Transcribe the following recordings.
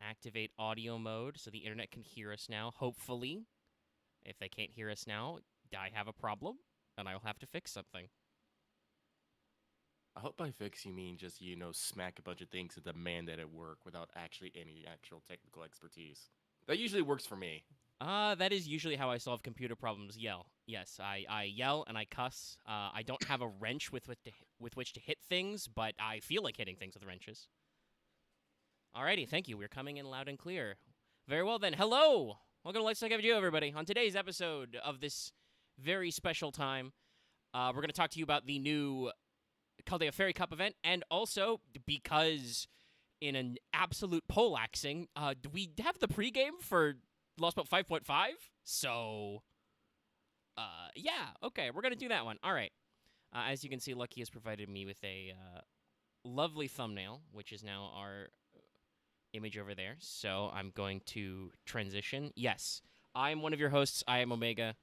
activate audio mode so the internet can hear us now, hopefully. If they can't hear us now, I have a problem, and I'll have to fix something. I hope by fix you mean just, smack a bunch of things and demand that it work without actually any actual technical expertise. That usually works for me. That is usually how I solve computer problems. Yell. Yes, I yell and I cuss. I don't have a wrench with which to hit things, but I feel like hitting things with wrenches. Alrighty, thank you. We're coming in loud and clear. Very well then. Hello! Welcome to Let's Talk About You, everybody. On today's episode of this very special time, we're going to talk to you about the new Caldea Fairy Cup event, and also, because in an absolute poleaxing, we have the pregame for Lost Belt 5.5, so, yeah, okay, we're going to do that one. All right. As you can see, Lucky has provided me with a lovely thumbnail, which is now our image over there, so I'm going to transition. Yes, I'm one of your hosts. I am Omega.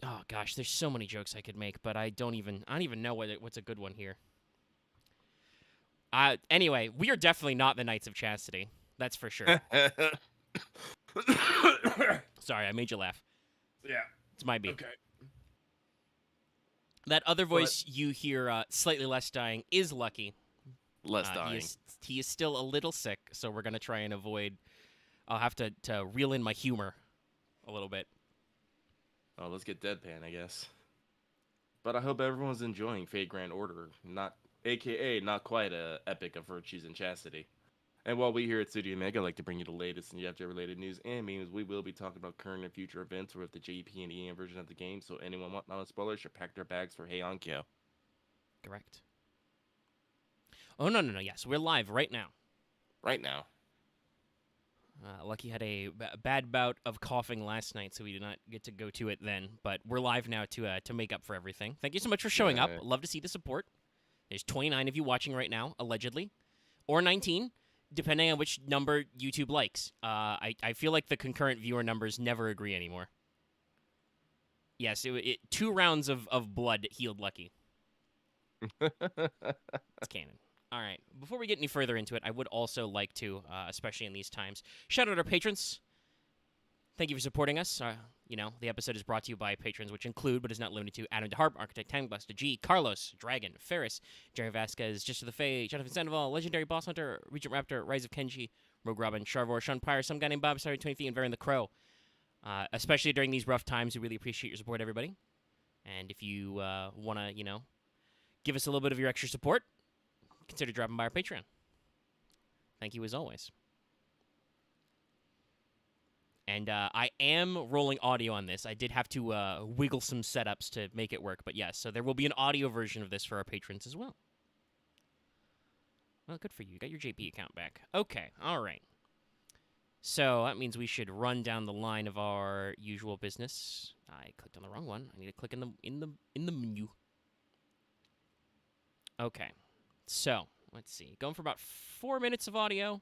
Oh, gosh, there's so many jokes I could make, but I don't even know what's a good one here. Anyway, we are definitely not the Knights of Chastity. That's for sure. Sorry, I made you laugh. Yeah. It's my beat. Okay. That other voice you hear slightly less dying is Lucky. Less dying. He is still a little sick, so we're going to try and avoid... I'll have to reel in my humor a little bit. Oh, let's get deadpan, I guess. But I hope everyone's enjoying Fate Grand Order, aka not quite a epic of virtues and chastity. And while we here at Studio Mega like to bring you the latest and related news and memes, we will be talking about current and future events with the JP and EM version of the game, so anyone want non-spoilers should pack their bags for Heian-kyo. Correct. Oh, no, yes, we're live right now. Right now. Lucky had a bad bout of coughing last night, so we did not get to go to it then. But we're live now to make up for everything. Thank you so much for showing up. Love to see the support. There's 29 of you watching right now, allegedly. Or 19, depending on which number YouTube likes. I feel like the concurrent viewer numbers never agree anymore. Yes, 2 rounds of blood healed Lucky. It's canon. All right, before we get any further into it, I would also like to, especially in these times, shout out our patrons. Thank you for supporting us. The episode is brought to you by patrons, which include, but is not limited to, Adam DeHarp, Architect Tangbluster G, Carlos, Dragon, Ferris, Jerry Vasquez, Just to the Fae, Jonathan Sandoval, Legendary Boss Hunter, Regent Raptor, Rise of Kenji, Rogue Robin, Charvor, Sean Pyre, some guy named Bob, Sorry 23, and Varian the Crow. Especially during these rough times, we really appreciate your support, everybody. And if you want to, give us a little bit of your extra support, consider dropping by our Patreon. Thank you as always. And I am rolling audio on this. I did have to wiggle some setups to make it work, but yes, so there will be an audio version of this for our patrons as well. Well, good for you. You got your JP account back. Okay, all right. So that means we should run down the line of our usual business. I clicked on the wrong one. I need to click in the menu. Okay. So, let's see. Going for about 4 minutes of audio.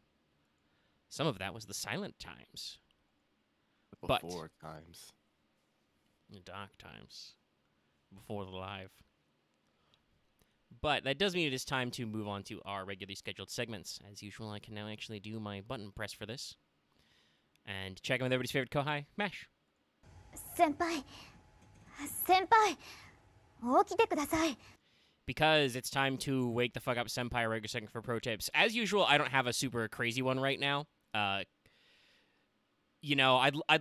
Some of that was the silent times. Before times. The dark times. Before the live. But that does mean it is time to move on to our regularly scheduled segments. As usual, I can now actually do my button press for this. And check in with everybody's favorite Kohai, Mash. Senpai, 起きてください. Because it's time to wake the fuck up, Senpai, regular second for pro tips. As usual, I don't have a super crazy one right now. I'd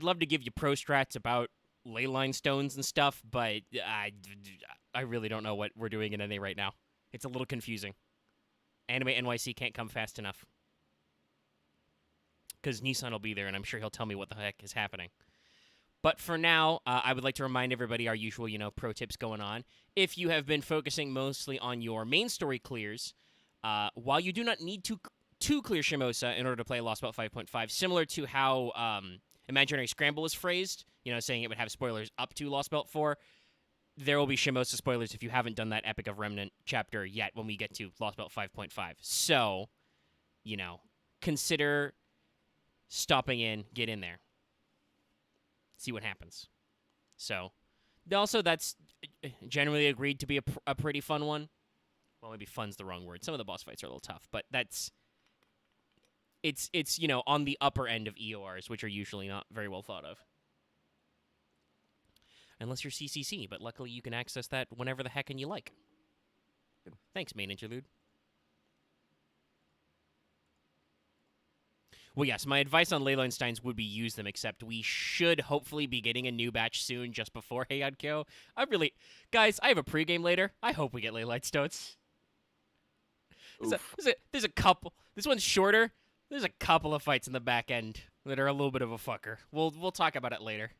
love to give you pro strats about leyline stones and stuff, but I really don't know what we're doing in NA right now. It's a little confusing. Anime NYC can't come fast enough. Because Nissan will be there, and I'm sure he'll tell me what the heck is happening. But for now, I would like to remind everybody our usual, pro tips going on. If you have been focusing mostly on your main story clears, while you do not need to clear Shimosa in order to play Lost Belt 5.5, similar to how Imaginary Scramble is phrased, saying it would have spoilers up to Lost Belt 4, there will be Shimosa spoilers if you haven't done that Epic of Remnant chapter yet when we get to Lost Belt 5.5. So, consider stopping in, get in there. See what happens. So, also, that's generally agreed to be a pretty fun one. Well, maybe fun's the wrong word. Some of the boss fights are a little tough, but that's it's on the upper end of EORs, which are usually not very well thought of. Unless you're CCC, but luckily you can access that whenever the heckin' you like. Thanks, main interlude. Well, yes, my advice on Leyline Steins would be use them, except we should hopefully be getting a new batch soon just before Heian Kyo. Guys, I have a pregame later. I hope we get Leyline Stones. There's a couple. This one's shorter. There's a couple of fights in the back end that are a little bit of a fucker. We'll talk about it later.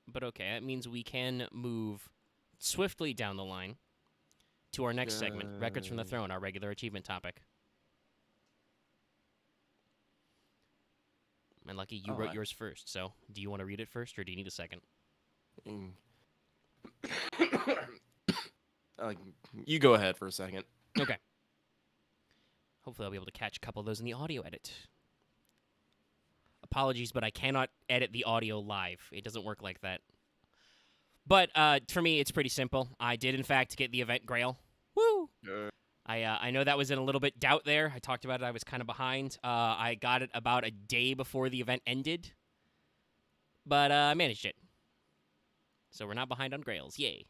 But okay, that means we can move swiftly down the line to our next segment, Records from the Throne, our regular achievement topic. And Lucky, you wrote yours first, so do you want to read it first, or do you need a second? You go ahead for a second. Okay. Hopefully I'll be able to catch a couple of those in the audio edit. Apologies, but I cannot edit the audio live. It doesn't work like that. But for me, it's pretty simple. I did, in fact, get the event Grail. Woo! I know that was in a little bit doubt there. I talked about it. I was kind of behind. I got it about a day before the event ended. But I managed it. So we're not behind on Grails. Yay.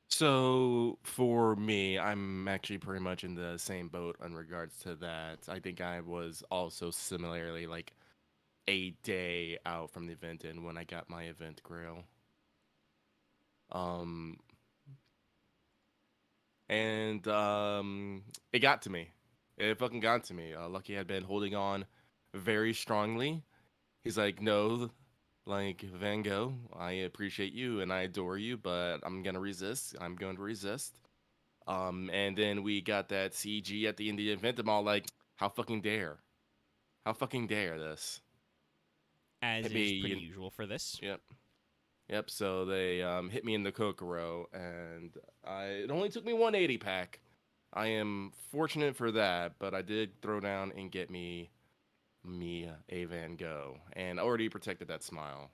So for me, I'm actually pretty much in the same boat in regards to that. I think I was also similarly like a day out from the event and when I got my event Grail. It got to me. It fucking got to me. Lucky had been holding on very strongly. He's like, no, like, Van Gogh, I appreciate you and I adore you, but I'm gonna resist. I'm going to resist. And then we got that CG at the end of the event. I'm all like, how fucking dare? How fucking dare this? As is pretty usual for this. Yep, so they hit me in the Kokoro, and it only took me 180 pack. I am fortunate for that, but I did throw down and get me a Van Gogh, and already protected that smile.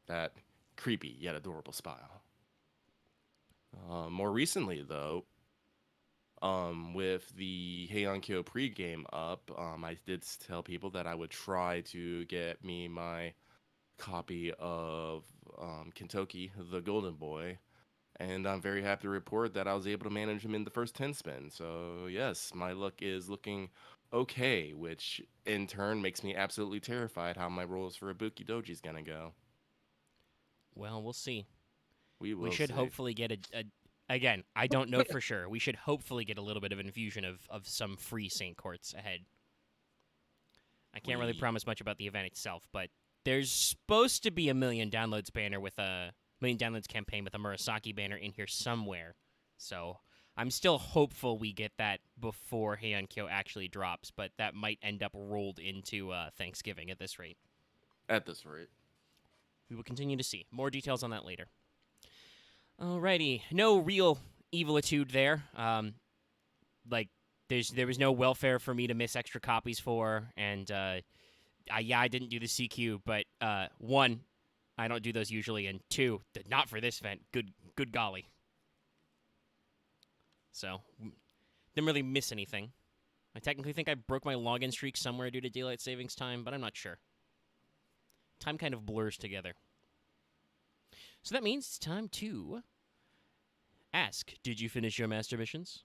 That creepy yet adorable smile. More recently, though, with the Heian Kyo pregame up, I did tell people that I would try to get me my copy of Kentucky, the Golden Boy, and I'm very happy to report that I was able to manage him in the first 10 spin. So yes, my luck is looking okay, which in turn makes me absolutely terrified how my rolls for Ibuki Doji is gonna go. Well, we'll see. We should see. hopefully get again, I don't know for sure. We should hopefully get a little bit of infusion of some free Saint Courts ahead. I can't really promise much about the event itself, but there's supposed to be a 1,000,000 downloads banner with a 1,000,000 downloads campaign with a Murasaki banner in here somewhere. So I'm still hopeful we get that before Heian Kyo actually drops, but that might end up rolled into Thanksgiving at this rate. At this rate. We will continue to see. More details on that later. Alrighty. No real evilitude there. There was no welfare for me to miss extra copies for, and I didn't do the CQ, but one, I don't do those usually, and two, not for this event. Good golly. So, didn't really miss anything. I technically think I broke my login streak somewhere due to daylight savings time, but I'm not sure. Time kind of blurs together. So that means it's time to ask, did you finish your master missions?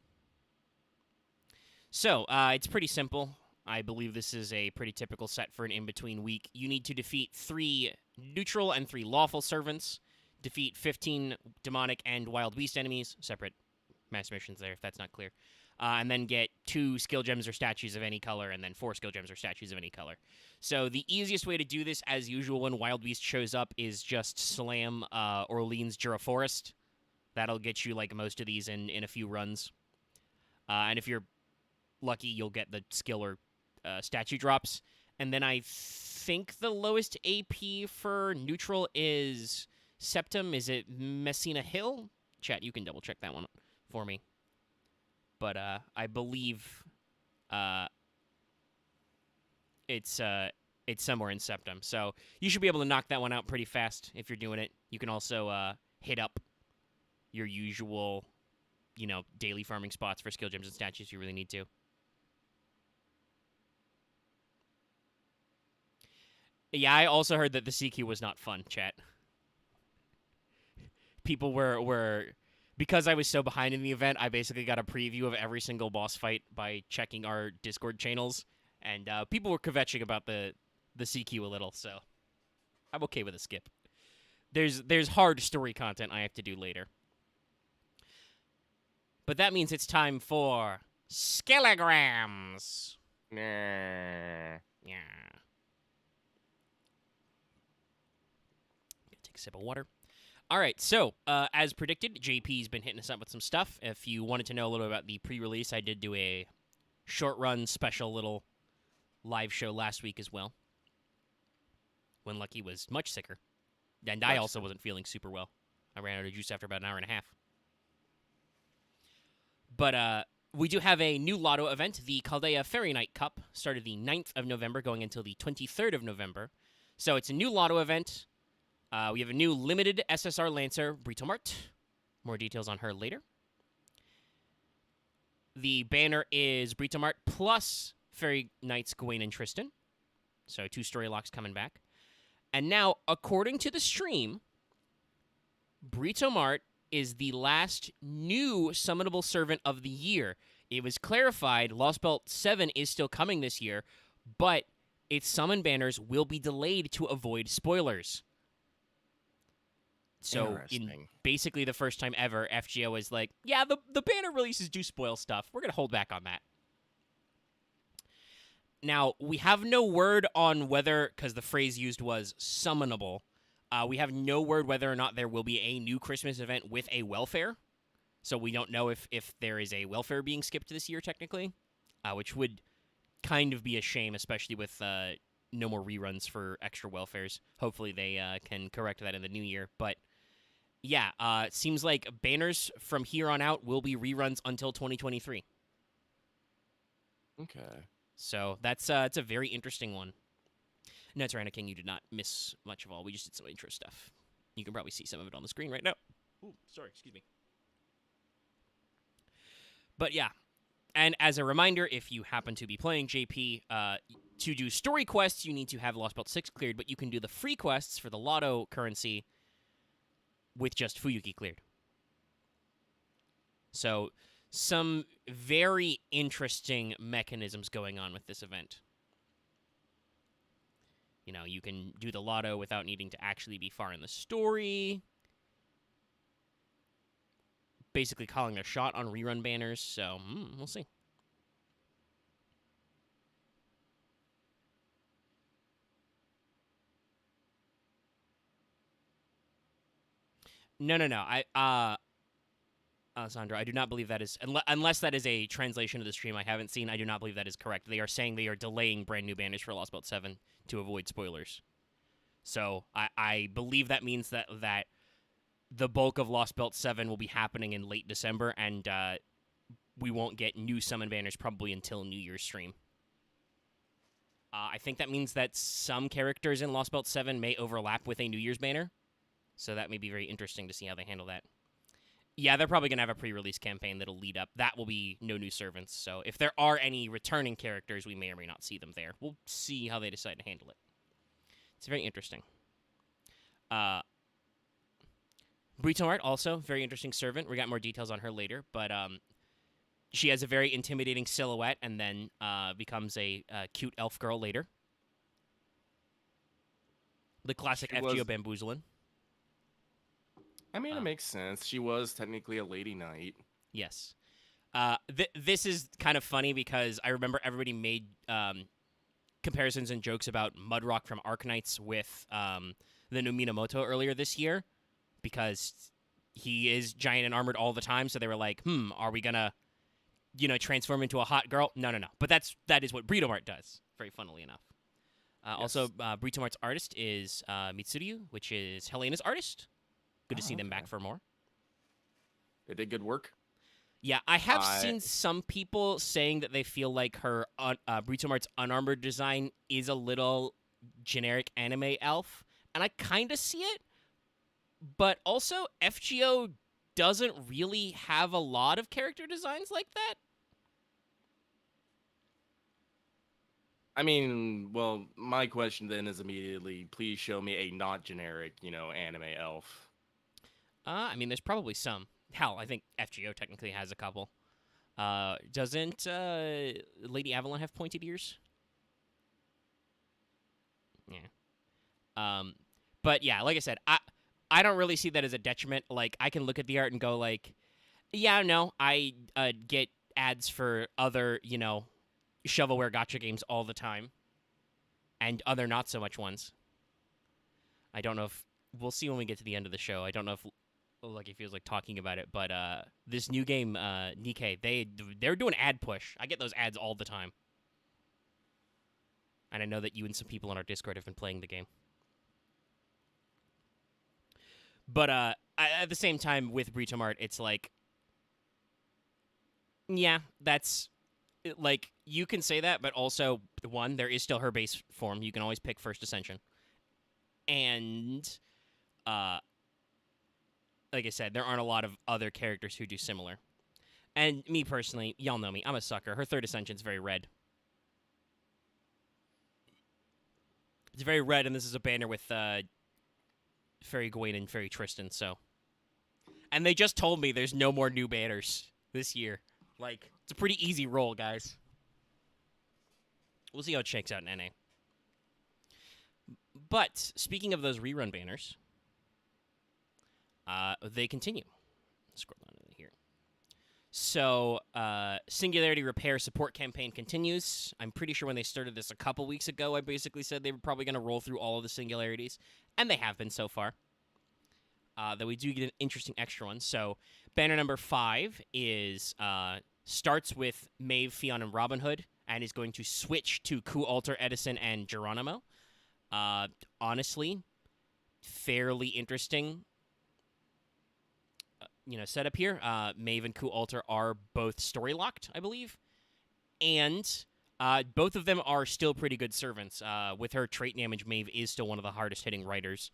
So, it's pretty simple. I believe this is a pretty typical set for an in-between week. You need to defeat 3 neutral and 3 lawful servants, defeat 15 demonic and wild beast enemies, separate master missions there if that's not clear, and then get 2 skill gems or statues of any color, and then 4 skill gems or statues of any color. So the easiest way to do this, as usual, when Wild Beast shows up, is just slam Orleans Jura Forest. That'll get you, like, most of these in a few runs. And if you're lucky, you'll get the skill or statue drops. And then I think the lowest AP for neutral is Septum. Is it Messina Hill? Chat, you can double-check that one for me. But I believe it's somewhere in Septum. So you should be able to knock that one out pretty fast if you're doing it. You can also hit up your usual, daily farming spots for skill gems and statues if you really need to. Yeah, I also heard that the CQ was not fun, chat. People were because I was so behind in the event, I basically got a preview of every single boss fight by checking our Discord channels, and people were kvetching about the CQ a little, so I'm okay with a skip. There's hard story content I have to do later. But that means it's time for skillograms. Nah. Yeah. Take a sip of water. All right, so as predicted, JP's been hitting us up with some stuff. If you wanted to know a little about the pre-release, I did do a short-run special little live show last week as well, when Lucky was much sicker. And I also wasn't feeling super well. I ran out of juice after about an hour and a half. But we do have a new lotto event. The Chaldea Fairy Night Cup started the 9th of November, going until the 23rd of November. So it's a new lotto event. We have a new limited SSR Lancer, Britomart. More details on her later. The banner is Britomart plus Fairy Knights Gawain and Tristan. So 2 story locks coming back. And now, according to the stream, Britomart is the last new summonable servant of the year. It was clarified Lost Belt 7 is still coming this year, but its summon banners will be delayed to avoid spoilers. So, in basically the first time ever, FGO was like, yeah, the banner releases do spoil stuff. We're going to hold back on that. Now, we have no word on whether, because the phrase used was summonable, we have no word whether or not there will be a new Christmas event with a welfare. So we don't know if there is a welfare being skipped this year, technically, which would kind of be a shame, especially with no more reruns for extra welfares. Hopefully they can correct that in the new year. But yeah, it seems like banners from here on out will be reruns until 2023. Okay. So that's it's a very interesting one. No, Tyranno King, you did not miss much of all. We just did some intro stuff. You can probably see some of it on the screen right now. Ooh, sorry, excuse me. But yeah, and as a reminder, if you happen to be playing JP, to do story quests, you need to have Lost Belt 6 cleared, but you can do the free quests for the Lotto currency with just Fuyuki cleared. So, some very interesting mechanisms going on with this event. You know, you can do the Lotto without needing to actually be far in the story. Basically calling a shot on rerun banners, so we'll see. No. Alessandro, I do not believe that is, unless that is a translation of the stream I haven't seen, I do not believe that is correct. They are saying they are delaying brand new banners for Lost Belt 7 to avoid spoilers. So I believe that means that the bulk of Lost Belt 7 will be happening in late December, and we won't get new summon banners probably until New Year's stream. I think that means that some characters in Lost Belt 7 may overlap with a New Year's banner, so that may be very interesting to see how they handle that. Yeah, they're probably going to have a pre-release campaign that'll lead up. That will be no new servants, so if there are any returning characters, we may or may not see them there. We'll see how they decide to handle it. It's very interesting. Britomart, also, very interesting servant. We got more details on her later, but she has a very intimidating silhouette and then becomes a cute elf girl later. The classic FGO bamboozlin'. I mean, it makes sense. She was technically a lady knight. Yes. This is kind of funny because I remember everybody made comparisons and jokes about Mudrock from Arknights with the new Minamoto earlier this year because he is giant and armored all the time. So they were like, are we going to, transform into a hot girl? No. But that is what Britomart does, very funnily enough. Yes. Also, Britomart's artist is Mitsuryu, which is Helena's artist. Good to see them back for more. They did good work. Yeah, I have seen some people saying that they feel like her Britomart's unarmored design is a little generic anime elf, and I kind of see it. But also, FGO doesn't really have a lot of character designs like that. I mean, well, my question then is immediately, please show me a not generic, anime elf. I mean, there's probably some. Hell, I think FGO technically has a couple. Doesn't Lady Avalon have pointed ears? Yeah. But yeah, like I said, I don't really see that as a detriment. Like, I can look at the art and go like, yeah, no, I get ads for other, shovelware gacha games all the time, and other not so much ones. I don't know if we'll see when we get to the end of the show. I don't know if Lucky feels like talking about it, but this new game, Nikkei, they're doing ad push. I get those ads all the time, and I know that you and some people on our Discord have been playing the game. But at the same time, with Breach Mart, it's like, yeah, that's like, you can say that, but also, one, there is still her base form. You can always pick First Ascension, and like I said, there aren't a lot of other characters who do similar. And me personally, y'all know me, I'm a sucker. Her Third Ascension's very red. It's very red, and this is a banner with Fairy Gawain and Fairy Tristan, so. And they just told me there's no more new banners this year. Like, it's a pretty easy roll, guys. We'll see how it shakes out in NA. But, speaking of those rerun banners, they continue. Scroll down to here. So, Singularity Repair support campaign continues. I'm pretty sure when they started this a couple weeks ago, I basically said they were probably going to roll through all of the singularities, and they have been so far. Though we do get an interesting extra one. So, banner number 5 is starts with Maeve, Fionn, and Robin Hood, and is going to switch to Ku Alter, Edison, and Geronimo. Honestly, fairly interesting setup here. Maeve and Ku Alter are both story locked, I believe, and both of them are still pretty good servants. With her trait damage, Maeve is still one of the hardest hitting writers,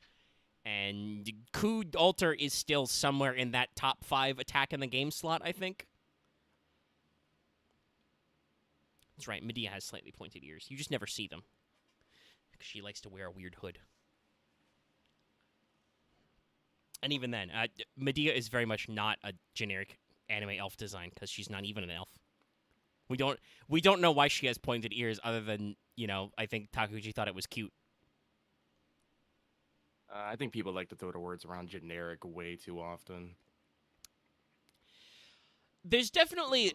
and Ku Alter is still somewhere in that top 5 attack in the game slot, I think. That's right, Medea has slightly pointed ears. You just never see them because she likes to wear a weird hood. And even then, Medea is very much not a generic anime elf design because she's not even an elf. We don't know why she has pointed ears other than, I think Takuji thought it was cute. I think people like to throw the words around generic way too often. There's definitely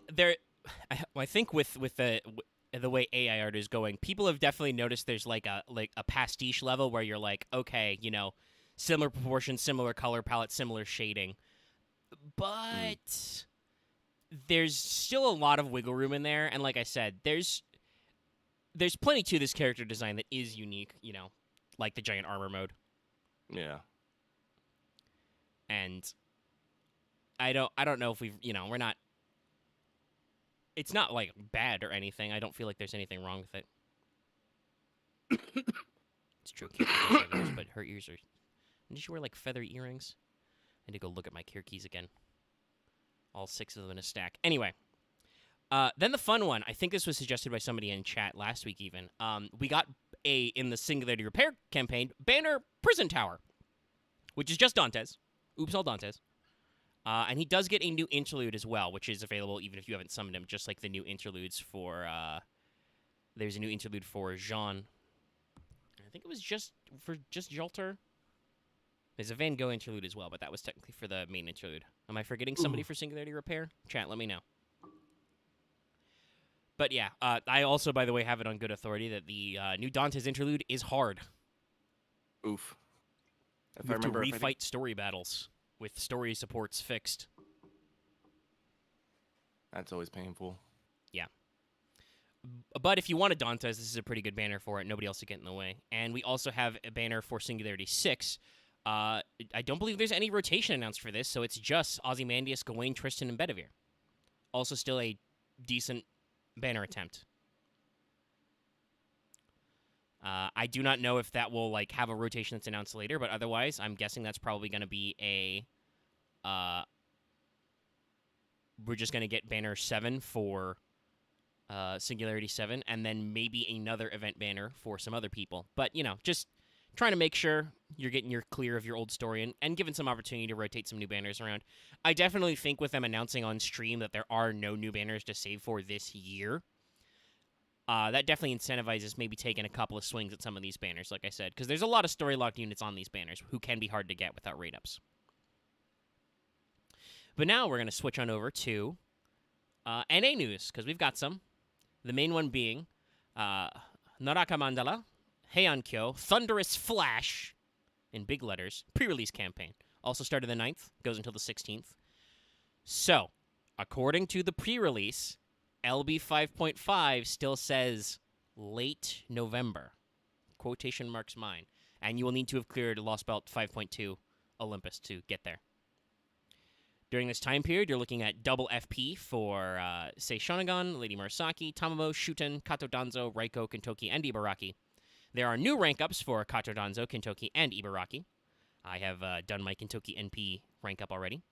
I think with the way AI art is going, people have definitely noticed there's like a pastiche level where you're like, okay, similar proportions, similar color palette, similar shading. But there's still a lot of wiggle room in there, and like I said, there's plenty to this character design that is unique, like the giant armor mode. Yeah. And I don't know if we're not, it's not like bad or anything. I don't feel like there's anything wrong with it. It's true, Kirky does have ears, but her ears are. Did she wear like feather earrings? I need to go look at my Kirkis again. All 6 of them in a stack. Anyway, then the fun one. I think this was suggested by somebody in chat last week even. We got in the Singularity Repair campaign, banner Prison Tower, which is just Dante's. Oops, all Dante's. And he does get a new interlude as well, which is available even if you haven't summoned him, just like the new interludes for... there's a new interlude for Jean. I think it was just Jolter. There's a Van Gogh interlude as well, but that was technically for the main interlude. Am I forgetting somebody for Singularity Repair? Chat, let me know. But yeah, I also, by the way, have it on good authority that the new Dante's interlude is hard. Oof. You have to refight story battles with story supports fixed. That's always painful. Yeah. But if you want a Dante's, this is a pretty good banner for it. Nobody else to get in the way. And we also have a banner for Singularity 6. I don't believe there's any rotation announced for this, so it's just Ozymandias, Gawain, Tristan, and Bedivere. Also still a decent banner attempt. I do not know if that will have a rotation that's announced later, but otherwise, I'm guessing that's probably going to be a we're just going to get banner 7 for Singularity 7, and then maybe another event banner for some other people. But, just trying to make sure you're getting your clear of your old story and given some opportunity to rotate some new banners around. I definitely think with them announcing on stream that there are no new banners to save for this year, that definitely incentivizes maybe taking a couple of swings at some of these banners, like I said, because there's a lot of story-locked units on these banners who can be hard to get without rate-ups. But now we're going to switch on over to NA news, because we've got some. The main one being Naraka Mandala, Heiankyo, Thunderous Flash, in big letters, pre-release campaign. Also started the 9th, goes until the 16th. So, according to the pre-release, LB 5.5 still says late November. Quotation marks mine. And you will need to have cleared Lost Belt 5.2 Olympus to get there. During this time period, you're looking at double FP for Sei Shonagon, Lady Murasaki, Tamamo, Shuten, Kato Danzo, Raiko, Kintoki, and Ibaraki. There are new rank ups for Kato Danzo, Kintoki, and Ibaraki. I have done my Kintoki NP rank up already.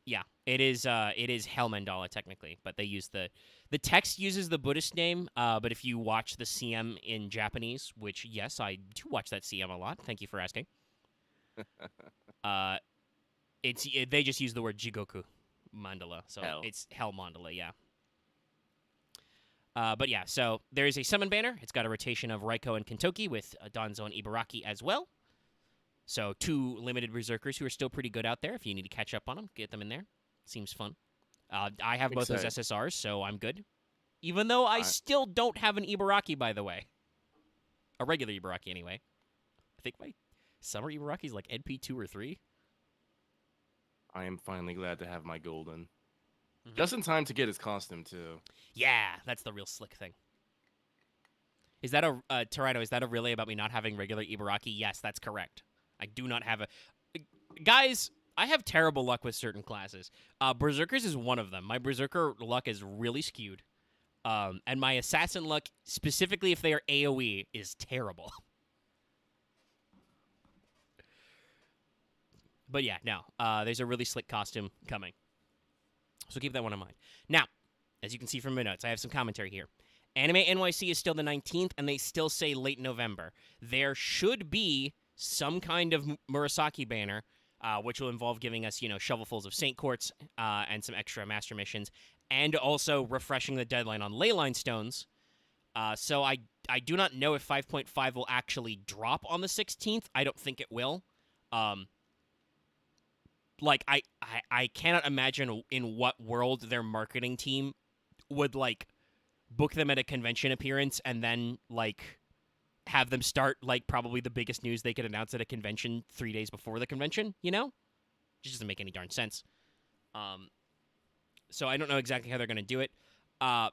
Yeah, it is Hell Mandala technically, but they use the text uses the Buddhist name. But if you watch the CM in Japanese, which yes, I do watch that CM a lot. Thank you for asking. They just use the word Jigoku Mandala, so Hell. It's Hell Mandala, yeah. But yeah, so there is a summon banner. It's got a rotation of Raiko and Kintoki with Danzo and Ibaraki as well. So 2 limited Berserkers who are still pretty good out there. If you need to catch up on them, get them in there. Seems fun. I have both those SSRs, so I'm good. Even though I still don't have an Ibaraki, by the way. A regular Ibaraki, anyway. I think my summer Ibaraki is like NP 2 or 3. I am finally glad to have my golden. Mm-hmm. Just in time to get his costume, too. Yeah, that's the real slick thing. Is that Torino, is that a relay about me not having regular Ibaraki? Yes, that's correct. I do not have a... Guys, I have terrible luck with certain classes. Berserkers is one of them. My Berserker luck is really skewed. And my Assassin luck, specifically if they are AoE, is terrible. But yeah, no. There's a really slick costume coming. So keep that one in mind. Now, as you can see from my notes, I have some commentary here. Anime NYC is still the 19th, and they still say late November. There should be some kind of Murasaki banner, which will involve giving us, shovelfuls of Saint Courts and some extra Master Missions, and also refreshing the deadline on Leyline Stones. So I do not know if 5.5 will actually drop on the 16th. I don't think it will. I cannot imagine in what world their marketing team would, book them at a convention appearance and then, have them start, probably the biggest news they could announce at a convention 3 days before the convention, It just doesn't make any darn sense. So I don't know exactly how they're going to do it. Yeah,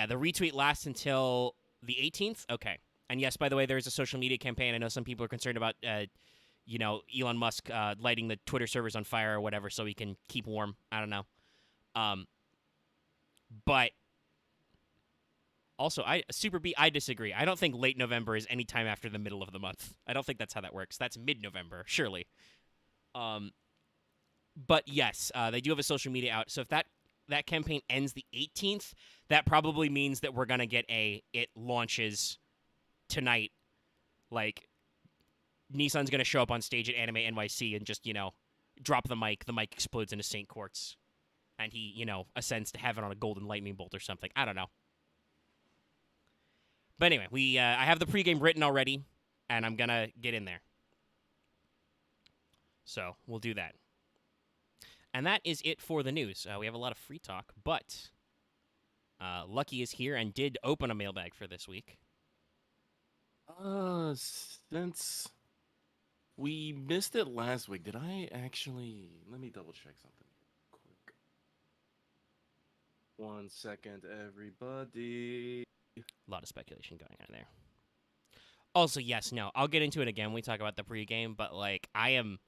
the retweet lasts until the 18th? Okay. And yes, by the way, there's a social media campaign. I know some people are concerned about, Elon Musk lighting the Twitter servers on fire or whatever so he can keep warm. I don't know. But also, Super B, I disagree. I don't think late November is any time after the middle of the month. I don't think that's how that works. That's mid-November, surely. But yes, they do have a social media out. So if that campaign ends the 18th, that probably means that we're going to get it launches tonight. Nissan's going to show up on stage at Anime NYC and just, drop the mic. The mic explodes into Saint Courts. And he, ascends to heaven on a golden lightning bolt or something. I don't know. But anyway, I have the pregame written already, and I'm going to get in there. So, we'll do that. And that is it for the news. We have a lot of free talk, but Lucky is here and did open a mailbag for this week. Since we missed it last week, did I actually... Let me double check something quick. 1 second, everybody. A lot of speculation going on there. Also, yes, no, I'll get into it again when we talk about the pregame, but, I am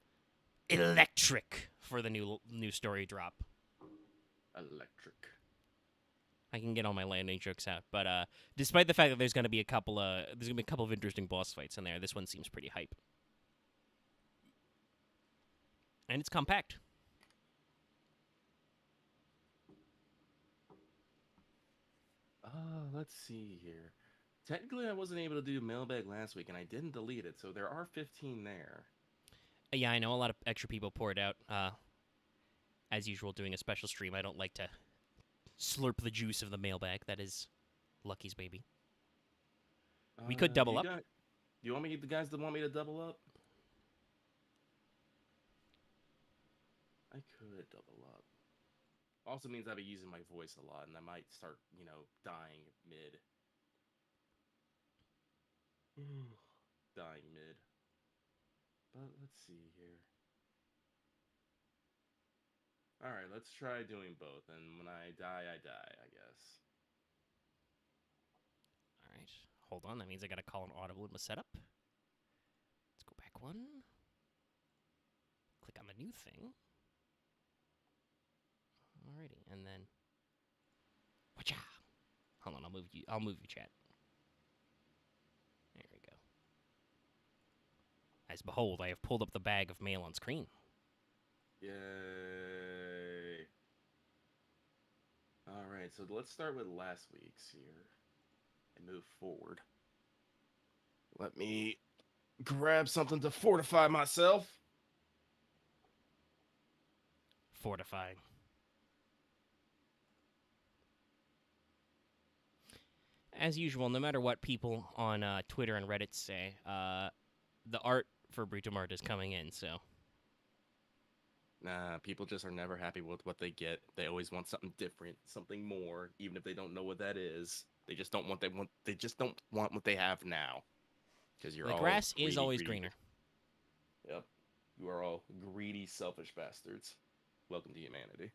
electric for the new story drop. Electric. I can get all my landing jokes out, but despite the fact that there's going to be a couple of interesting boss fights in there, this one seems pretty hype. And it's compact. Let's see here. Technically, I wasn't able to do mailbag last week, and I didn't delete it, so there are 15 there. Yeah, I know a lot of extra people poured out. As usual, doing a special stream. I don't like to slurp the juice of the mailbag. That is Lucky's baby. We could double up. Do you want me the guys that want me to double up? I could double up. Also means I'll be using my voice a lot, and I might start, dying mid. Dying mid. But let's see here. Alright, let's try doing both, and when I die, I guess. All right. Hold on. That means I got to call an audible in my setup. Let's go back one. Click on the new thing. Alrighty, and then. Watcha! Hold on, I'll move you, chat. There we go. As behold, I have pulled up the bag of mail on screen. Yay. Alright, so let's start with last week's here. And move forward. Let me grab something to fortify myself. Fortifying. As usual, no matter what people on Twitter and Reddit say, the art for Britomart is coming in, so. Nah, people just are never happy with what they get. They always want something different, something more, even if they don't know what that is. They just don't want they just don't want what they have now. Because you're the all grass greedy, is always greedy. greener. Yep. You are all greedy, selfish bastards. Welcome to humanity.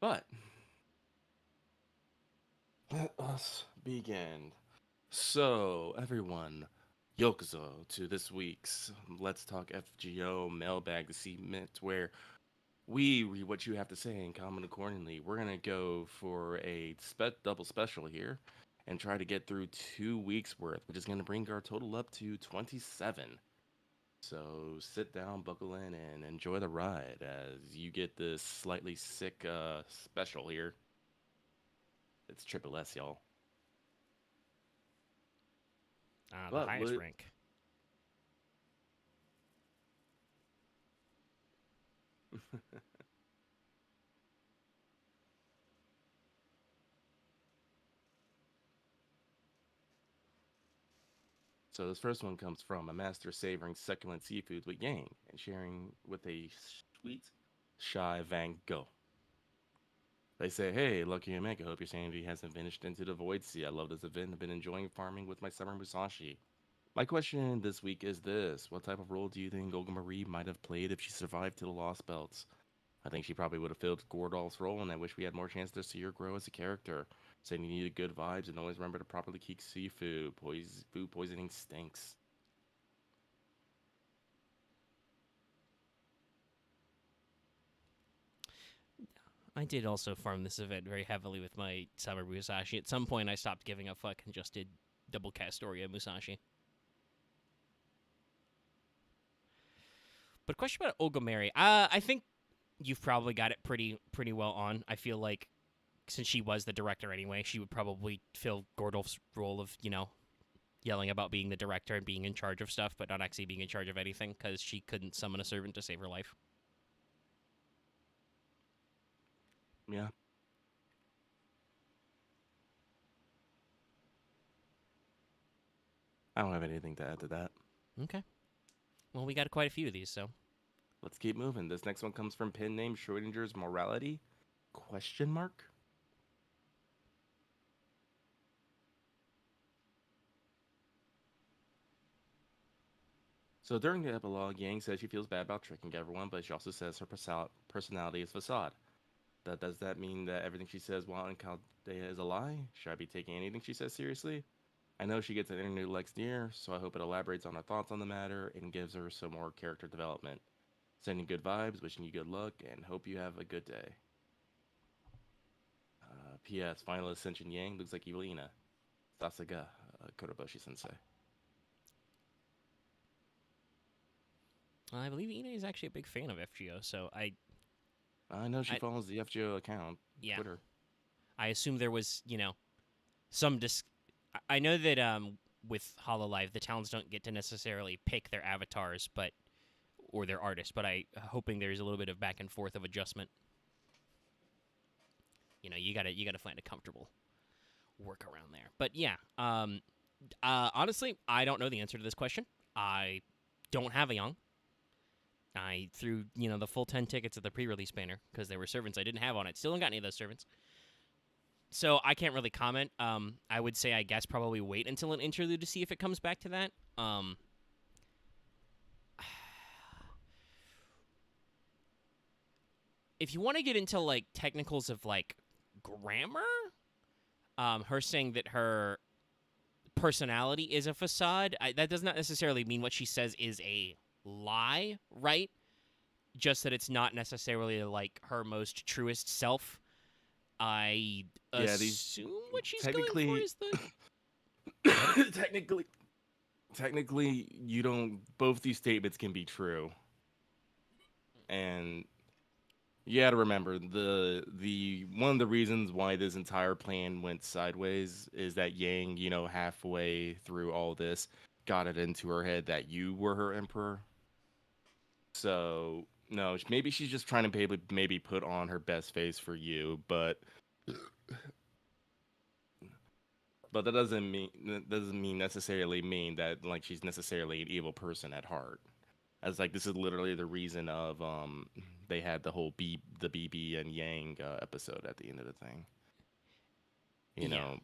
But let us begin. So, everyone, yokozo to this week's Let's Talk FGO mailbag segment, where we read what you have to say and comment accordingly. We're gonna go for a double special here and try to get through 2 weeks worth, which is gonna bring our total up to 27. So sit down, buckle in, and enjoy the ride as you get this slightly sick special here. It's Triple S, y'all. The highest rank. So this first one comes from a master savoring succulent seafood with Yang and sharing with a sweet, shy Van Gogh. They say, hey, Lucky and Meg, I hope your sanity hasn't vanished into the void sea. I love this event. I've been enjoying farming with my summer Musashi. My question this week is this. What type of role do you think Olga Marie might have played if she survived to the Lost Belts? I think she probably would have filled Gordolf's role, and I wish we had more chance to see her grow as a character. Saying you needed good vibes and always remember to properly keep seafood. Food poisoning stinks. I did also farm this event very heavily with my summer Musashi. At some point, I stopped giving a fuck and just did double Castoria Musashi. But question about Olga Mary. I think you've probably got it pretty well on. I feel like since she was the director anyway, she would probably fill Gordolf's role of, yelling about being the director and being in charge of stuff, but not actually being in charge of anything because she couldn't summon a servant to save her life. Yeah. I don't have anything to add to that. Okay. Well, we got quite a few of these, so. Let's keep moving. This next one comes from pen name Schrodinger's Morality? Question mark? So during the epilogue, Yang says she feels bad about tricking everyone, but she also says her personality is facade. Does that mean that everything she says while in Chaldea is a lie? Should I be taking anything she says seriously? I know she gets an interview next year, so I hope it elaborates on her thoughts on the matter and gives her some more character development. Sending good vibes, wishing you good luck, and hope you have a good day. P.S. Final Ascension Yang looks like Evelina. Sasaga, Koroboshi-sensei. I believe Ine is actually a big fan of FGO, so I know she I- follows the FGO account, yeah, Twitter. I assume there was, some I know that with Hololive, the talents don't get to necessarily pick their avatars, or their artists, but I hoping there's a little bit of back and forth of adjustment. You gotta find a comfortable workaround there. But yeah, honestly, I don't know the answer to this question. I don't have a Young. I threw, the full 10 tickets at the pre-release banner because there were servants I didn't have on it. Still haven't got any of those servants. So I can't really comment. I would say I guess probably wait until an interlude to see if it comes back to that. If you want to get into like technicals of like grammar, her saying that her personality is a facade, that does not necessarily mean what she says is a lie, right? Just that it's not necessarily like her most truest self. I Yeah, these assume what she's going technically for is the technically you don't. Both these statements can be true, and you got to remember the one of the reasons why this entire plan went sideways is that Yang, halfway through all this, got it into her head that you were her emperor. So no, maybe she's just trying to maybe put on her best face for you, but that doesn't necessarily mean that like she's necessarily an evil person at heart. As like this is literally the reason of they had the whole the BB and Yang episode at the end of the thing. You Yeah. know,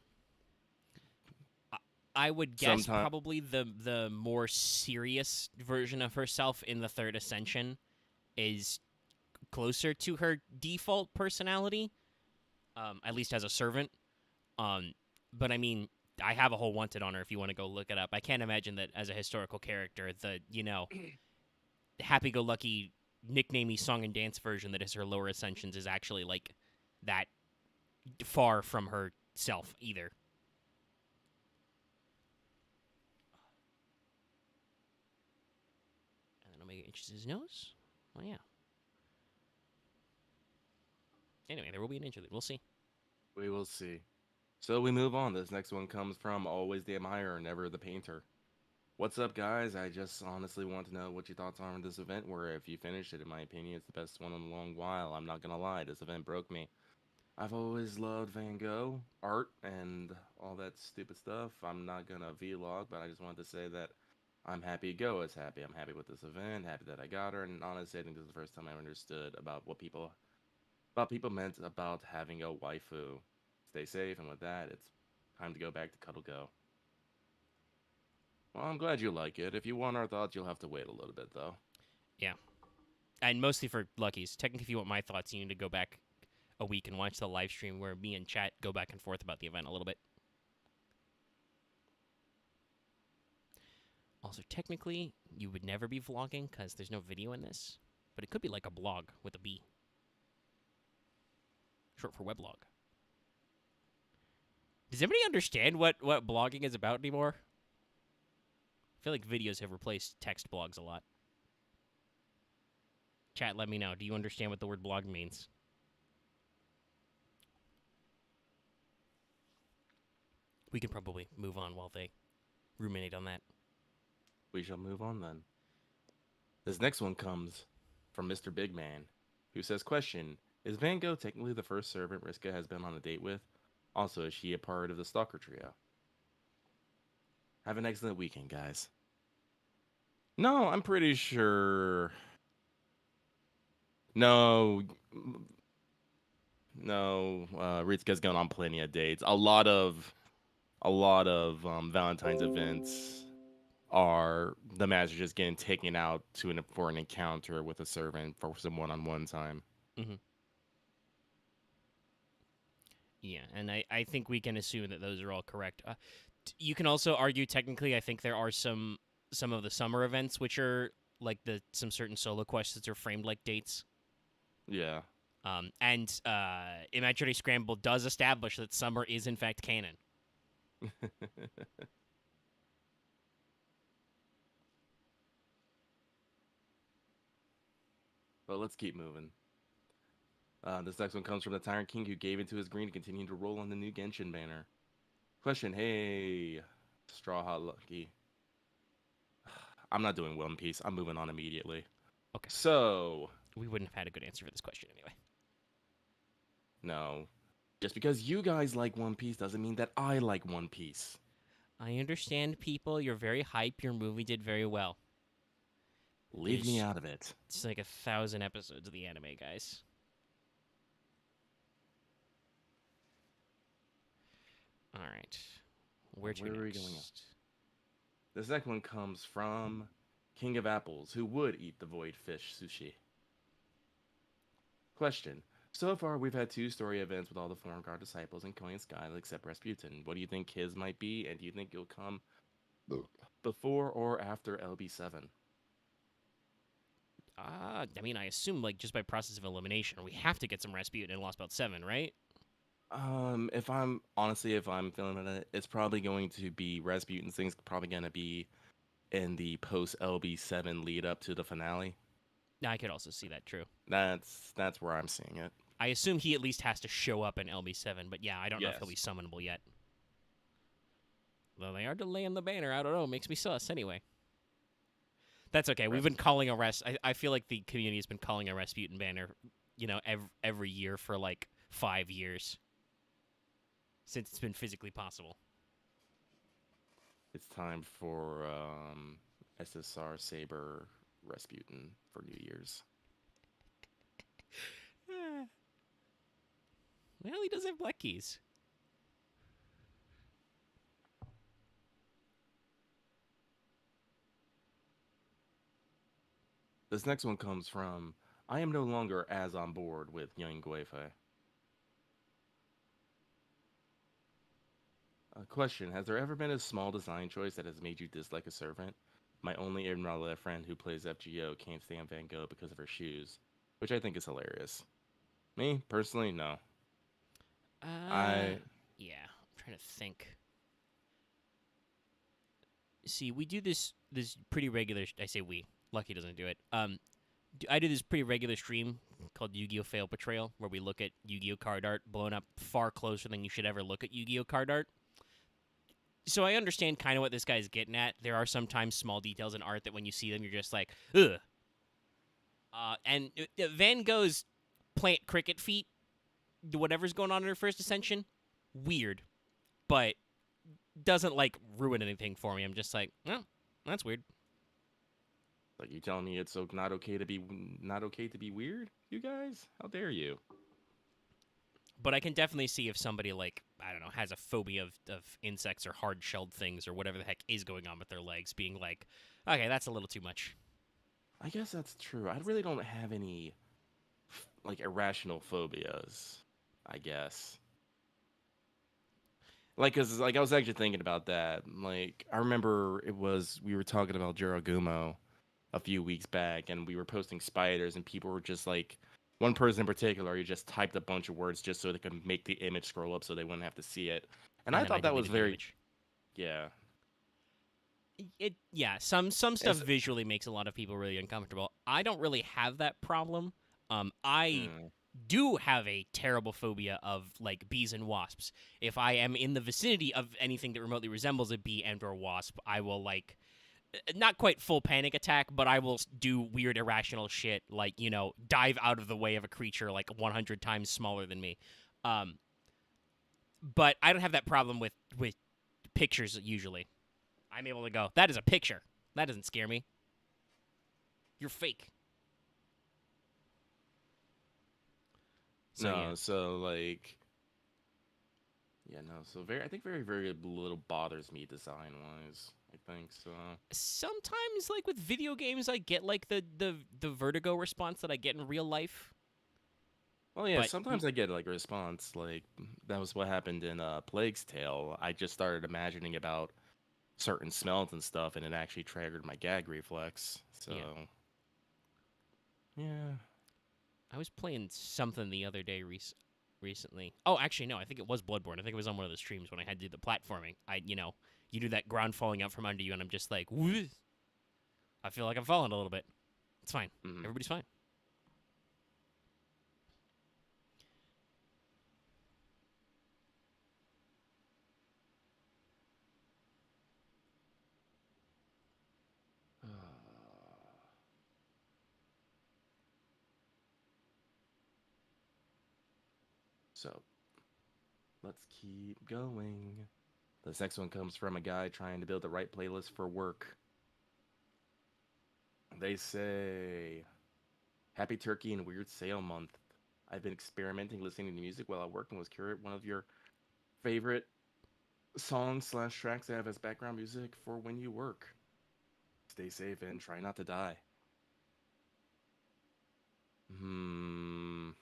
I would guess Sometime- probably the more serious version of herself in the Third Ascension is closer to her default personality, at least as a servant. But I mean, I have a whole wanted on her if you want to go look it up. I can't imagine that as a historical character, the happy-go-lucky, nicknamey song and dance version that is her lower ascensions is actually like that far from herself either. And then Omega itches his nose. Well, yeah. Anyway, there will be an interlude. We'll see. we will see. So we move on. This next one comes from Always the Admirer, Never the Painter. What's up, guys? I just honestly want to know what your thoughts are on this event, where if you finished it, in my opinion, it's the best one in a long while. I'm not gonna lie, this event broke me. I've always loved Van Gogh, art, and all that stupid stuff. I'm not gonna vlog, but I just wanted to say that I'm happy Go is happy. I'm happy with this event, happy that I got her, and honestly, I think this is the first time I understood about what people meant about having a waifu. Stay safe, and with that, it's time to go back to Cuddle Go. Well, I'm glad you like it. If you want our thoughts, you'll have to wait a little bit, though. And mostly for Luckies. Technically, if you want my thoughts, you need to go back a week and watch the live stream where me and chat go back and forth about the event a little bit. Also, technically, you would never be vlogging because there's no video in this, but it could be like a blog with a B. Short for weblog. Does anybody understand what blogging is about anymore? I feel like videos have replaced text blogs a lot. Chat, let me know. Do you understand what the word blog means? We can probably move on while they ruminate on that. We shall move on then. This next one comes from Mr. Big Man, who says, question, is Van Gogh technically the first servant Riska has been on a date with? Also, is she a part of the Stalker Trio? Have an excellent weekend, guys. No, I'm pretty sure... No, Ritsuka's gone on plenty of dates. A lot of Valentine's events are the master just getting taken out for an encounter with a servant for some one-on-one time. Mm-hmm. Yeah, and I think we can assume that those are all correct. You can also argue technically. I think there are some of the summer events which are like some certain solo quests that are framed like dates. Yeah. And Imaginary Scramble does establish that summer is in fact canon. But let's keep moving. This next one comes from the Tyrant King, who gave into his green to continue to roll on the new Genshin banner. Question: Hey, Straw Hat Lucky. I'm not doing One Piece. I'm moving on immediately. Okay. So, We wouldn't have had a good answer for this question anyway. no. Just because you guys like One Piece doesn't mean that I like One Piece. I understand, people. You're very hype. Your movie did very well. Leave me There's- out of it. It's like 1,000 episodes of the anime, guys. All right. Where to Where are we next? going up? This next one comes from King of Apples, who would eat the void fish sushi. Question: So far, we've had 2 story events with all the Foreign Guard disciples in Koyan Sky except Rasputin. What do you think his might be, and do you think it'll come before or after LB7? I mean, I assume, like, just by process of elimination, we have to get some Rasputin in Lost Belt 7, right? If I'm feeling it, it's probably going to be Rasputin's thing's probably going to be in the post LB7 lead up to the finale. I could also see that, true. That's where I'm seeing it. I assume he at least has to show up in LB7, but yeah, I don't know if he'll be Yes. summonable yet. Though they are delaying the banner, I don't know, makes me sus anyway. That's okay. We've been calling a I feel like the community has been calling a Rasputin banner, you know, every year for like 5 years. Since it's been physically possible. It's time for SSR Saber Rasputin for New Year's. Well, he does have black keys. This next one comes from I am no longer as on board with Young Guifei. Question: Has there ever been a small design choice that has made you dislike a servant? My only in real life friend who plays FGO can't stand Van Gogh because of her shoes, which I think is hilarious. Me, personally, no. I Yeah, I'm trying to think. See, we do this pretty regular. I say we. Lucky doesn't do it. I do this pretty regular stream called Yu-Gi-Oh! Fail Betrayal, where we look at Yu-Gi-Oh! Card art blown up far closer than you should ever look at Yu-Gi-Oh! Card art. So I understand kind of what this guy's getting at. There are sometimes small details in art that when you see them, you're just like, ugh. And Van Gogh's plant cricket feet, whatever's going on in her first ascension, weird, but doesn't like ruin anything for me. I'm just like, oh, that's weird. like you telling me it's not okay to be weird, you guys? How dare you? But I can definitely see if somebody, like, I don't know, has a phobia of insects or hard-shelled things or whatever the heck is going on with their legs, being like, okay, that's a little too much. I guess that's true. I really don't have any like irrational phobias, I guess. Like, cause like I was actually thinking about that. Like, I remember we were talking about Jiragumo a few weeks back, and we were posting spiders, and people were just like, one person in particular, he just typed a bunch of words just so they could make the image scroll up so they wouldn't have to see it. And I then thought that was deleted the very, image. yeah. Some stuff It's- visually makes a lot of people really uncomfortable. I don't really have that problem. I mm, do have a terrible phobia of like bees and wasps. If I am in the vicinity of anything that remotely resembles a bee and or wasp, I will like not quite full panic attack, but I will do weird irrational shit like, you know, dive out of the way of a creature like 100 times smaller than me. But I don't have that problem with pictures usually. I'm able to go, that is a picture. That doesn't scare me. You're fake. So, no, yeah. so like, yeah, no, so I think very, very little bothers me design wise. I think so. Sometimes, like with video games, I get like the vertigo response that I get in real life. Well, yeah, But- sometimes I get like a response. Like that was what happened in Plague's Tale. I just started imagining about certain smells and stuff, and it actually triggered my gag reflex. So, yeah. I was playing something the other day recently. Oh, actually, no. I think it was Bloodborne. I think it was on one of the streams when I had to do the platforming. You do that ground falling out from under you, and I'm just like, whoo. I feel like I'm falling a little bit. It's fine. Mhm. Everybody's fine. So let's keep going. This next one comes from a guy trying to build the right playlist for work. They say, Happy Turkey and Weird Sale Month. I've been experimenting listening to music while I work and was curious one of your favorite songs/tracks to have as background music for when you work. Stay safe and try not to die. Hmm.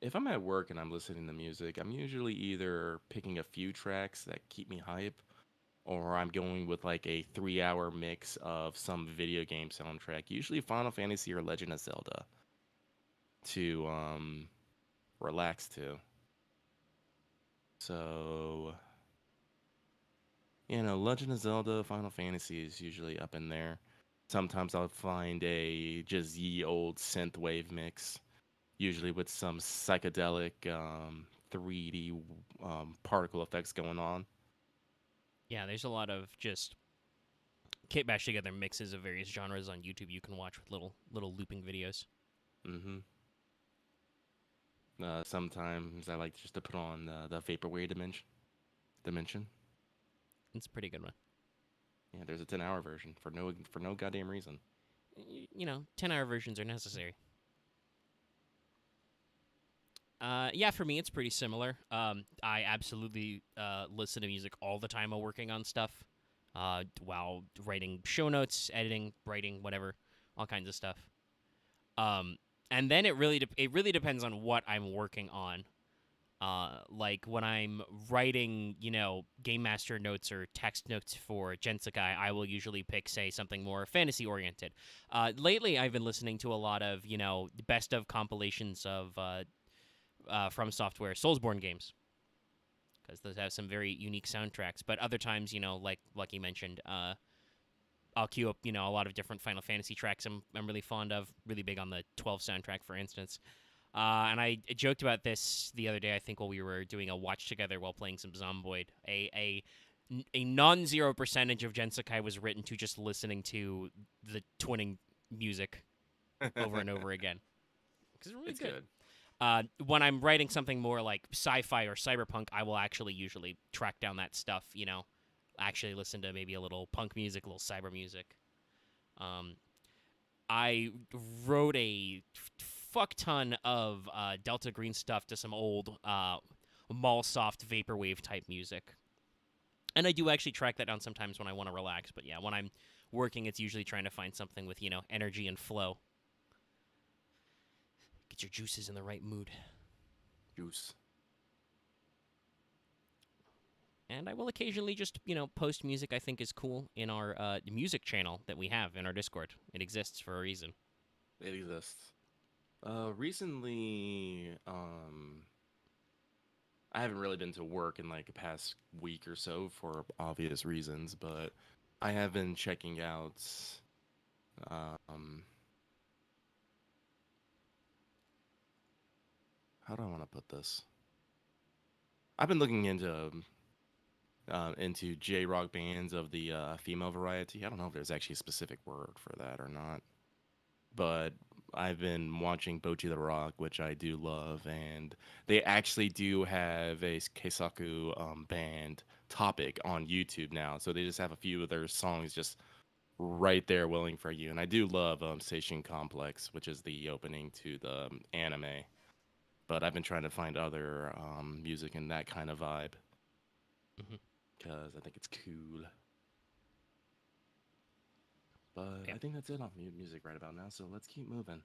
If I'm at work and I'm listening to music, I'm usually either picking a few tracks that keep me hype, or I'm going with like a 3-hour mix of some video game soundtrack, usually Final Fantasy or Legend of Zelda, to relax to. So, Legend of Zelda, Final Fantasy is usually up in there. Sometimes I'll find a just ye old synthwave mix, usually with some psychedelic 3D particle effects going on. Yeah, there's a lot of just kit bash together mixes of various genres on YouTube you can watch with little looping videos. Mm-hmm. Sometimes I like just to put on the vaporwave dimension. It's a pretty good one. Yeah, there's a 10-hour version for no goddamn reason. 10-hour versions are necessary. Yeah, for me, it's pretty similar. I absolutely listen to music all the time while working on stuff, while writing show notes, editing, writing, whatever, all kinds of stuff. And then it really depends on what I'm working on. Like when I'm writing, game master notes or text notes for Gensakai, I will usually pick, say, something more fantasy oriented. Lately, I've been listening to a lot of, best of compilations of From Software Soulsborne games, because those have some very unique soundtracks. But other times, like Lucky mentioned, I'll queue up, a lot of different Final Fantasy tracks I'm really fond of, really big on the 12 soundtrack, for instance. And I joked about this the other day, I think, while we were doing a watch together while playing some Zomboid. A non-zero percentage of Gensakai was written to just listening to the twinning music over and over again. Because it's really It's good. good. When I'm writing something more like sci-fi or cyberpunk, I will actually usually track down that stuff, actually listen to maybe a little punk music, a little cyber music. I wrote a fuck ton of Delta Green stuff to some old Mallsoft vaporwave type music. And I do actually track that down sometimes when I want to relax. But yeah, when I'm working, it's usually trying to find something with, energy and flow. Get your juices in the right mood. Juice. And I will occasionally just, post music I think is cool in our music channel that we have in our Discord. It exists for a reason. It exists. Recently, I haven't really been to work in like the past week or so for obvious reasons, but I have been checking out how do I want to put this? I've been looking into J-rock bands of the female variety. I don't know if there's actually a specific word for that or not, but I've been watching Bochi the Rock, which I do love, and they actually do have a Keisaku band topic on YouTube now. So they just have a few of their songs just right there willing for you. And I do love Station Complex, which is the opening to the anime. But I've been trying to find other music in that kind of vibe because I think it's cool. But Yeah. I think that's it on music right about now. So let's keep moving.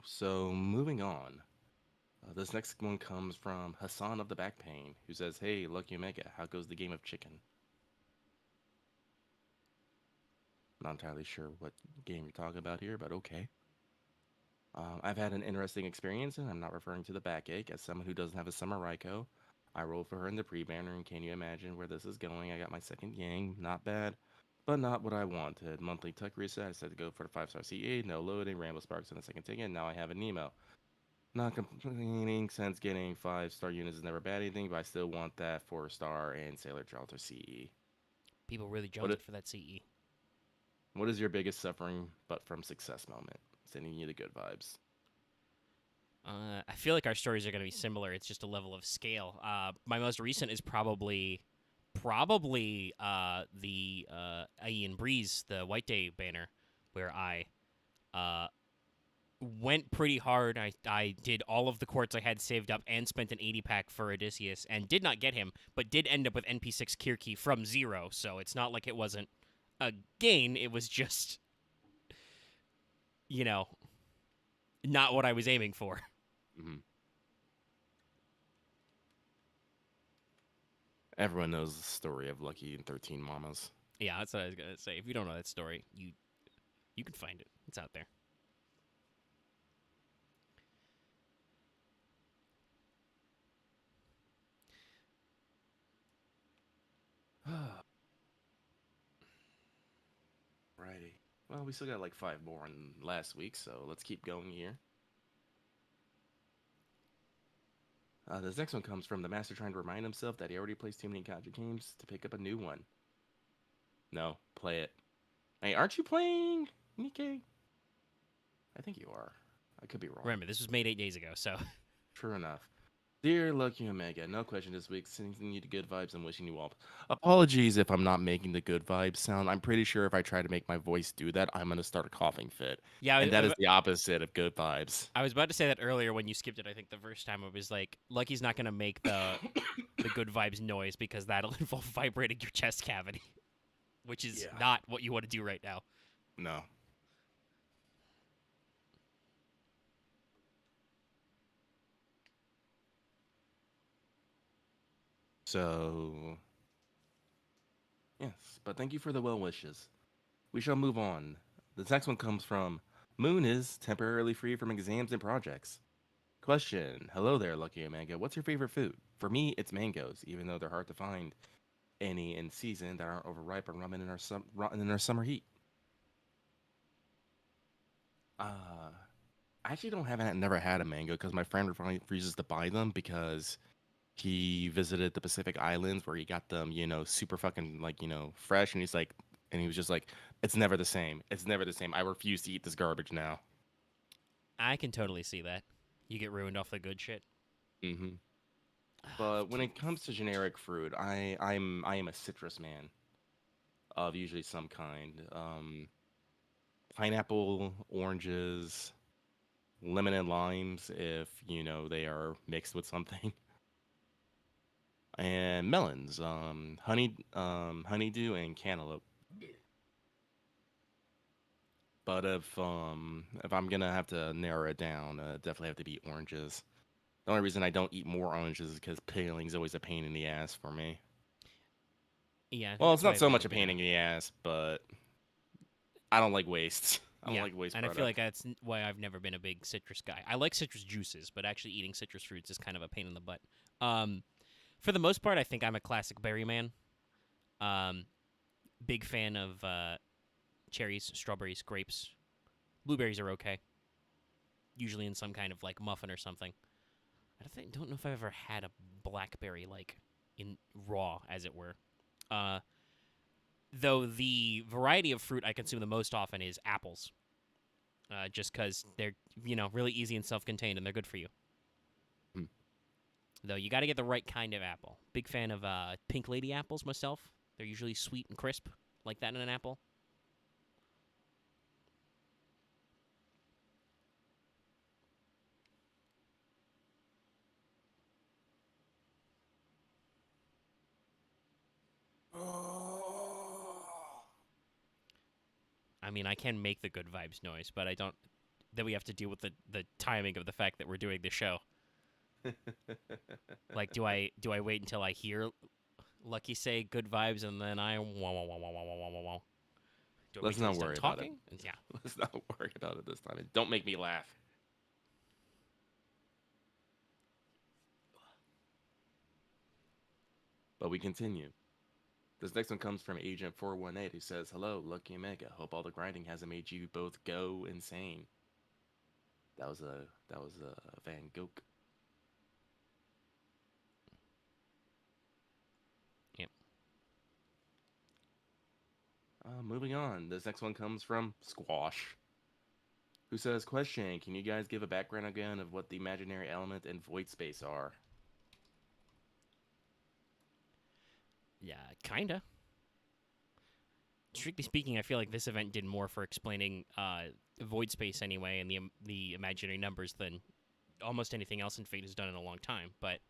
So moving on. This next one comes from Hassan of the Back Pain, who says, "Hey, Lucky Omega, how goes the game of chicken?" Not entirely sure what game you're talking about here, but okay. I've had an interesting experience, and I'm not referring to the backache. As someone who doesn't have a summer Raikou, I rolled for her in the pre-banner, and can you imagine where this is going? I got my second Yang, not bad, but not what I wanted. Monthly tuck reset, I said to go for the 5-star CE, no loading, Rambo Sparks in the second ticket, now I have a Nemo. Not complaining since getting 5-star units is never bad anything, but I still want that 4-star and Sailor Charlton CE. People really What jonesed it, for that CE. What is your biggest suffering but from success moment? Sending you the good vibes. I feel like our stories are going to be similar. It's just a level of scale. My most recent is probably the Ian Breeze, the White Day banner, where I uh, went pretty hard. I did all of the quartz I had saved up and spent an 80 pack for Odysseus and did not get him, but did end up with NP6 Kirki from 0. So it's not like it wasn't a gain. It was just, you know, not what I was aiming for. Mm-hmm. Everyone knows the story of Lucky and 13 Mamas. Yeah, that's what I was gonna say. If you don't know that story, you can find it. It's out there. Righty. Well, we still got like 5 more in last week, so let's keep going here. This next one comes from the master trying to remind himself that he already plays too many gacha games to pick up a new one. No, play it. Hey, aren't you playing Nikkei? I think you are. I could be wrong. Remember, this was made 8 days ago, so True enough. Dear Lucky Omega, no question this week. Sending you the good vibes and wishing you all. Apologies if I'm not making the good vibes sound. I'm pretty sure if I try to make my voice do that, I'm going to start a coughing fit. yeah. And that is the opposite of good vibes. I was about to say that earlier when you skipped it. I think the first time it was like, Lucky's not gonna make the good vibes noise because that'll involve vibrating your chest cavity, which is Yeah. not what you want to do right now. No. So, yes, but thank you for the well wishes. We shall move on. This next one comes from Moon is temporarily free from exams and projects. Question. Hello there, Lucky Omega. What's your favorite food? For me, it's mangoes, even though they're hard to find any in season that aren't overripe and rotten in our summer heat. I actually never had a mango because my friend refuses to buy them because he visited the Pacific Islands where he got them, super fucking fresh, and he was just like, it's never the same. It's never the same. I refuse to eat this garbage now. I can totally see that. You get ruined off the good shit. Mm-hmm. But when it comes to generic fruit, I am a citrus man of usually some kind. Pineapple, oranges, lemon and limes if they are mixed with something. And melons, honeydew and cantaloupe. But if I'm gonna have to narrow it down, definitely have to be oranges. The only reason I don't eat more oranges is because peeling is always a pain in the ass for me. Yeah. Well, it's that's why not I've so never much a been pain in the ass, but I don't like wastes. I don't like waste and I product. feel like that's why I've never been a big citrus guy. I like citrus juices, but actually eating citrus fruits is kind of a pain in the butt. For the most part, I think I'm a classic berry man. Big fan of cherries, strawberries, grapes. Blueberries are okay. Usually in some kind of like muffin or something. Don't know if I've ever had a blackberry like in raw, as it were. Though the variety of fruit I consume the most often is apples. Just because they're really easy and self-contained and they're good for you. Hmm. Though you got to get the right kind of apple. Big fan of pink lady apples myself. They're usually sweet and crisp, like that in an apple. I mean, I can make the good vibes noise, but I don't. Then we have to deal with the timing of the fact that we're doing the show. Like, do I wait until I hear Lucky say good vibes and then I wah wah wah wah wah wah wah wah? Do I Let's wait till not he's done worry about it. talking? Yeah. Let's not worry about it this time. Don't make me laugh. But we continue. This next one comes from Agent 418 who says, hello, Lucky Omega. Hope all the grinding hasn't made you both go insane. That was a Van Gogh. Yep. Moving on. This next one comes from Squash, who says, question, can you guys give a background again of what the imaginary element and void space are? Yeah, kinda. Strictly speaking, I feel like this event did more for explaining void space anyway and the imaginary numbers than almost anything else in Fate has done in a long time. But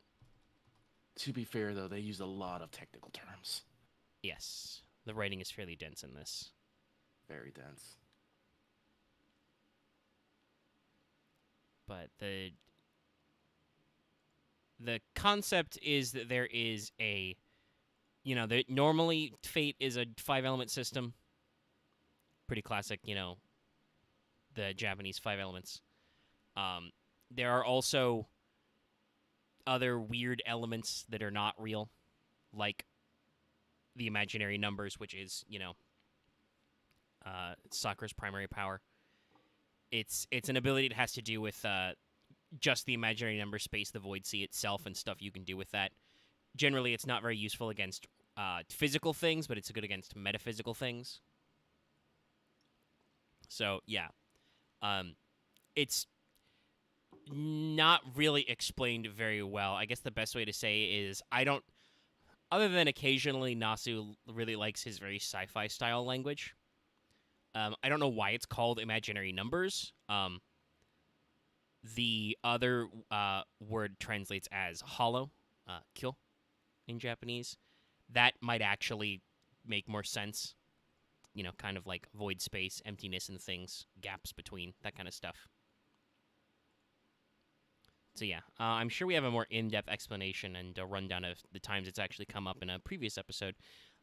To be fair, though, they use a lot of technical terms. yes, the writing is fairly dense in this. Very dense. But the concept is that there is a, normally Fate is a 5-element system. Pretty classic, the Japanese 5 elements. There are also other weird elements that are not real, like the imaginary numbers, which is, Sakura's primary power. It's an ability that has to do with just the imaginary number space, the void sea itself, and stuff you can do with that. Generally, it's not very useful against physical things, but it's good against metaphysical things. So, yeah. It's not really explained very well. I guess the best way to say is other than occasionally Nasu really likes his very sci-fi style language. I don't know why it's called imaginary numbers. The other word translates as hollow, kyo, in Japanese. That might actually make more sense. Kind of like void space, emptiness and things, gaps between, that kind of stuff. So yeah, I'm sure we have a more in-depth explanation and a rundown of the times it's actually come up in a previous episode.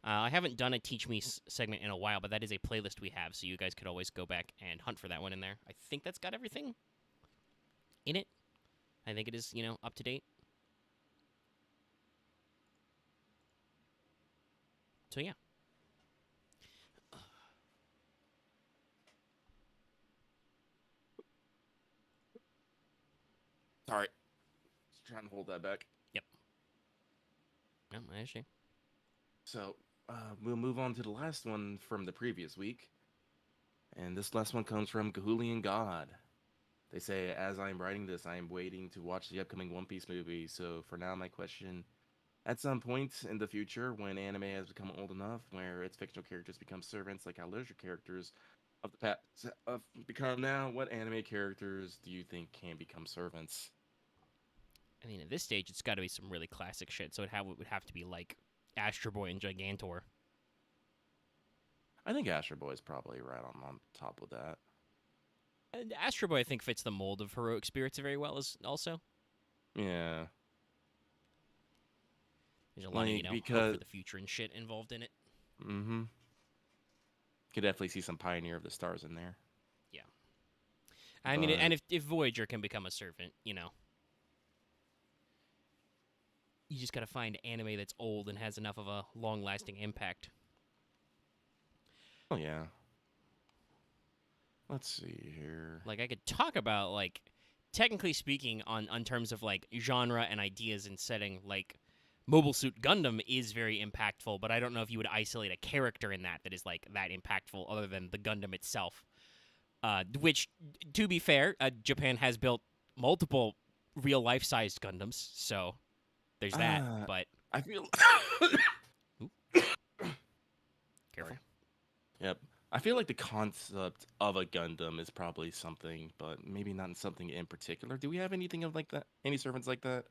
I haven't done a Teach Me segment in a while, but that is a playlist we have, so you guys could always go back and hunt for that one in there. I think that's got everything in it. I think it is, up to date. So yeah. Sorry. Just trying to hold that back. Yep. No, I understand. So, we'll move on to the last one from the previous week. And this last one comes from Gahulian God. They say, as I'm writing this, I am waiting to watch the upcoming One Piece movie. So for now, my question, at some point in the future, when anime has become old enough, where its fictional characters become servants like how literature characters of the past have become now, what anime characters do you think can become servants? I mean, at this stage, it's got to be some really classic shit, so it would have to be like Astro Boy and Gigantor. I think Astro Boy is probably right on top with that. And Astro Boy, I think, fits the mold of heroic spirits very well, as also. Yeah. There's a lot of, because hope for the future and shit involved in it. Mm-hmm. Could definitely see some Pioneer of the Stars in there. Yeah. I mean, and if Voyager can become a servant, you just gotta find anime that's old and has enough of a long-lasting impact. Oh, yeah. Let's see here. Like, I could talk about, like, technically speaking, on terms of, like, genre and ideas and setting, like, Mobile Suit Gundam is very impactful, but I don't know if you would isolate a character in that is, like, that impactful other than the Gundam itself. Which, to be fair, Japan has built multiple real-life-sized Gundams, so there's that, but... I feel... Careful. Yep. I feel like the concept of a Gundam is probably something, but maybe not something in particular. Do we have anything of like that? Any servants like that?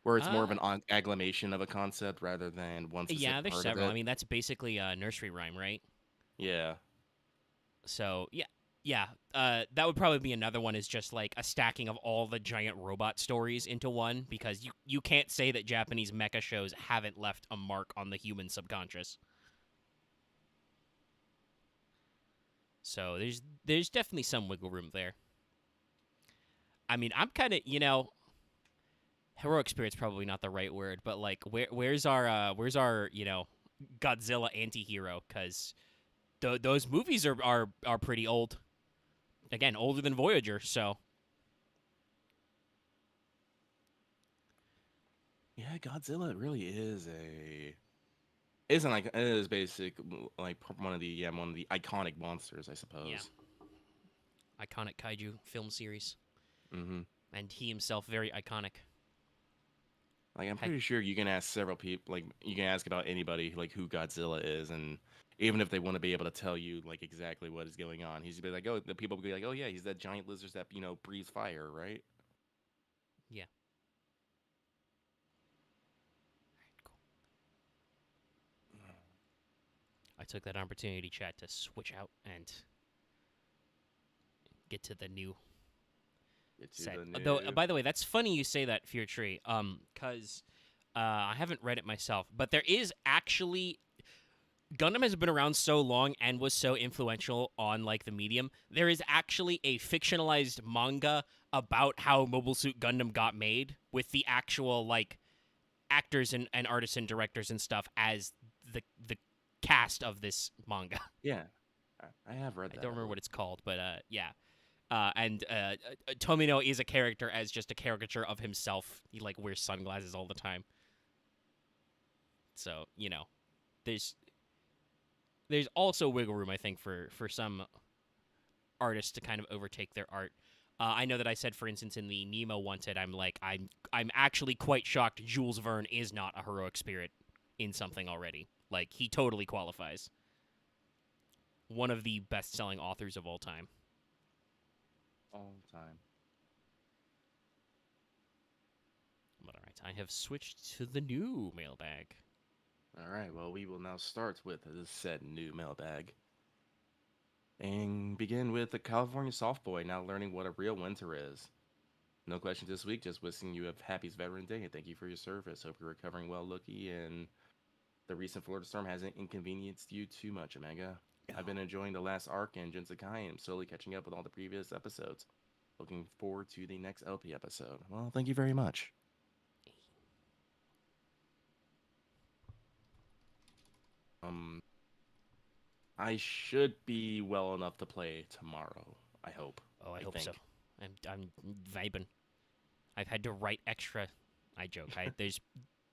Where it's more of an agglamation of a concept rather than one specific Yeah, there's part several. of it? I mean, that's basically a nursery rhyme, right? Yeah. So, yeah. That would probably be another one, is just like a stacking of all the giant robot stories into one, because you can't say that Japanese mecha shows haven't left a mark on the human subconscious. So there's definitely some wiggle room there. I mean, I'm kind of, heroic spirit's probably not the right word, but like where's our Godzilla anti-hero, cuz those movies are pretty old. Again, older than Voyager, so Yeah, Godzilla really is Isn't like it is basic like one of the iconic monsters, I Yeah. suppose. Iconic kaiju film series. Mm-hmm. And he himself very iconic. Like I'm Heck, pretty sure you can ask several people, like you can ask about anybody like who Godzilla is, and even if they want to be able to tell you like exactly what is going on, he's be like, oh, the people will be like, oh yeah, he's that giant lizard that breathes fire, right? yeah. Cool. I took that opportunity, chat, to switch out and get to the new Get to set. the new. Though, by the way, that's funny you say that, Fear Tree. Cause I haven't read it myself, but there is actually Gundam has been around so long and was so influential on like the medium. There is actually a fictionalized manga about how Mobile Suit Gundam got made with the actual like actors and artists and directors and stuff as the cast of this manga. Yeah, I have read I that. don't remember what it's called, but yeah. And Tomino is a character as just a caricature of himself. He like wears sunglasses all the time. So there's there's also wiggle room, I think, for some artists to kind of overtake their art. I know that I said, for instance, in the Nemo Wanted, I'm actually quite shocked Jules Verne is not a heroic spirit in something already. Like he totally qualifies. One of the best-selling authors of all time. All the time. But all right, I have switched to the new mailbag. All right, well, we will now start with the said new mailbag. And begin with the California soft boy now learning what a real winter is. No questions this week, just wishing you a happy Veteran Day and thank you for your service. Hope you're recovering well, Lookie, and the recent Florida storm hasn't inconvenienced you too much, Omega. I've been enjoying the last arc in Jinsakai and I'm slowly catching up with all the previous episodes. Looking forward to the next LP episode. Well, thank you very much. I should be well enough to play tomorrow. I hope. Oh, I hope think. so. I'm vibing. I've had to write extra. I joke. There's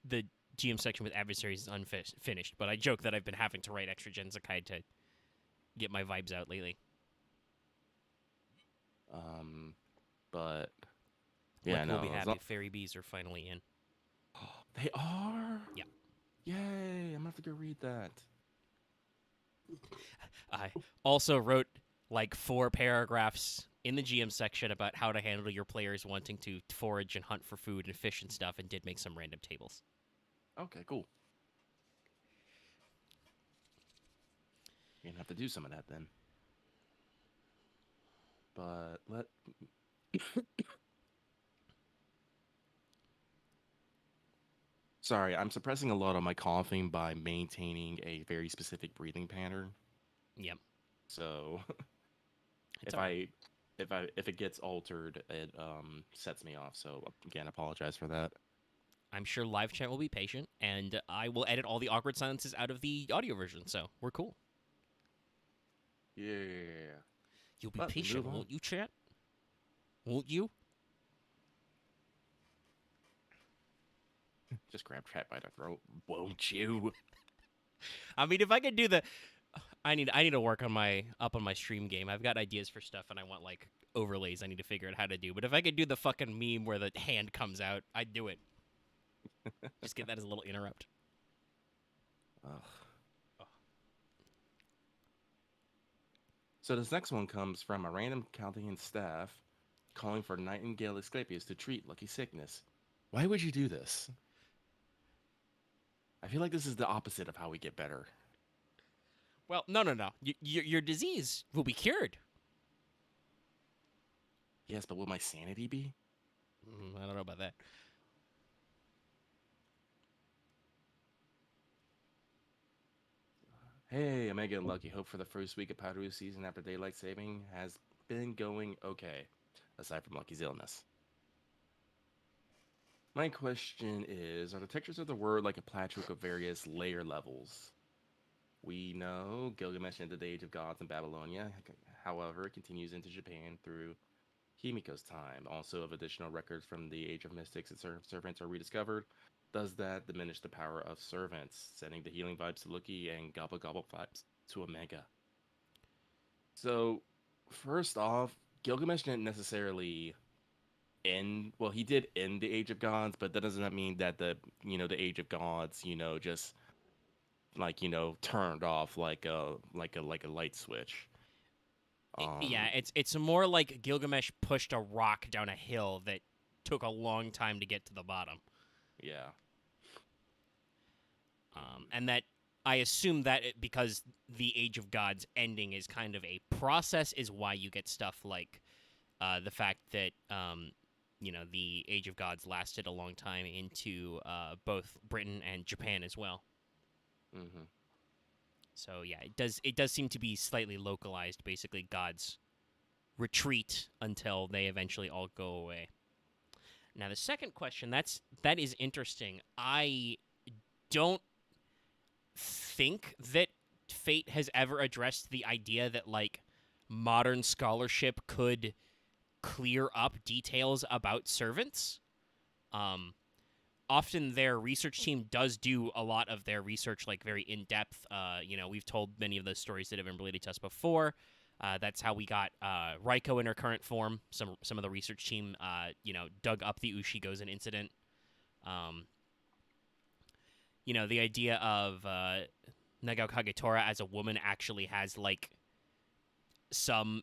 the GM section with adversaries is unfinished, but I joke that I've been having to write extra Genzakai to get my vibes out lately. But yeah, like, no. we'll be happy if Fairy Bees are finally in. They are. Yeah. Yay! I'm gonna have to go read that. I also wrote like 4 paragraphs in the GM section about how to handle your players wanting to forage and hunt for food and fish and stuff, and did make some random tables. Okay, cool. You're gonna have to do some of that then. But Sorry, I'm suppressing a lot of my coughing by maintaining a very specific breathing pattern. Yep. So It's if it gets altered, it sets me off. So again, apologize for that. I'm sure live chat will be patient, and I will edit all the awkward silences out of the audio version, so we're cool. Yeah. You'll be But we patient, move on. won't you, chat? Won't you? Just grab chat by the throat, won't you? I mean, if I could do the, I need to work on my stream game. I've got ideas for stuff, and I want like overlays. I need to figure out how to do. But if I could do the fucking meme where the hand comes out, I'd do it. Just get that as a little interrupt. Ugh. So this next one comes from a random Chaldean staff calling for Nightingale Asclepius to treat Lucky sickness. Why would you do this? I feel like this is the opposite of how we get better. Well, no. Your disease will be cured. Yes, but will my sanity be? I don't know about that. Hey, Omega and Lucky. Hope for the first week of Powdery season after daylight saving has been going okay, aside from Lucky's illness. My question is, are the textures of the word like a patchwork of various layer levels? We know Gilgamesh entered the Age of Gods in Babylonia. However, it continues into Japan through Himiko's time. Also, of additional records from the Age of Mystics and servants are rediscovered. Does that diminish the power of servants, sending the healing vibes to Lucky and gobble gobble vibes to Omega? So, first off, Gilgamesh didn't necessarily end. Well, he did end the Age of Gods, but that doesn't mean that the Age of Gods just turned off like a light switch. Yeah, Um, it's more like Gilgamesh pushed a rock down a hill that took a long time to get to the bottom. yeah. And that I assume that because the Age of Gods ending is kind of a process, is why you get stuff like the fact that the Age of Gods lasted a long time into both Britain and Japan as well. Mm-hmm. So yeah, it does seem to be slightly localized. Basically, gods retreat until they eventually all go away. Now the second question, that is interesting. I don't think that Fate has ever addressed the idea that like modern scholarship could clear up details about servants. Um, Often their research team does do a lot of their research like very in depth. We've told many of the stories that have been related to us before. That's how we got Raiko in her current form. Some of the research team, dug up the Ushigozen incident. Um, the idea of Nagao Kagetora as a woman actually has like some,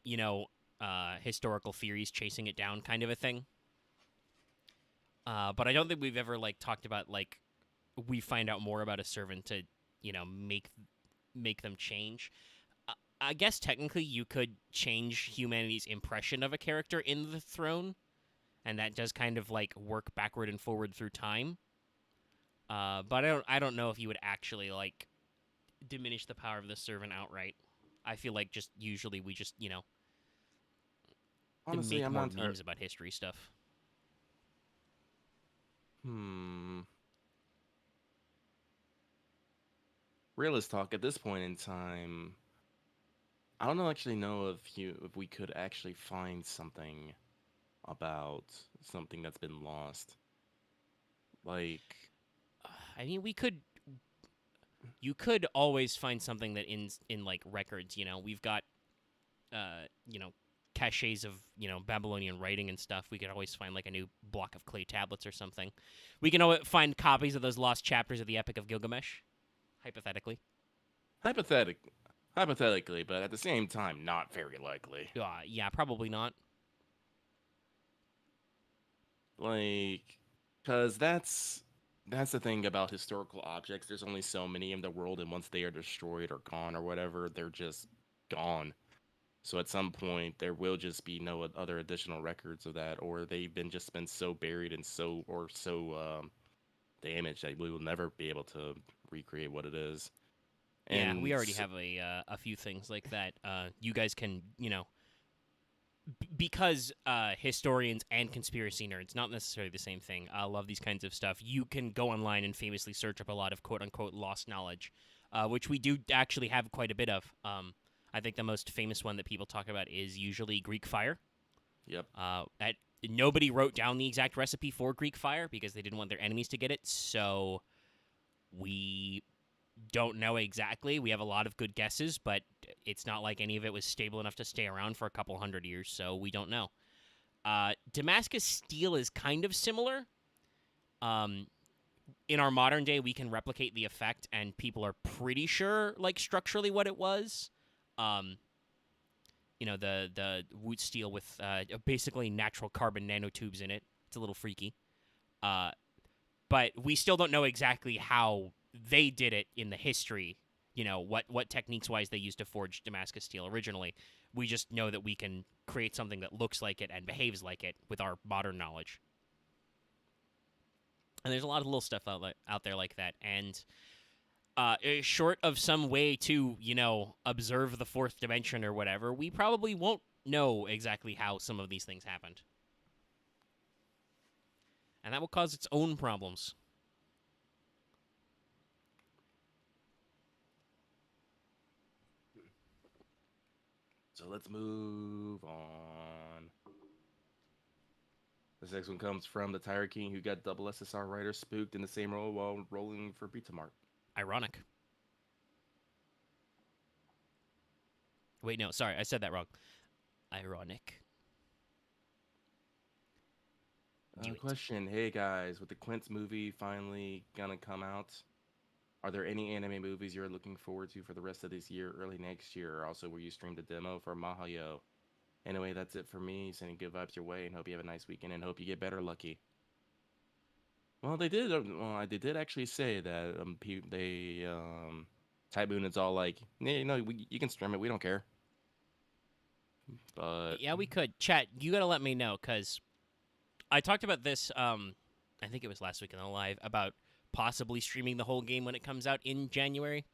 historical theories chasing it down, kind of a thing. But I don't think we've ever like talked about like we find out more about a servant to make them change. I guess technically you could change humanity's impression of a character in the throne, and that does kind of like work backward and forward through time. But I don't know if you would actually like diminish the power of the servant outright. I feel like just usually we just Honestly, make I'm more not entirely. memes about history stuff. Hmm. Realist talk at this point in time. I don't actually know if we could actually find something about something that's been lost. Like, I mean, you could always find something that in like records. We've got uh, you know, caches of Babylonian writing and stuff. We could always find like a new block of clay tablets or something. We can always find copies of those lost chapters of the Epic of Gilgamesh, hypothetically. hypothetic, hypothetically, but at the same time, not very likely. Yeah, probably not. Like, because that's the thing about historical objects. There's only so many in the world, and once they are destroyed or gone or whatever, they're just gone. So at some point, there will just be no other additional records of that, or they've been so buried and so damaged that we will never be able to recreate what it is. Yeah, we And already have a few things like that. You guys can because historians and conspiracy nerds, not necessarily the same thing, love these kinds of stuff. You can go online and famously search up a lot of quote unquote lost knowledge, which we do actually have quite a bit of. I think the most famous one that people talk about is usually Greek fire. yep, Nobody wrote down the exact recipe for Greek fire because they didn't want their enemies to get it. So we don't know exactly. We have a lot of good guesses, but it's not like any of it was stable enough to stay around for a couple hundred years, so we don't know. Damascus steel is kind of similar. Um, in our modern day, we can replicate the effect, and people are pretty sure, like structurally, what it was. Um, the wood steel with basically natural carbon nanotubes in it. It's a little freaky. Uh, but we still don't know exactly how they did it in the history. What techniques wise they used to forge Damascus steel originally. We just know that we can create something that looks like it and behaves like it with our modern knowledge. And there's a lot of little stuff out there like that. And short of some way to observe the fourth dimension or whatever, we probably won't know exactly how some of these things happened. And that will cause its own problems. so let's move on. This next one comes from the Tire King, who got double SSR writer spooked in the same role while rolling for Pizza Mart. Ironic. Wait, no, sorry, I said that wrong. Ironic. Do it. Question: Hey guys, with the Quince movie finally gonna come out, are there any anime movies you're looking forward to for the rest of this year, early next year? Also, will you stream the demo for Mahayo? Anyway, that's it for me. Sending good vibes your way, and hope you have a nice weekend, and hope you get better, Lucky. Well, they did. They did actually say that Type Moon is all like, yeah, you can stream it. We don't care. But Yeah, we could. Chat, you gotta let me know, because I talked about this, I think it was last week in the live, about possibly streaming the whole game when it comes out in January.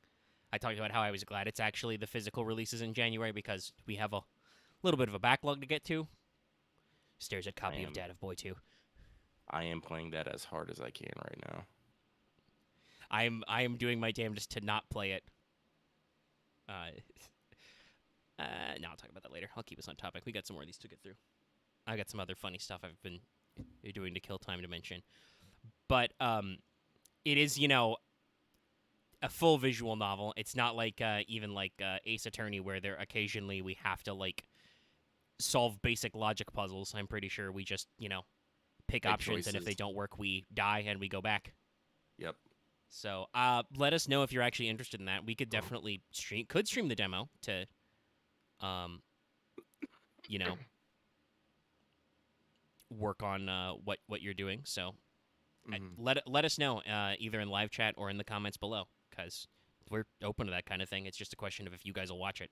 I talked about how I was glad it's actually the physical releases in January, because we have a little bit of a backlog to get to. Stares at copy of Dad of Boy 2. I am playing that as hard as I can right now. I am doing my damnedest to not play it. No, I'll talk about that later. I'll keep us on topic. We got some more of these to get through. I got some other funny stuff I've been doing to kill time to mention. But it is, a full visual novel. It's not like even like Ace Attorney, where there occasionally we have to like solve basic logic puzzles. I'm pretty sure we just, pick options, choices. and if they don't work, we die and we go back. Yep. So let us know if you're actually interested in that. We could definitely stream the demo to, work on what you're doing. So let us know either in live chat or in the comments below, because we're open to that kind of thing. It's just a question of if you guys will watch it.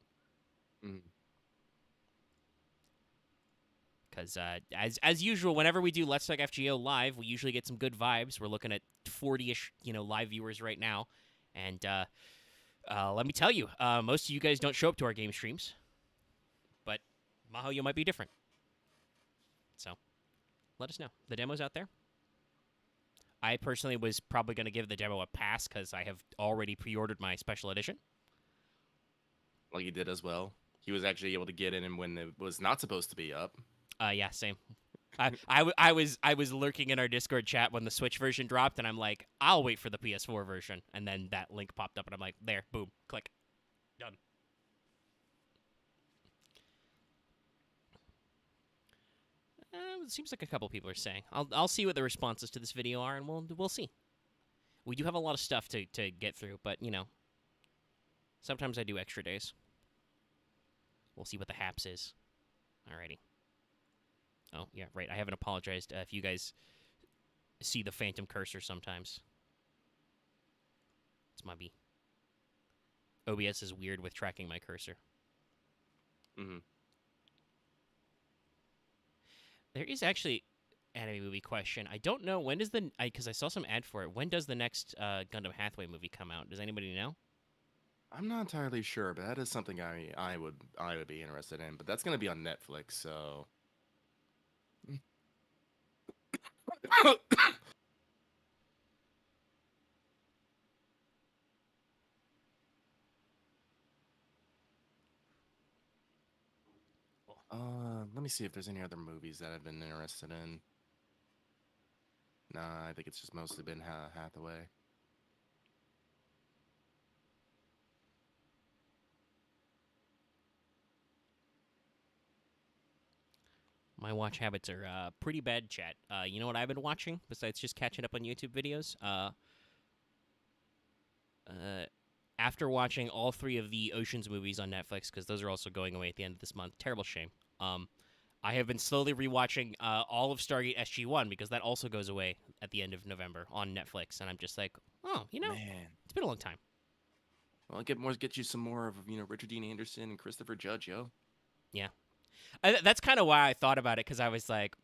Because as usual, whenever we do Let's Talk FGO live, we usually get some good vibes. We're looking at 40-ish, live viewers right now, and let me tell you, most of you guys don't show up to our game streams, but Mahoyo might be different. So let us know. The demo's out there. I personally was probably going to give the demo a pass because I have already pre-ordered my special edition. Like he did as well. He was actually able to get in when it was not supposed to be up. Yeah, same. I was lurking in our Discord chat when the Switch version dropped, and I'm like, I'll wait for the PS4 version, and then that link popped up, and I'm like, there, boom, click, done. It seems like a couple people are saying. I'll see what the responses to this video are, and we'll see. We do have a lot of stuff to get through, but sometimes I do extra days. We'll see what the haps is. Alrighty. Oh, yeah, right. I haven't apologized if you guys see the phantom cursor sometimes. It's my B. OBS is weird with tracking my cursor. There is actually anime movie question. I don't know, when does because I saw some ad for it. When does the next Gundam Hathaway movie come out? Does anybody know? I'm not entirely sure, but that is something I would be interested in. But that's going to be on Netflix, so. Let me see if there's any other movies that I've been interested in. Nah, I think it's just mostly been Hathaway. My watch habits are pretty bad, chat. You know what I've been watching, besides just catching up on YouTube videos? After watching all 3 of the Oceans movies on Netflix, because those are also going away at the end of this month, terrible shame, I have been slowly rewatching all of Stargate SG-1, because that also goes away at the end of November on Netflix, and I'm just like, oh, Man. It's been a long time. Well, get you some more of Richard Dean Anderson and Christopher Judge, yo. Yeah. That's kind of why I thought about it, because I was like,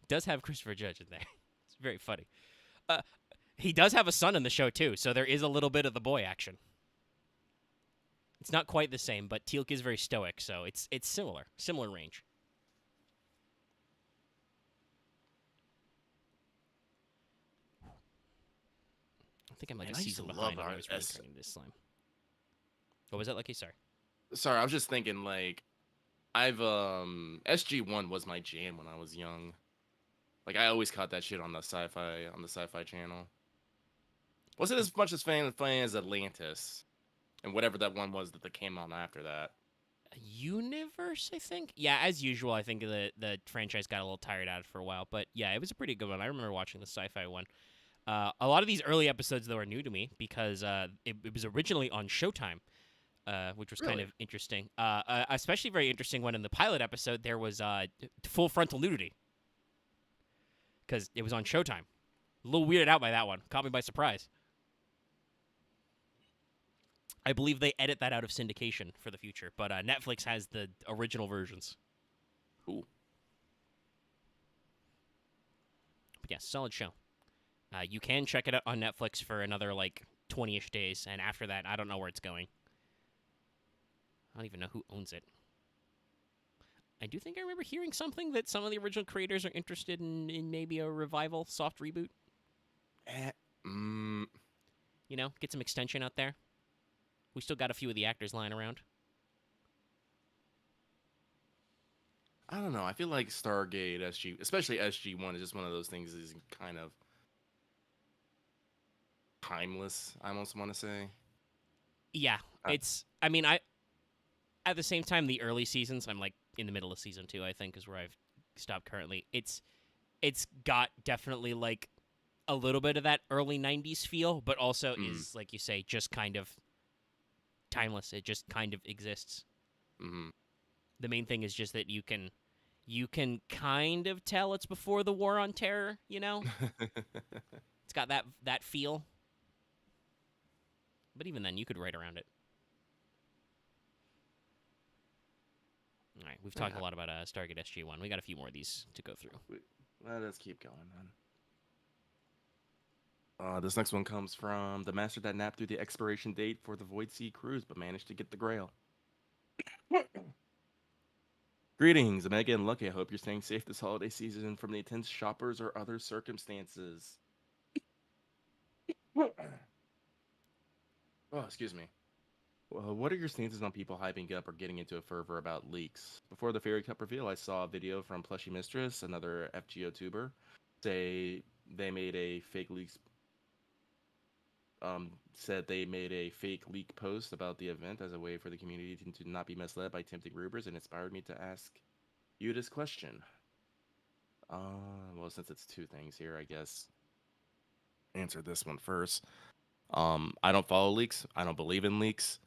does have Christopher Judge in there. It's very funny. He does have a son in the show, too, so there is a little bit of the boy action. It's not quite the same, but Teal'c is very stoic, so it's similar range. I think I'm like a season behind on news turning into slime. What was that, Lucky? Sorry, I was just thinking, like, I've SG-1 was my jam when I was young. Like I always caught that shit on the sci-fi channel. Wasn't as much as funny as Atlantis, and whatever that one was that came on after that. Universe, I think. Yeah, as usual, I think the franchise got a little tired out for a while, but yeah, it was a pretty good one. I remember watching the sci-fi one. A lot of these early episodes though are new to me because it was originally on Showtime, which was kind Really? of interesting. Especially very interesting when in the pilot episode there was full frontal nudity because it was on Showtime. A little weirded out by that one. Caught me by surprise. I believe they edit that out of syndication for the future, but Netflix has the original versions. Cool. But yeah, solid show. You can check it out on Netflix for another like 20-ish days, and after that, I don't know where it's going. I don't even know who owns it. I do think I remember hearing something that some of the original creators are interested in maybe a revival, soft reboot. You know, get some extension out there. We still got a few of the actors lying around. I don't know. I feel like Stargate SG, especially SG1, is just one of those things is kind of timeless. I almost want to say. Yeah, it's. I mean, at the same time, the early seasons, I'm like in the middle of season 2, I think, is where I've stopped currently. It's got definitely like a little bit of that early 90s feel, but also is, like you say, just kind of timeless. It just kind of exists. Mm-hmm. The main thing is just that you can kind of tell it's before the War on Terror, you know? It's got that feel. But even then, you could write around it. All right, we've talked a lot about Stargate SG-1. We got a few more of these to go through. Let's keep going, then. This next one comes from the master that napped through the expiration date for the Void Sea cruise, but managed to get the Grail. Greetings, Omega and Lucky. I hope you're staying safe this holiday season from the intense shoppers or other circumstances. Oh, excuse me. What are your stances on people hyping up or getting into a fervor about leaks? Before the Fairy Cup reveal, I saw a video from Plushy Mistress, another FGO tuber, say they made a fake leaks. Said they made a fake leak post about the event as a way for the community to not be misled by tempting rumors, and inspired me to ask you this question. Well, since it's two things here, I guess answer this one first. I don't follow leaks. I don't believe in leaks.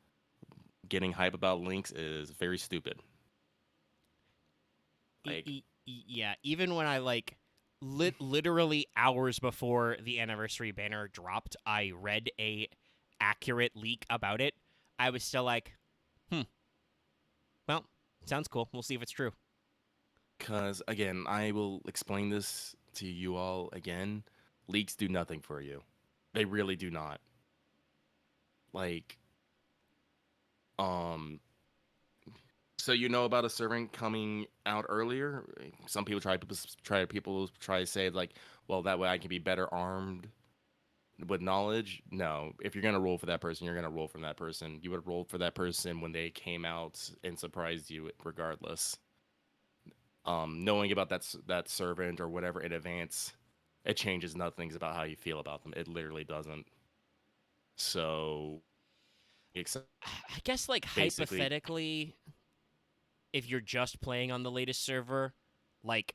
Getting hype about links is very stupid. Like, Yeah, even when I like literally hours before the anniversary banner dropped, I read a accurate leak about it. I was still like, well, sounds cool. We'll see if it's true. because again, I will explain this to you all again. Leaks do nothing for you. They really do not. Like, so you know about a servant coming out earlier. Some people try to say like, well, that way I can be better armed with knowledge. No, if you're gonna roll for that person, you're gonna roll from that person. You would roll for that person when they came out and surprised you, regardless. Knowing about that servant or whatever in advance, it changes nothing about how you feel about them. It literally doesn't. So, I guess like basically, hypothetically, if you're just playing on the latest server, like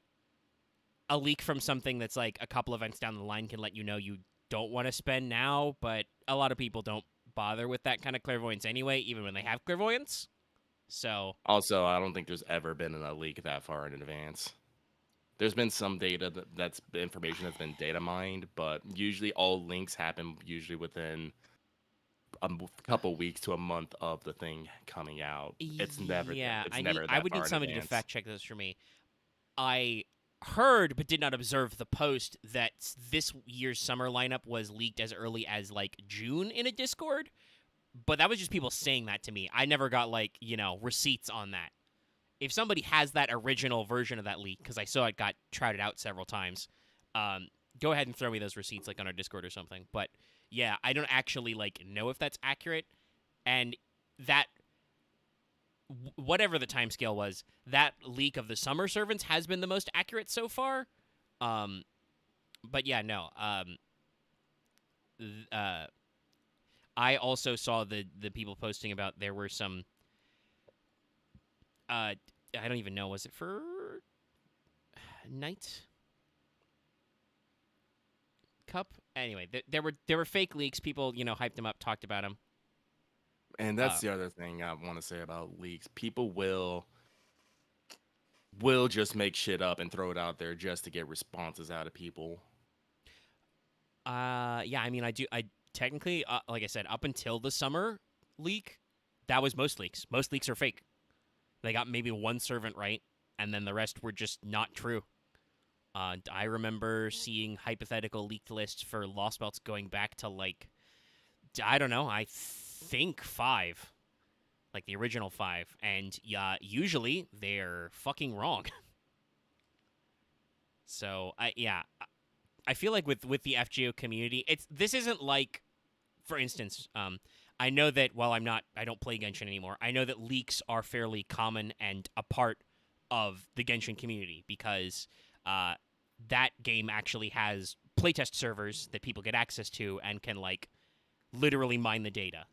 a leak from something that's like a couple events down the line can let you know you don't want to spend now, but a lot of people don't bother with that kind of clairvoyance anyway, even when they have clairvoyance. So also, I don't think there's ever been a leak that far in advance. There's been some data that's information that's been data mined, but usually all links happen usually within a couple weeks to a month of the thing coming out. It's never yeah, never I that would far need in somebody to advance. fact check this for me. I heard but did not observe the post that this year's summer lineup was leaked as early as like June in a Discord, but that was just people saying that to me. I never got like, receipts on that. If somebody has that original version of that leak, because I saw it got trotted out several times, go ahead and throw me those receipts like on our Discord or something. But yeah, I don't actually like know if that's accurate, and that whatever the timescale was, that leak of the summer servants has been the most accurate so far. Um, but yeah, no. I also saw the people posting about there were some. I don't even know. Was it for Night Cup? Anyway, there were fake leaks. People hyped them up, talked about them. And that's the other thing I want to say about leaks. People will just make shit up and throw it out there just to get responses out of people. Yeah. I mean, I technically, like I said, up until the summer leak, that was most leaks. Most leaks are fake. They got maybe one servant right, and then the rest were just not true. I remember seeing hypothetical leaked lists for Lost Belts going back to I don't know, I think 5, like the original 5, and usually they're fucking wrong. So I feel like with the FGO community, this isn't like, for instance, I know that while I don't play Genshin anymore, I know that leaks are fairly common and a part of the Genshin community because that game actually has playtest servers that people get access to and can literally mine the data,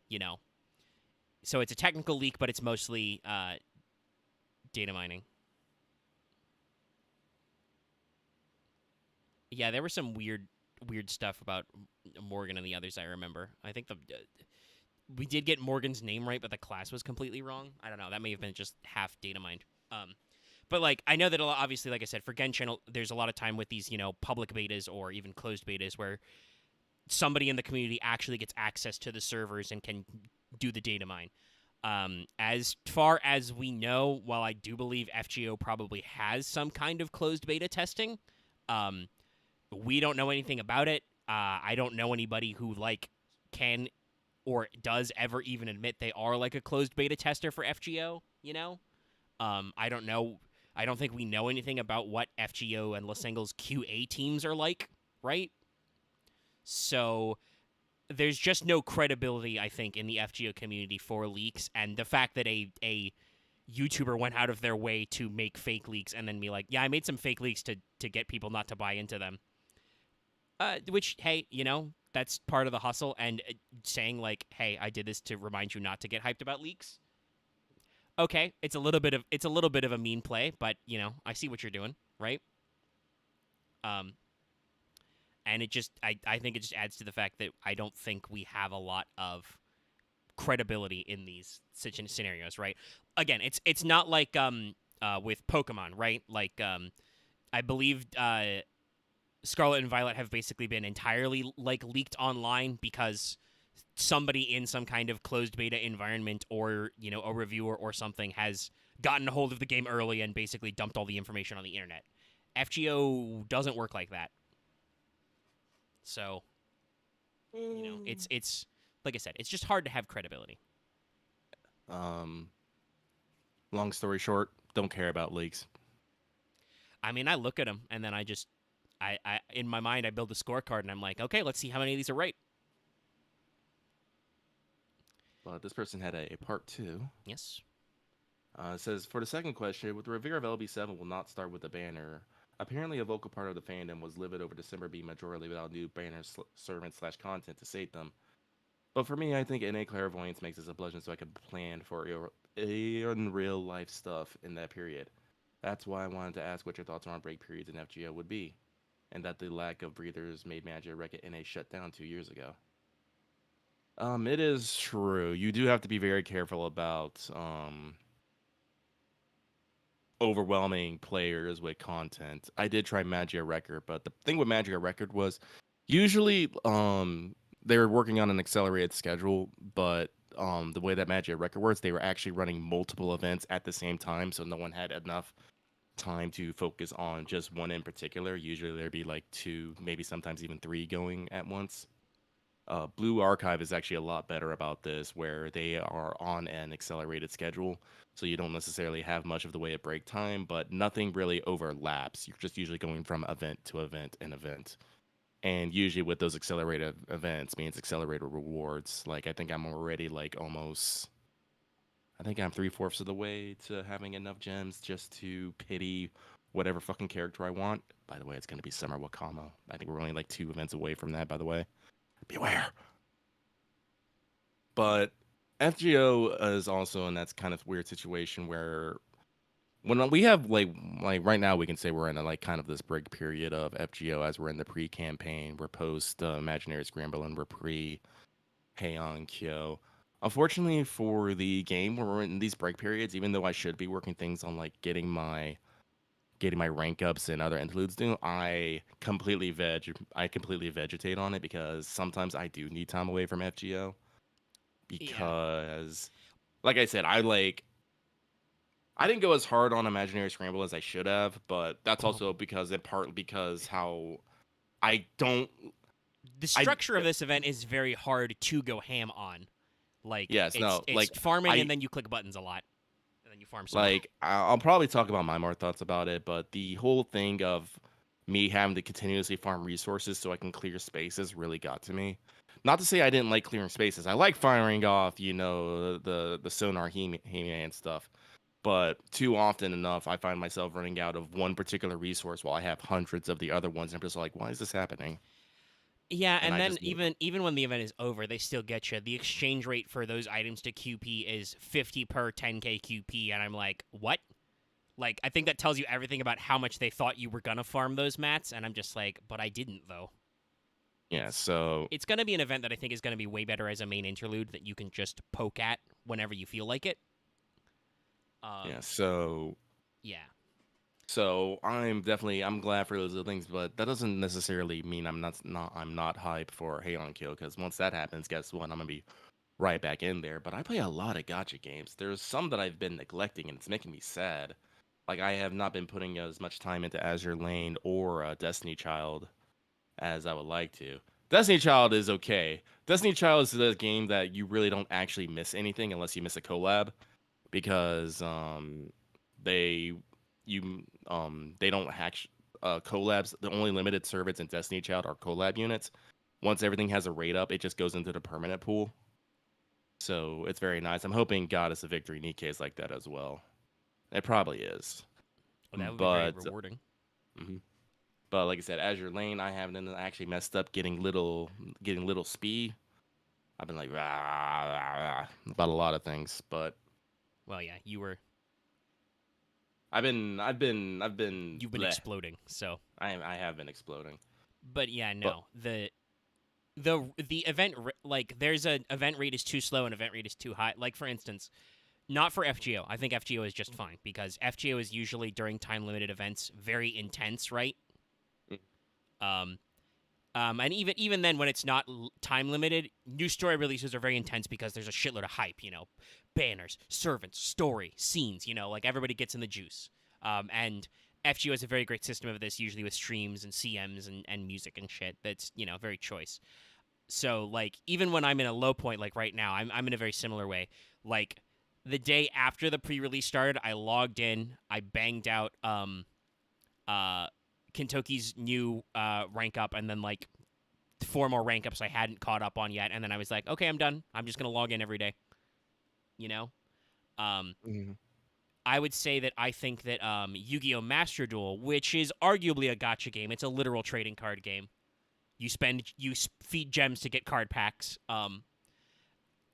So it's a technical leak, but it's mostly data mining. Yeah, there was some weird stuff about Morgan and the others. I remember. I think we did get Morgan's name right, but the class was completely wrong. I don't know. That may have been just half data mined. But I know that obviously, like I said, for Genshin, there's a lot of time with these public betas or even closed betas where somebody in the community actually gets access to the servers and can do the data mine. As far as we know, while I do believe FGO probably has some kind of closed beta testing, we don't know anything about it. I don't know anybody who can or does ever even admit they are a closed beta tester for FGO. I don't know. I don't think we know anything about what FGO and Lasengle's QA teams are like, right? So there's just no credibility, I think, in the FGO community for leaks, and the fact that a YouTuber went out of their way to make fake leaks and then be like, yeah, I made some fake leaks to get people not to buy into them. Which, hey, that's part of the hustle, and saying hey, I did this to remind you not to get hyped about leaks. Okay, it's a little bit of a mean play, but I see what you're doing, right? And I think it just adds to the fact that I don't think we have a lot of credibility in these scenarios, right? Again, it's not like with Pokemon, right? I believe Scarlet and Violet have basically been entirely leaked online because somebody in some kind of closed beta environment or a reviewer or something has gotten a hold of the game early and basically dumped all the information on the internet. FGO doesn't work like that. So it's like I said, it's just hard to have credibility. Long story short, don't care about leaks. I mean, I look at them and then I in my mind I build a scorecard and I'm like, okay, let's see how many of these are right. But this person had a part 2. Yes. It says, for the second question, with the review of LB7 will not start with the banner. Apparently, a vocal part of the fandom was livid over December being majorly without new banner servants / content to sate them. But for me, I think NA clairvoyance makes this a bludgeon so I can plan for in real life stuff in that period. That's why I wanted to ask what your thoughts on break periods in FGO would be, and that the lack of breathers made Magic Record NA shut down 2 years ago. It is true. You do have to be very careful about overwhelming players with content. I did try Magia Record, but the thing with Magia Record was usually they were working on an accelerated schedule, but the way that Magia Record works, they were actually running multiple events at the same time, so no one had enough time to focus on just one in particular. Usually there'd be 2, maybe sometimes even 3 going at once. Blue Archive is actually a lot better about this, where they are on an accelerated schedule, so you don't necessarily have much of the way of break time, but nothing really overlaps. You're just usually going from event to event and event. And usually with those accelerated events means accelerated rewards. I think I'm already almost, I think I'm 3/4 of the way to having enough gems just to pity whatever fucking character I want. By the way, it's gonna be Summer Wakamo. I think we're only like 2 events away from that. By the way, beware. But FGO is also in that kind of weird situation where when we have like right now we can say we're in a, like kind of this break period of FGO as we're in the pre-campaign, we're post Imaginary Scramble, and we're pre Heian Kyo. Unfortunately for the game, when we're in these break periods, even though I should be working things on like getting my rank ups and other interludes due, I completely vegetate on it because sometimes I do need time away from FGO Yeah. because like I said, I didn't go as hard on Imaginary Scramble as I should have, but that's also because in part because how I don't The I structure of this event is very hard to go ham on. Like, yes, no, it's like farming and then you click buttons a lot. And then you farm some more. like I'll probably talk about my more thoughts about it, but the whole thing of me having to continuously farm resources so I can clear spaces really got to me. Not to say I didn't like clearing spaces. I like firing off, the sonar He-Man stuff. But too often enough, I find myself running out of one particular resource while I have hundreds of the other ones. And I'm just like, why is this happening? Yeah, And and I then just even when the event is over, they still get you. The exchange rate for those items to QP is 50 per 10k QP, and I'm like, what? Like, I think that tells you everything about how much they thought you were gonna farm those mats, and I'm just like, but I didn't though. yeah. So It's gonna be an event that I think is gonna be way better as a main interlude that you can just poke at whenever you feel like it. yeah. So Yeah. So I'm glad for those other things, but that doesn't necessarily mean I'm not hyped for Heian Kill, because once that happens, guess what? I'm gonna be right back in there. But I play a lot of gacha games. There's some that I've been neglecting, and it's making me sad. Like I have not been putting as much time into Azure Lane or Destiny Child as I would like to. Destiny Child is okay. Destiny Child is a game that you really don't actually miss anything unless you miss a collab, because they they don't hack collabs. The only limited servants in Destiny Child are collab units. Once everything has a rate up, it just goes into the permanent pool. So it's very nice. I'm hoping Goddess of Victory Nikkei is like that as well. It probably is. Well, that would be very But rewarding. mhm. But like I said, Azure Lane, I haven't actually messed up getting little speed. I've been like rah, rah, rah, about a lot of things, but Well, yeah, you've been bleh. exploding. So, I have been exploding. but yeah, But no, the event like there's an event rate is too slow and event rate is too high. Like for instance, not for FGO. I think FGO is just fine because FGO is usually during time limited events very intense, right? Um, and even then, when it's not time limited, new story releases are very intense because there's a shitload of hype. Banners, servants, story, scenes. Like everybody gets in the juice. And FGO has a very great system of this, usually with streams and CMs and music and shit. That's very choice. So like even when I'm in a low point, like right now, I'm in a very similar way. Like the day after the pre-release started, I logged in, I banged out Kentucky's new rank up, and then like 4 more rank ups I hadn't caught up on yet, and then I was like, okay, I'm done. I'm just gonna log in every day. Mhm. I would say that I think that Yu-Gi-Oh! Master Duel, which is arguably a gacha game, it's a literal trading card game. You feed gems to get card packs.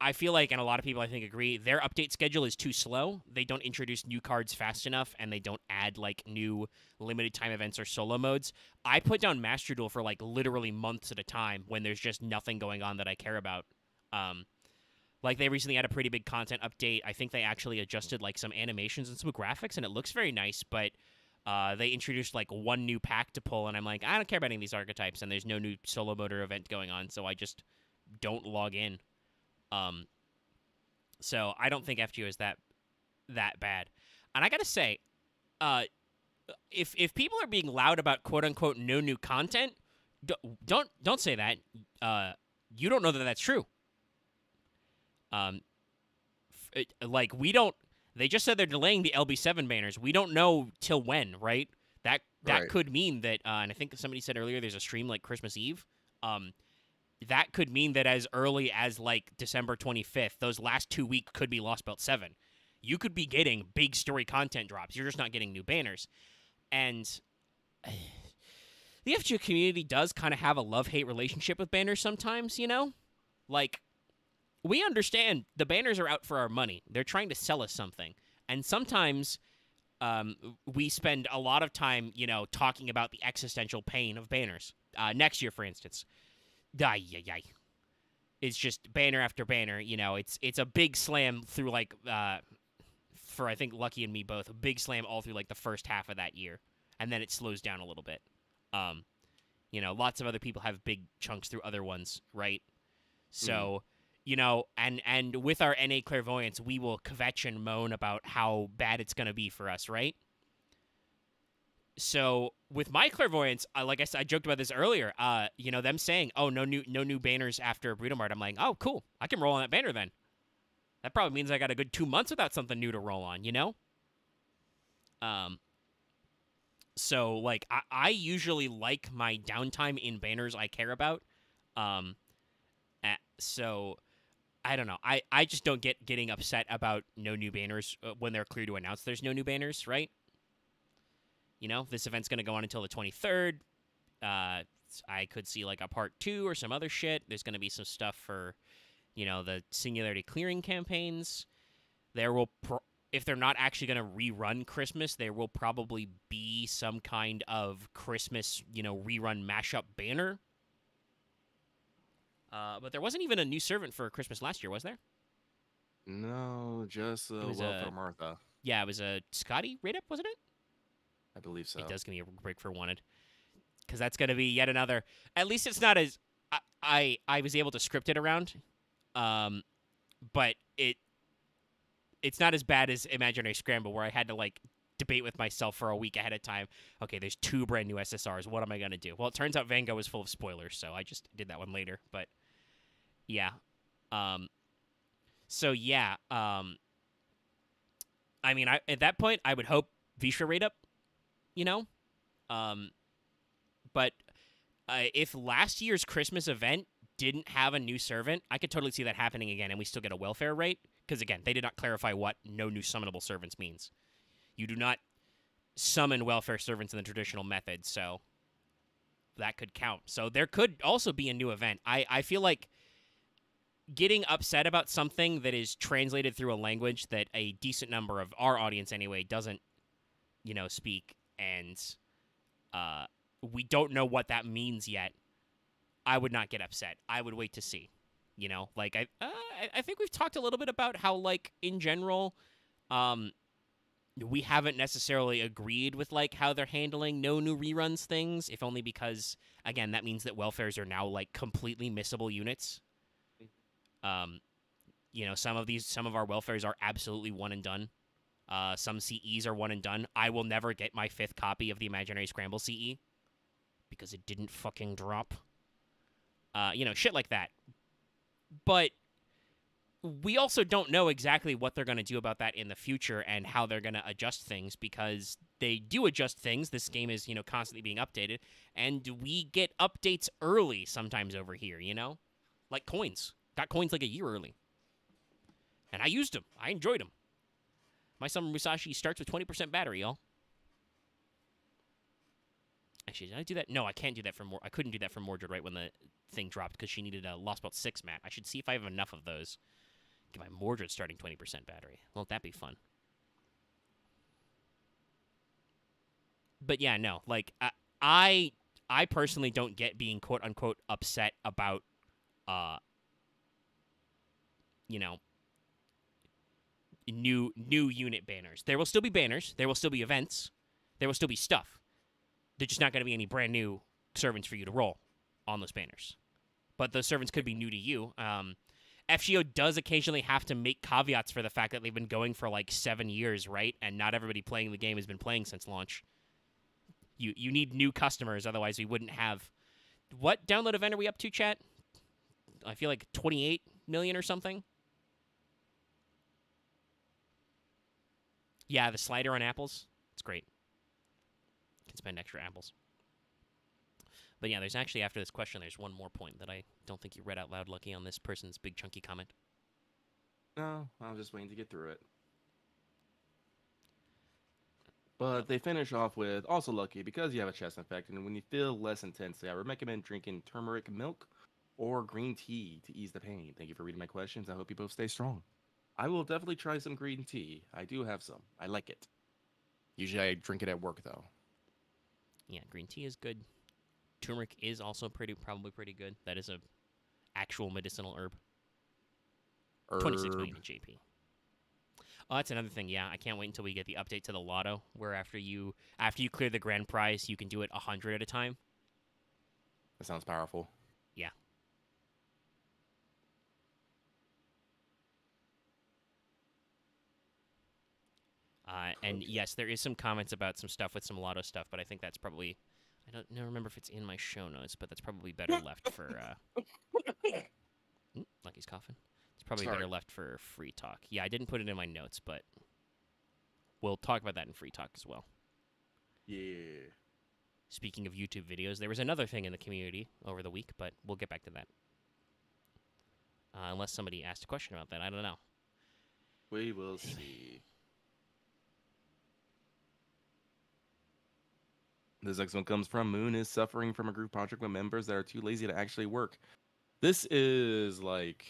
I feel like, and a lot of people I think agree, their update schedule is too slow. They don't introduce new cards fast enough, and they don't add like new limited time events or solo modes. I put down Master Duel for like literally months at a time when there's just nothing going on that I care about. Like they recently had a pretty big content update. I think they actually adjusted like some animations and some graphics, and it looks very nice. But they introduced like one new pack to pull, and I'm like, I don't care about any of these archetypes, and there's no new solo mode or event going on, so I just don't log in. So I don't think FGO is that bad. And I gotta say, if people are being loud about quote unquote no new content, don't say that. You don't know that that's true. Like we don't. They just said they're delaying the LB7 banners. We don't know till when, right? That Right. could mean that, and I think somebody said earlier there's a stream like Christmas Eve. That could mean that as early as like December 25th, those last 2 weeks could be Lost Belt 7. You could be getting big story content drops. You're just not getting new banners. And the FGO community does kind of have a love-hate relationship with banners sometimes, you know? Like, we understand the banners are out for our money. They're trying to sell us something. And sometimes we spend a lot of time, you know, talking about the existential pain of banners. Next year, for instance. It's just banner after banner, you know. It's a big slam through, like, for, I think, Lucky and me both, a big slam all through, like, the first half of that year. And then it slows down a little bit. You know, lots of other people have big chunks through other ones, right? So, you know, and with our NA clairvoyance, we will kvetch and moan about how bad it's going to be for us, right? So with my clairvoyance, like I said, I joked about this earlier. You know, them saying, "Oh, no new banners after Burrito Mart." I'm like, "Oh, cool. I can roll on that banner then." That probably means I got a good 2 months without something new to roll on, you know? So, like, I usually like my downtime in banners I care about. So, I don't know. I just don't get getting upset about no new banners when they're clear to announce there's no new banners, right? You know, this event's going to go on until the 23rd. I could see, like, a part 2 or some other shit. There's going to be some stuff for, you know, the Singularity clearing campaigns. There will... if they're not actually going to rerun Christmas, there will probably be some kind of Christmas, you know, rerun mashup banner. But there wasn't even a new servant for Christmas last year, was there? No, just Welfare Martha. Yeah, it was a Scotty rate up, wasn't it? I believe so. It does give me a break for Wanted. Because that's going to be yet another... At least it's not as... I was able to script it around. But it's not as bad as Imaginary Scramble, where I had to, like, debate with myself for a week ahead of time. Okay, there's 2 brand new SSRs. What am I going to do? Well, it turns out Vango was full of spoilers, so I just did that one later. But, yeah. So, yeah. I mean, at that point, I would hope Vishra rate up, you know? But if last year's Christmas event didn't have a new servant, I could totally see that happening again, and we still get a welfare rate. Because, again, they did not clarify what no new summonable servants means. You do not summon welfare servants in the traditional method, so that could count. So there could also be a new event. I feel like getting upset about something that is translated through a language that a decent number of our audience, anyway, doesn't, you know, speak, and we don't know what that means yet, I would not get upset. I would wait to see. You know, like, I think we've talked a little bit about how, like, in general, we haven't necessarily agreed with, like, how they're handling no new reruns things, if only because, again, that means that welfares are now, like, completely missable units. You know, some of our welfares are absolutely one and done. Some CEs are one and done. I will never get my 5th copy of the Imaginary Scramble CE because it didn't fucking drop. You know, shit like that. But we also don't know exactly what they're going to do about that in the future and how they're going to adjust things, because they do adjust things. This game is, you know, constantly being updated, and we get updates early sometimes over here, you know? Like coins. Got coins like a year early. And I used them. I enjoyed them. My Summer Musashi starts with 20% battery, y'all. Actually, did I do that? No, I can't do that for I couldn't do that for Mordred right when the thing dropped because she needed a LOSTBELT 6 mat. I should see if I have enough of those. Get my Mordred starting 20% battery. Won't that be fun? But yeah, no. Like, I personally don't get being quote-unquote upset about, you know, new unit banners. There will still be banners. There will still be events. There will still be stuff. There's just not going to be any brand new servants for you to roll on those banners. But those servants could be new to you. FGO does occasionally have to make caveats for the fact that they've been going for like 7 years, right? And not everybody playing the game has been playing since launch. You need new customers, otherwise we wouldn't have... What download event are we up to, chat? I feel like 28 million or something. Yeah, the slider on apples. It's great. You can spend extra apples. But yeah, there's actually, after this question, there's one more point that I don't think you read out loud, Lucky, on this person's big chunky comment. No, I was just waiting to get through it. But they finish off with also lucky because you have a chest infection. And when you feel less intensely, I would recommend drinking turmeric milk or green tea to ease the pain. Thank you for reading my questions. I hope you both stay strong. I will definitely try some green tea. I do have some. I like it. Usually I drink it at work though. Yeah, green tea is good. Turmeric is also probably pretty good. That is a actual medicinal herb. 26 million in JP. Oh, that's another thing. Yeah, I can't wait until we get the update to the lotto, where after you clear the grand prize, you can do it 100 at a time. That sounds powerful. Yeah. And Okay. yes, there is some comments about some stuff with some lotto stuff, but I think that's probably I don't remember if it's in my show notes, but that's probably better left for Lucky's coughing. It's probably better Sorry. left for free talk. Yeah, I didn't put it in my notes, but we'll talk about that in free talk as well. Yeah. Speaking of YouTube videos, there was another thing in the community over the week, but we'll get back to that. Unless somebody asked a question about that, I don't know. We will see. This next one comes from Moon is suffering from a group project with members that are too lazy to actually work. This is like,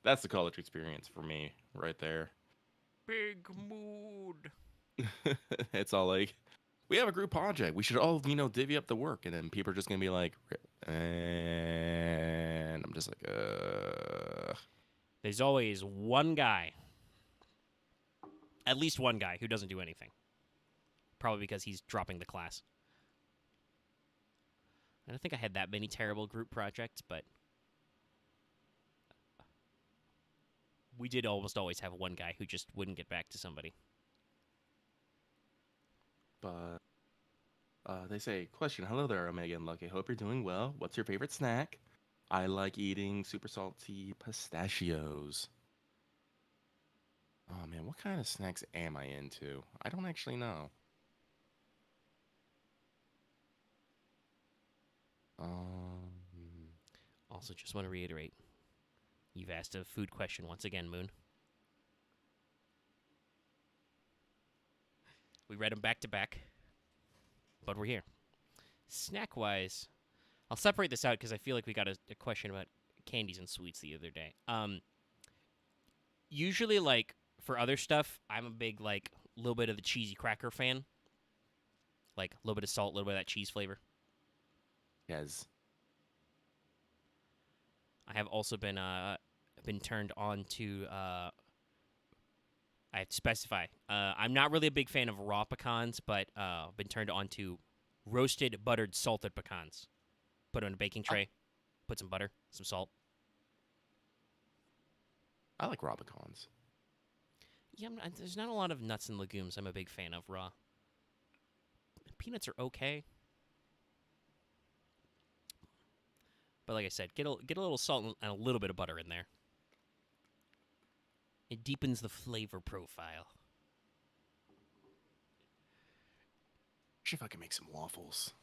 that's the college experience for me right there. Big mood. It's all like, we have a group project. We should all, divvy up the work. And then people are just going to be like, and I'm just like, There's always one guy, at least one guy, who doesn't do anything. Probably because he's dropping the class. I don't think I had that many terrible group projects, but we did almost always have one guy who just wouldn't get back to somebody. But they say, question, hello there, Omega and Lucky. Hope you're doing well. What's your favorite snack? I like eating super salty pistachios. Oh man, what kind of snacks am I into? I don't actually know. Also, just want to reiterate, you've asked a food question once again, Moon. We read them back to back, but we're here. Snack-wise, I'll separate this out because I feel like we got a question about candies and sweets the other day. Usually, like, for other stuff, I'm a big, like, little bit of the cheesy cracker fan. Like, a little bit of salt, a little bit of that cheese flavor. Yes. I have also been turned on to. I have to specify. I'm not really a big fan of raw pecans, but been turned on to roasted, buttered, salted pecans. Put it on a baking tray. Put some butter, some salt. I like raw pecans. Yeah, there's not a lot of nuts and legumes I'm a big fan of raw. Peanuts are okay. But like I said, get a little salt and a little bit of butter in there. It deepens the flavor profile. See if I can make some waffles.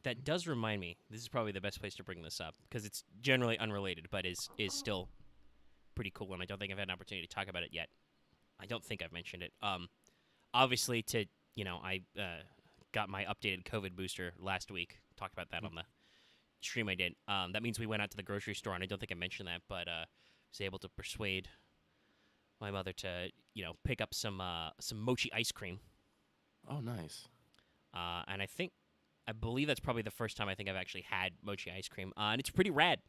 That does remind me. This is probably the best place to bring this up because it's generally unrelated, but is still pretty cool, and I don't think I've had an opportunity to talk about it yet. I don't think I've mentioned it. Obviously, I got my updated COVID booster last week. Talked about that on the stream I did. That means we went out to the grocery store, and I don't think I mentioned that, but was able to persuade my mother to, pick up some mochi ice cream. Oh, nice. And I believe that's probably the first time I think I've actually had mochi ice cream, and it's pretty rad.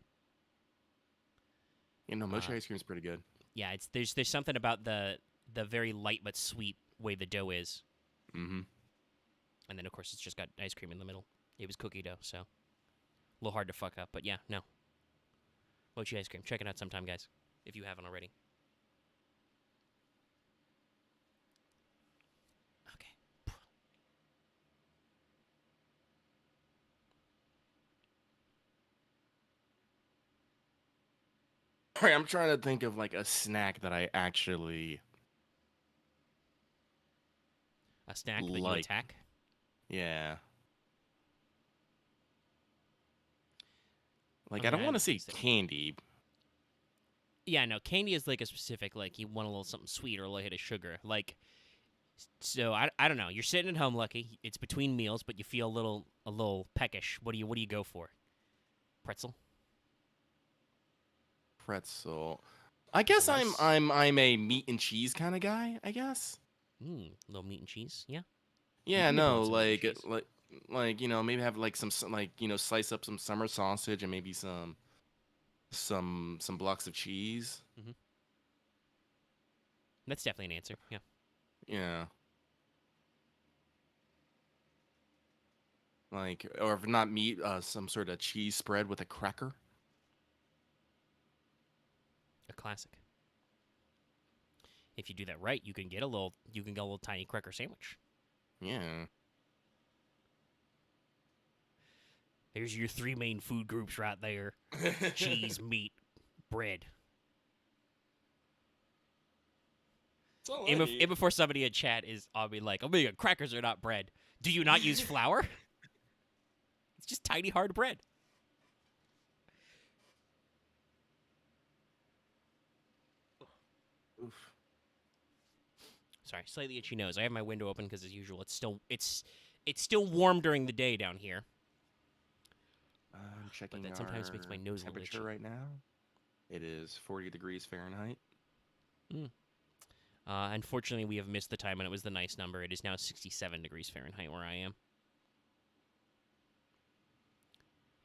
Mochi ice cream is pretty good. Yeah, there's something about the very light but sweet way the dough is. Mm-hmm. And then, of course, it's just got ice cream in the middle. It was cookie dough, so a little hard to fuck up. But yeah, no. Mochi ice cream. Check it out sometime, guys, if you haven't already. Okay. All right, I'm trying to think of like a snack that I actually A snack that you like. attack? Yeah. Like, I I don't mean, want to I say think so. candy. Yeah, no, candy is like a specific, like you want a little something sweet or a little hit of sugar. Like, so I don't know. You're sitting at home, Lucky. It's between meals, but you feel a little peckish. What do you go for? Pretzel, Pretzel. I guess I'm Slice? I'm I'm a meat and cheese kind of guy. I guess. Little meat and cheese. Yeah, you Yeah, can nibble no, on some meat and cheese. like maybe have like slice up some summer sausage and maybe some blocks of cheese. Hmm. That's definitely an answer. Yeah, Yeah, like or if not meat, some sort of cheese spread with a cracker. a classic. If you do that right, you can get a little tiny cracker sandwich. Yeah. There's your three main food groups right there: cheese, meat, bread. And before somebody in chat is, I'll be like, "Oh my god, crackers are not bread. Do you not use flour? It's just tiny hard bread." Oof. Sorry, slightly itchy nose. I have my window open because, as usual, it's still warm during the day down here. I'm checking that sometimes makes my nose a little temperature itchy. right now. It is 40 degrees Fahrenheit. Unfortunately, we have missed the time when it was the nice number. It is now 67 degrees Fahrenheit where I am.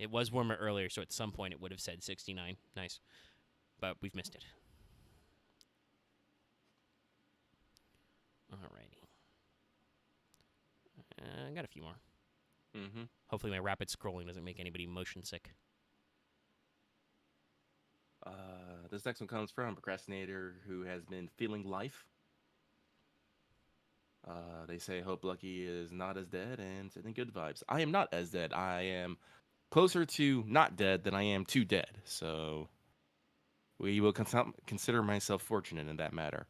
It was warmer earlier, so at some point it would have said 69. Nice. But we've missed it. Alrighty. I got a few more. Mm-hmm. Hopefully my rapid scrolling doesn't make anybody motion sick. This next one comes from a procrastinator who has been feeling life. They say, hope Lucky is not as dead and sending good vibes. I am not as dead. I am closer to not dead than I am to dead. So we will consider myself fortunate in that matter.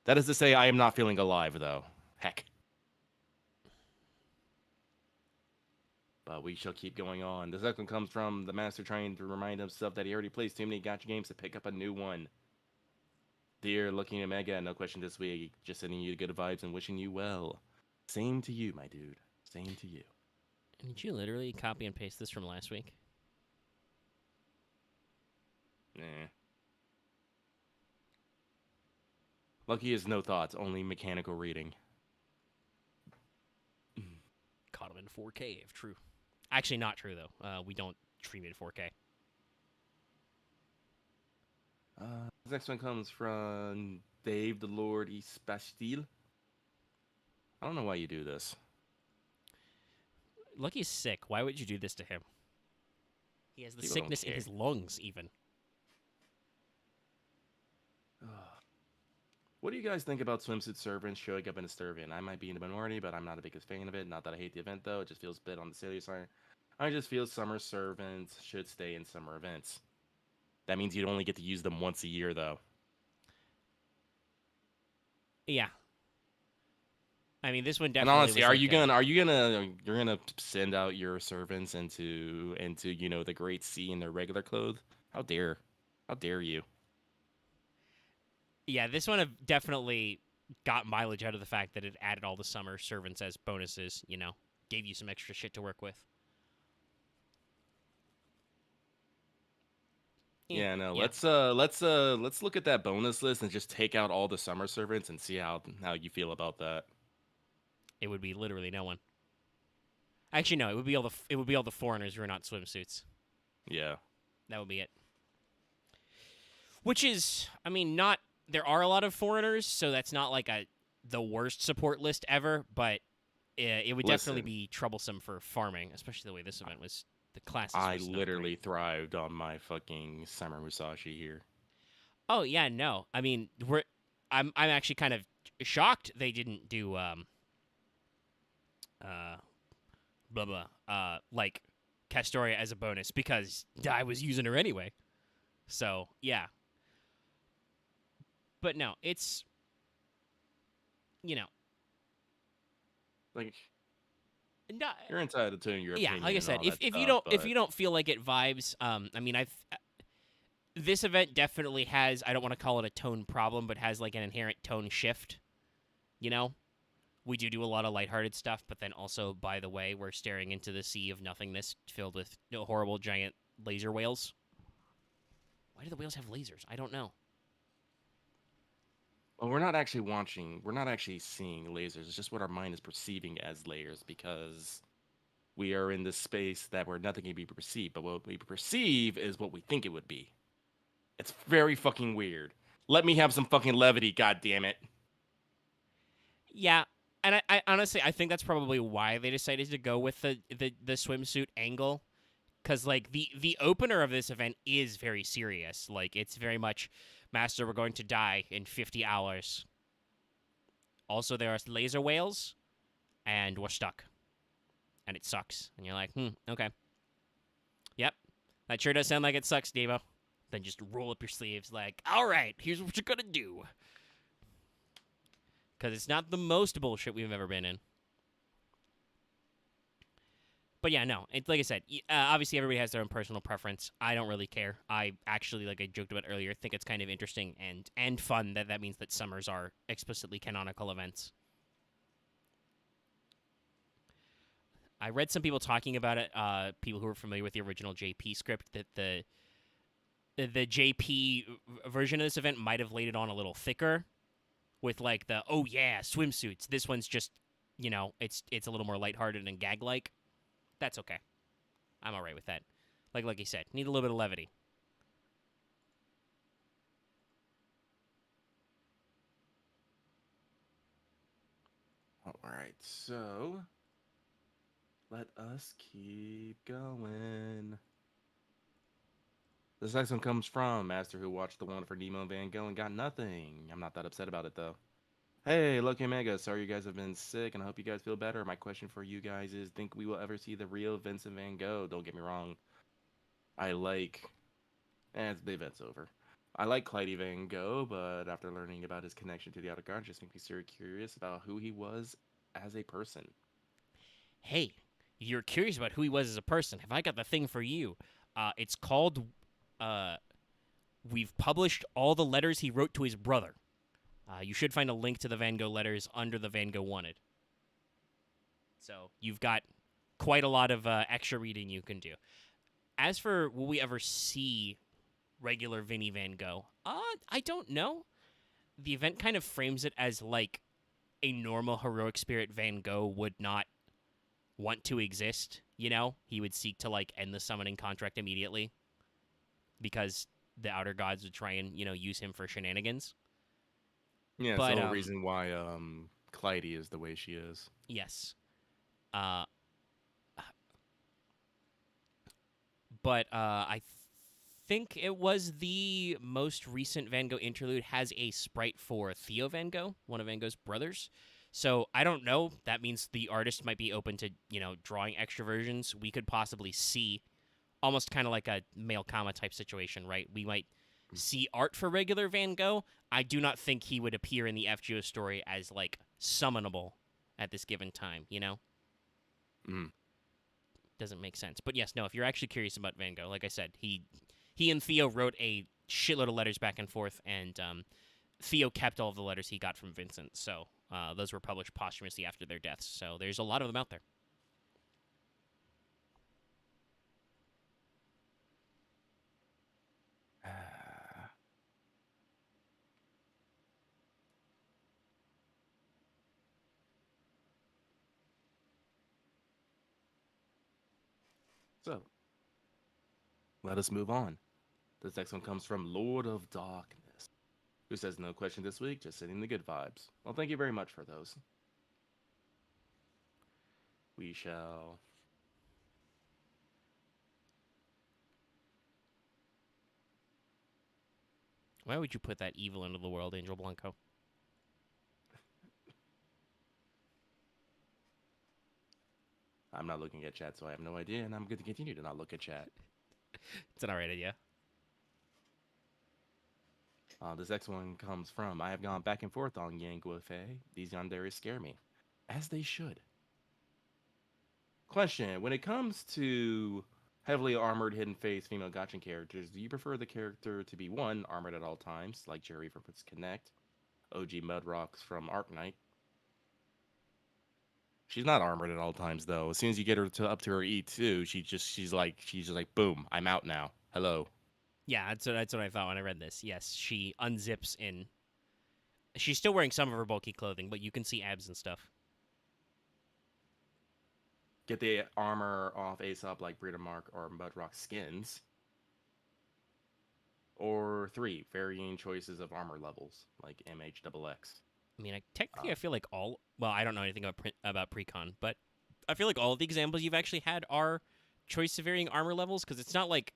That is to say, I am not feeling alive, though. Heck. But we shall keep going on. The second comes from the master trying to remind himself that he already plays too many gacha games to pick up a new one. Dear Looking at Mega, no question this week. Just sending you good vibes and wishing you well. Same to you, my dude. Same to you. Did you literally copy and paste this from last week? Nah. Lucky is no thoughts, only mechanical reading. Caught him in 4K, if true. Actually, not true, though. We don't stream it in 4K. This next one comes from Dave the Lord Espastil. I don't know why you do this. Lucky's sick. Why would you do this to him? He has the People don't sickness in care. his lungs, even. What do you guys think about swimsuit servants showing up in Esturvian? I might be in the minority, but I'm not a biggest fan of it. Not that I hate the event, though. It just feels a bit on the silly side. I just feel summer servants should stay in summer events. That means you'd only get to use them once a year, though. Yeah. I mean, this one And definitely honestly, was you're gonna send out your servants into the Great Sea in their regular clothes? How dare you? Yeah, this one have definitely got mileage out of the fact that it added all the summer servants as bonuses, gave you some extra shit to work with. Yeah, no. Yeah. Let's look at that bonus list and just take out all the summer servants and see how you feel about that. It would be literally no one. Actually, no. It would be all the foreigners who are not swimsuits. Yeah. That would be it. Which is, I mean, not. There are a lot of foreigners, so that's not like the worst support list ever. But it would definitely be troublesome for farming, especially the way this event was. The classes. I literally thrived on my fucking summer Musashi here. Oh yeah, no. I mean, I'm actually kind of shocked they didn't do blah blah like Castoria as a bonus because I was using her anyway. So yeah. But no, it's like no, you're entitled to your opinion. Yeah, like I said, if you don't feel like it vibes, I mean this event definitely has, I don't want to call it a tone problem, but has like an inherent tone shift. You know, we do a lot of lighthearted stuff, but then also, by the way, we're staring into the sea of nothingness filled with horrible giant laser whales. Why do the whales have lasers? I don't know. Well, we're not actually watching. We're not actually seeing lasers. It's just what our mind is perceiving as layers because we are in this space that where nothing can be perceived. But what we perceive is what we think it would be. It's very fucking weird. Let me have some fucking levity, god damn it. Yeah, and I honestly, I think that's probably why they decided to go with the swimsuit angle. Because, like, the opener of this event is very serious. Like, it's very much, Master, we're going to die in 50 hours. Also, there are laser whales, and we're stuck. And it sucks. And you're like, okay. Yep, that sure does sound like it sucks, Devo. Then just roll up your sleeves like, all right, here's what you're going to do. Because it's not the most bullshit we've ever been in. But yeah, no, it's like I said, obviously everybody has their own personal preference. I don't really care. I actually, like I joked about earlier, think it's kind of interesting and fun that means that summers are explicitly canonical events. I read some people talking about it, people who are familiar with the original JP script, that the JP version of this event might have laid it on a little thicker with like the, oh yeah, swimsuits. This one's just, it's a little more lighthearted and gag-like. That's okay. I'm all right with that. Like you said, need a little bit of levity. All right, so let us keep going. This next one comes from Master who watched the one for Nemo and Van Gogh and got nothing. I'm not that upset about it though. Hey, Loki Mega, sorry you guys have been sick and I hope you guys feel better. My question for you guys is, think we will ever see the real Vincent Van Gogh? Don't get me wrong. I like... the event's over. I like Clyde Van Gogh, but after learning about his connection to the Outer Guard, just makes me very curious about who he was as a person. Hey, you're curious about who he was as a person. Have I got the thing for you? It's called... we've published all the letters he wrote to his brother. You should find a link to the Van Gogh letters under the Van Gogh Wanted. So you've got quite a lot of extra reading you can do. As for will we ever see regular Vinnie Van Gogh, I don't know. The event kind of frames it as like a normal heroic spirit Van Gogh would not want to exist. He would seek to like end the summoning contract immediately because the Outer Gods would try and use him for shenanigans. Yeah, it's the whole reason why Clyde is the way she is. Yes. But I think it was the most recent Van Gogh interlude has a sprite for Theo Van Gogh, one of Van Gogh's brothers. So I don't know. That means the artist might be open to, drawing extra versions. We could possibly see almost kind of like a male comma type situation, right? We might see art for regular Van Gogh. I do not think he would appear in the FGO story as like summonable at this given time, Doesn't make sense. But yes, no, if you're actually curious about Van Gogh, like I said, he and Theo wrote a shitload of letters back and forth, and Theo kept all of the letters he got from Vincent. So those were published posthumously after their deaths. So there's a lot of them out there. So, let us move on. This next one comes from Lord of Darkness, who says, no question this week, just sending the good vibes. Well, thank you very much for those. We shall... Why would you put that evil into the world, Angel Blanco? I'm not looking at chat, so I have no idea, and I'm going to continue to not look at chat. It's an alright idea. This next one comes from, I have gone back and forth on Yang Guofei. These yanderes scare me. As they should. Question, when it comes to heavily armored, hidden face female gotcha characters, do you prefer the character to be one, armored at all times, like Jerry from Prince Connect, OG Mudrocks from Arknight? She's not armored at all times though. As soon as you get her to up to her E2, she's just like boom, I'm out now. Hello. Yeah, that's what I thought when I read this. Yes, she unzips in. She's still wearing some of her bulky clothing, but you can see abs and stuff. Get the armor off Aesop like Brita Mark or Mudrock skins. Or 3, varying choices of armor levels, like MHXX. I mean, technically, I feel like all. Well, I don't know anything about precon, but I feel like all of the examples you've actually had are choice of varying armor levels, because it's not like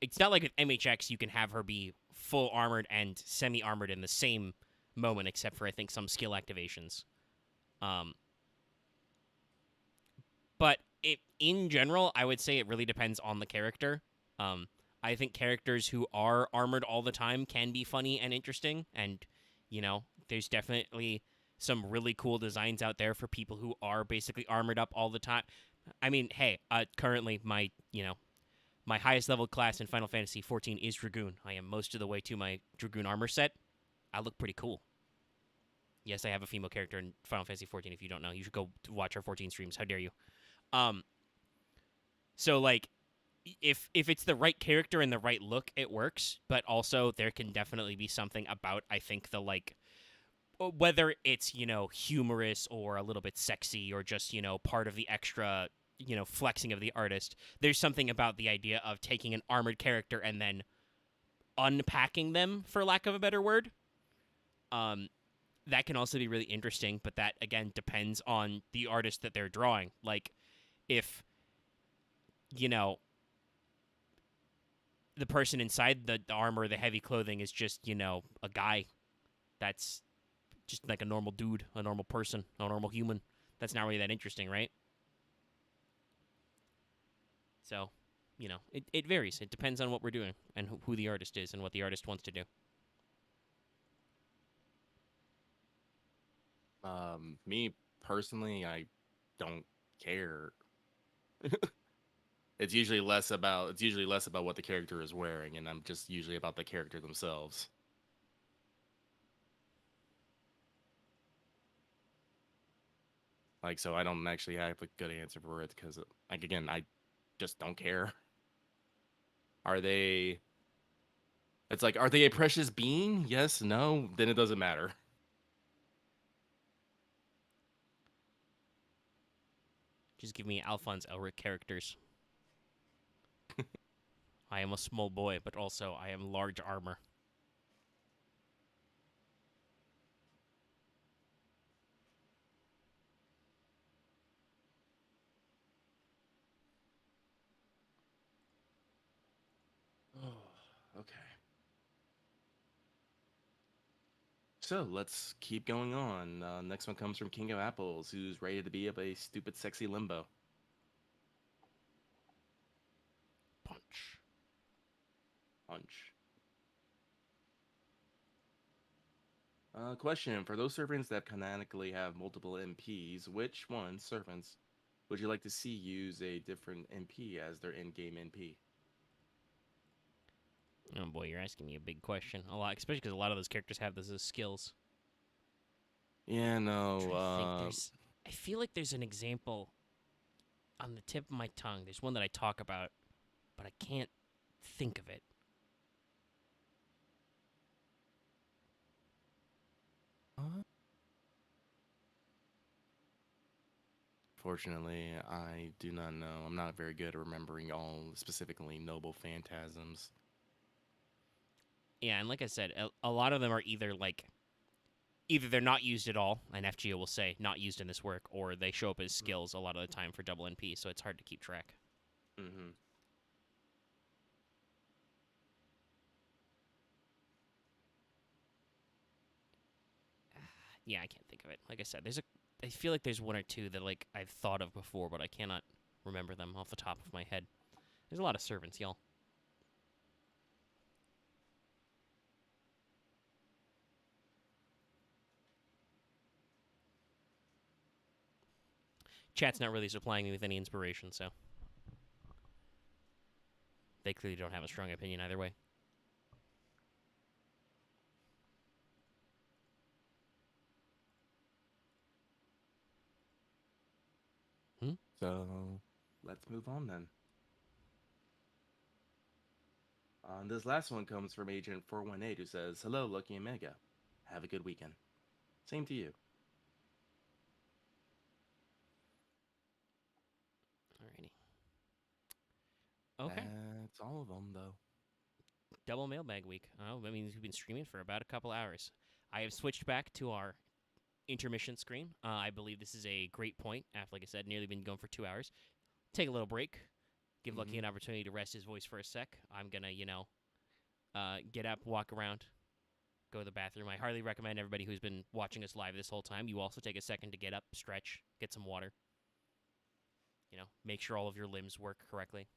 with MHX you can have her be full armored and semi armored in the same moment, except for I think some skill activations. But in general, I would say it really depends on the character. I think characters who are armored all the time can be funny and interesting, and there's definitely some really cool designs out there for people who are basically armored up all the time. I mean, hey, currently my highest level class in Final Fantasy XIV is Dragoon. I am most of the way to my Dragoon armor set. I look pretty cool. Yes, I have a female character in Final Fantasy XIV. If you don't know, you should go watch our 14 streams. How dare you? So like, if it's the right character and the right look, it works. But also, there can definitely be something about, I think, the like, whether it's humorous or a little bit sexy or just part of the extra flexing of the artist. There's something about the idea of taking an armored character and then unpacking them, for lack of a better word. That can also be really interesting, but that again depends on the artist that they're drawing. Like, if the person inside the armor, the heavy clothing, is just a guy that's just like a normal dude, a normal person, a normal human, that's not really that interesting, right? So, it varies. It depends on what we're doing and who the artist is and what the artist wants to do. Me personally, I don't care. It's usually less about what the character is wearing, and I'm just usually about the character themselves. Like, so I don't actually have a good answer for it because, like, again, I just don't care. Are they? It's like, are they a precious being? Yes, no. Then it doesn't matter. Just give me Alphonse Elric characters. I am a small boy, but also I am large armor. Oh, okay. So let's keep going on. Next one comes from King of Apples, who's ready to be of a stupid, sexy limbo. Punch. Punch. Question: for those servants that canonically have multiple MPs, which one servants would you like to see use a different MP as their in-game MP? Oh boy, you're asking me a big question. A lot, especially because a lot of those characters have those as skills. Yeah, I feel like there's an example on the tip of my tongue. There's one that I talk about, but I can't think of it. Fortunately, I do not know. I'm not very good at remembering all specifically noble phantasms. Yeah, and like I said, a lot of them are either they're not used at all, and FGO will say not used in this work, or they show up as skills a lot of the time for double NP, so it's hard to keep track. Mm-hmm. Yeah, I can't think of it. Like I said, I feel like there's one or two that I've thought of before, but I cannot remember them off the top of my head. There's a lot of servants, y'all. Chat's not really supplying me with any inspiration, so. They clearly don't have a strong opinion either way. So let's move on then. This last one comes from Agent 418 who says, "Hello, Lucky and Mega. Have a good weekend." Same to you. Alrighty. Okay. That's all of them, though. Double mailbag week. Oh, that means we've been streaming for about a couple hours. I have switched back to our intermission screen. I believe this is a great point. After, like I said, nearly been going for 2 hours. Take a little break. Give Lucky an opportunity to rest his voice for a sec. I'm gonna, get up, walk around, go to the bathroom. I highly recommend everybody who's been watching us live this whole time, you also take a second to get up, stretch, get some water. Make sure all of your limbs work correctly.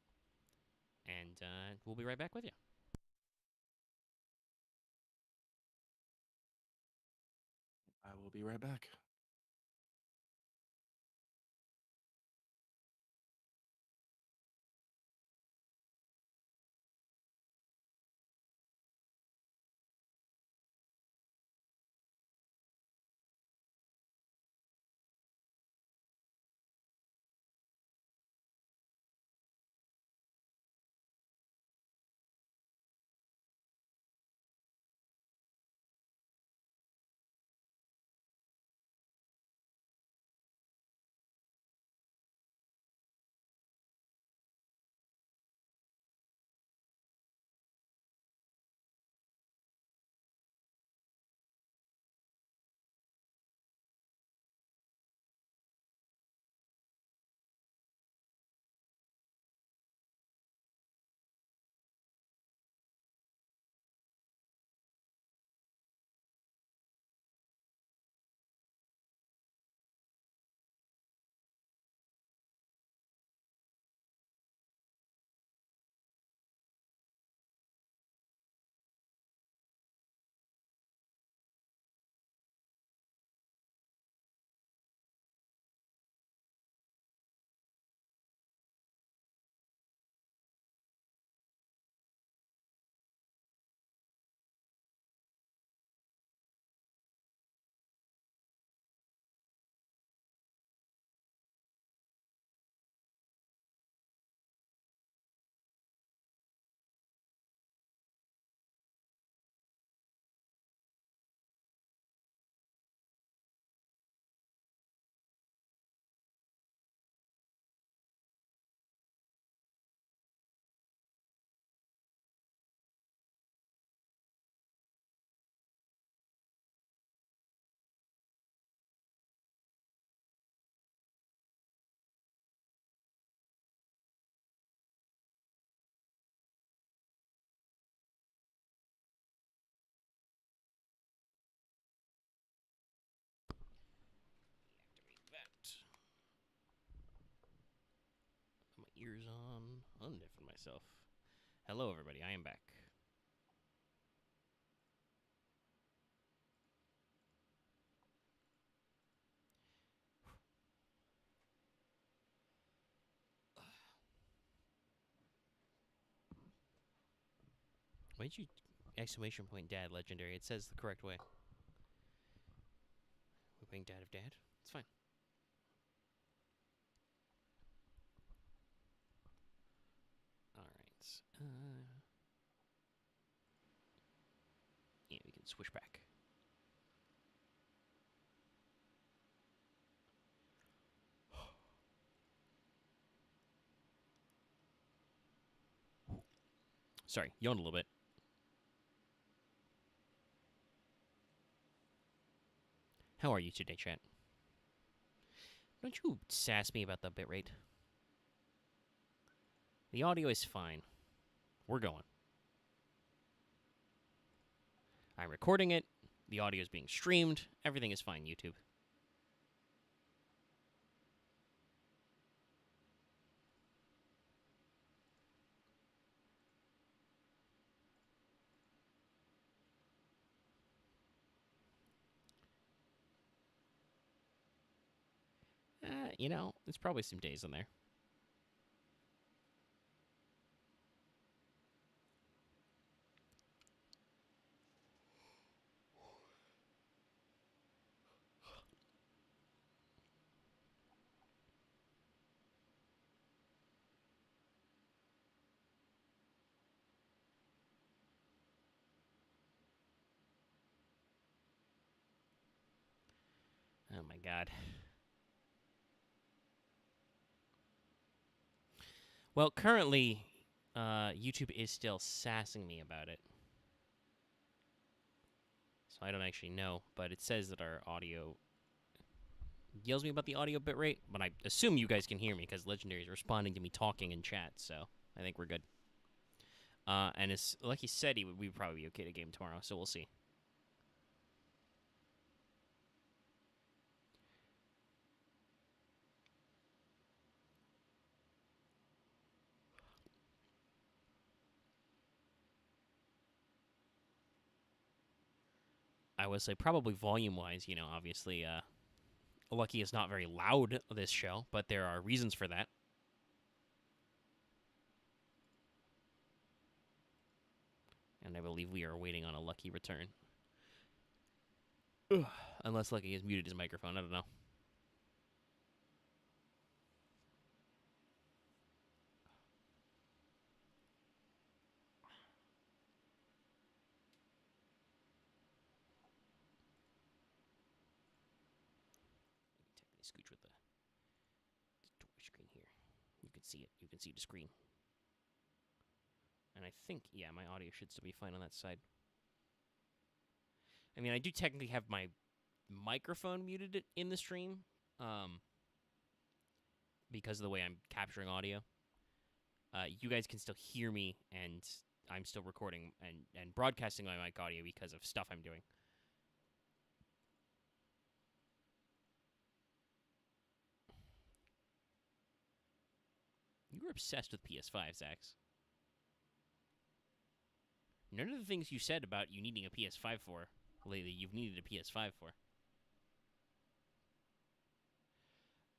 And we'll be right back with you. I will be right back. Deactivate that. Put my ears on. Undeafen myself. Hello, everybody. I am back. Why did you exclamation point dad legendary? It says the correct way. We're playing dad of dad. It's fine. All right. Yeah, we can switch back. Sorry, yawned a little bit. How are you today, chat? Don't you sass me about the bitrate. The audio is fine. We're going. I'm recording it. The audio is being streamed. Everything is fine, YouTube. There's probably some days in there. Oh my god. Well, currently, YouTube is still sassing me about it. So I don't actually know, but it says that our audio yells me about the audio bitrate, but I assume you guys can hear me because Legendary is responding to me talking in chat, so I think we're good. And as like he said, we'd probably be okay to game tomorrow, so we'll see. I would say probably volume-wise, obviously, Lucky is not very loud this show, but there are reasons for that. And I believe we are waiting on a Lucky return. Ugh. Unless Lucky has muted his microphone, I don't know. Scooch with the door screen here. You can see it. You can see the screen. And I think, yeah, my audio should still be fine on that side. I mean, I do technically have my microphone muted in the stream, because of the way I'm capturing audio. You guys can still hear me, and I'm still recording and broadcasting my mic audio because of stuff I'm doing. You were obsessed with PS5, Zax. None of the things you said about you needing a PS5 for lately, you've needed a PS5 for.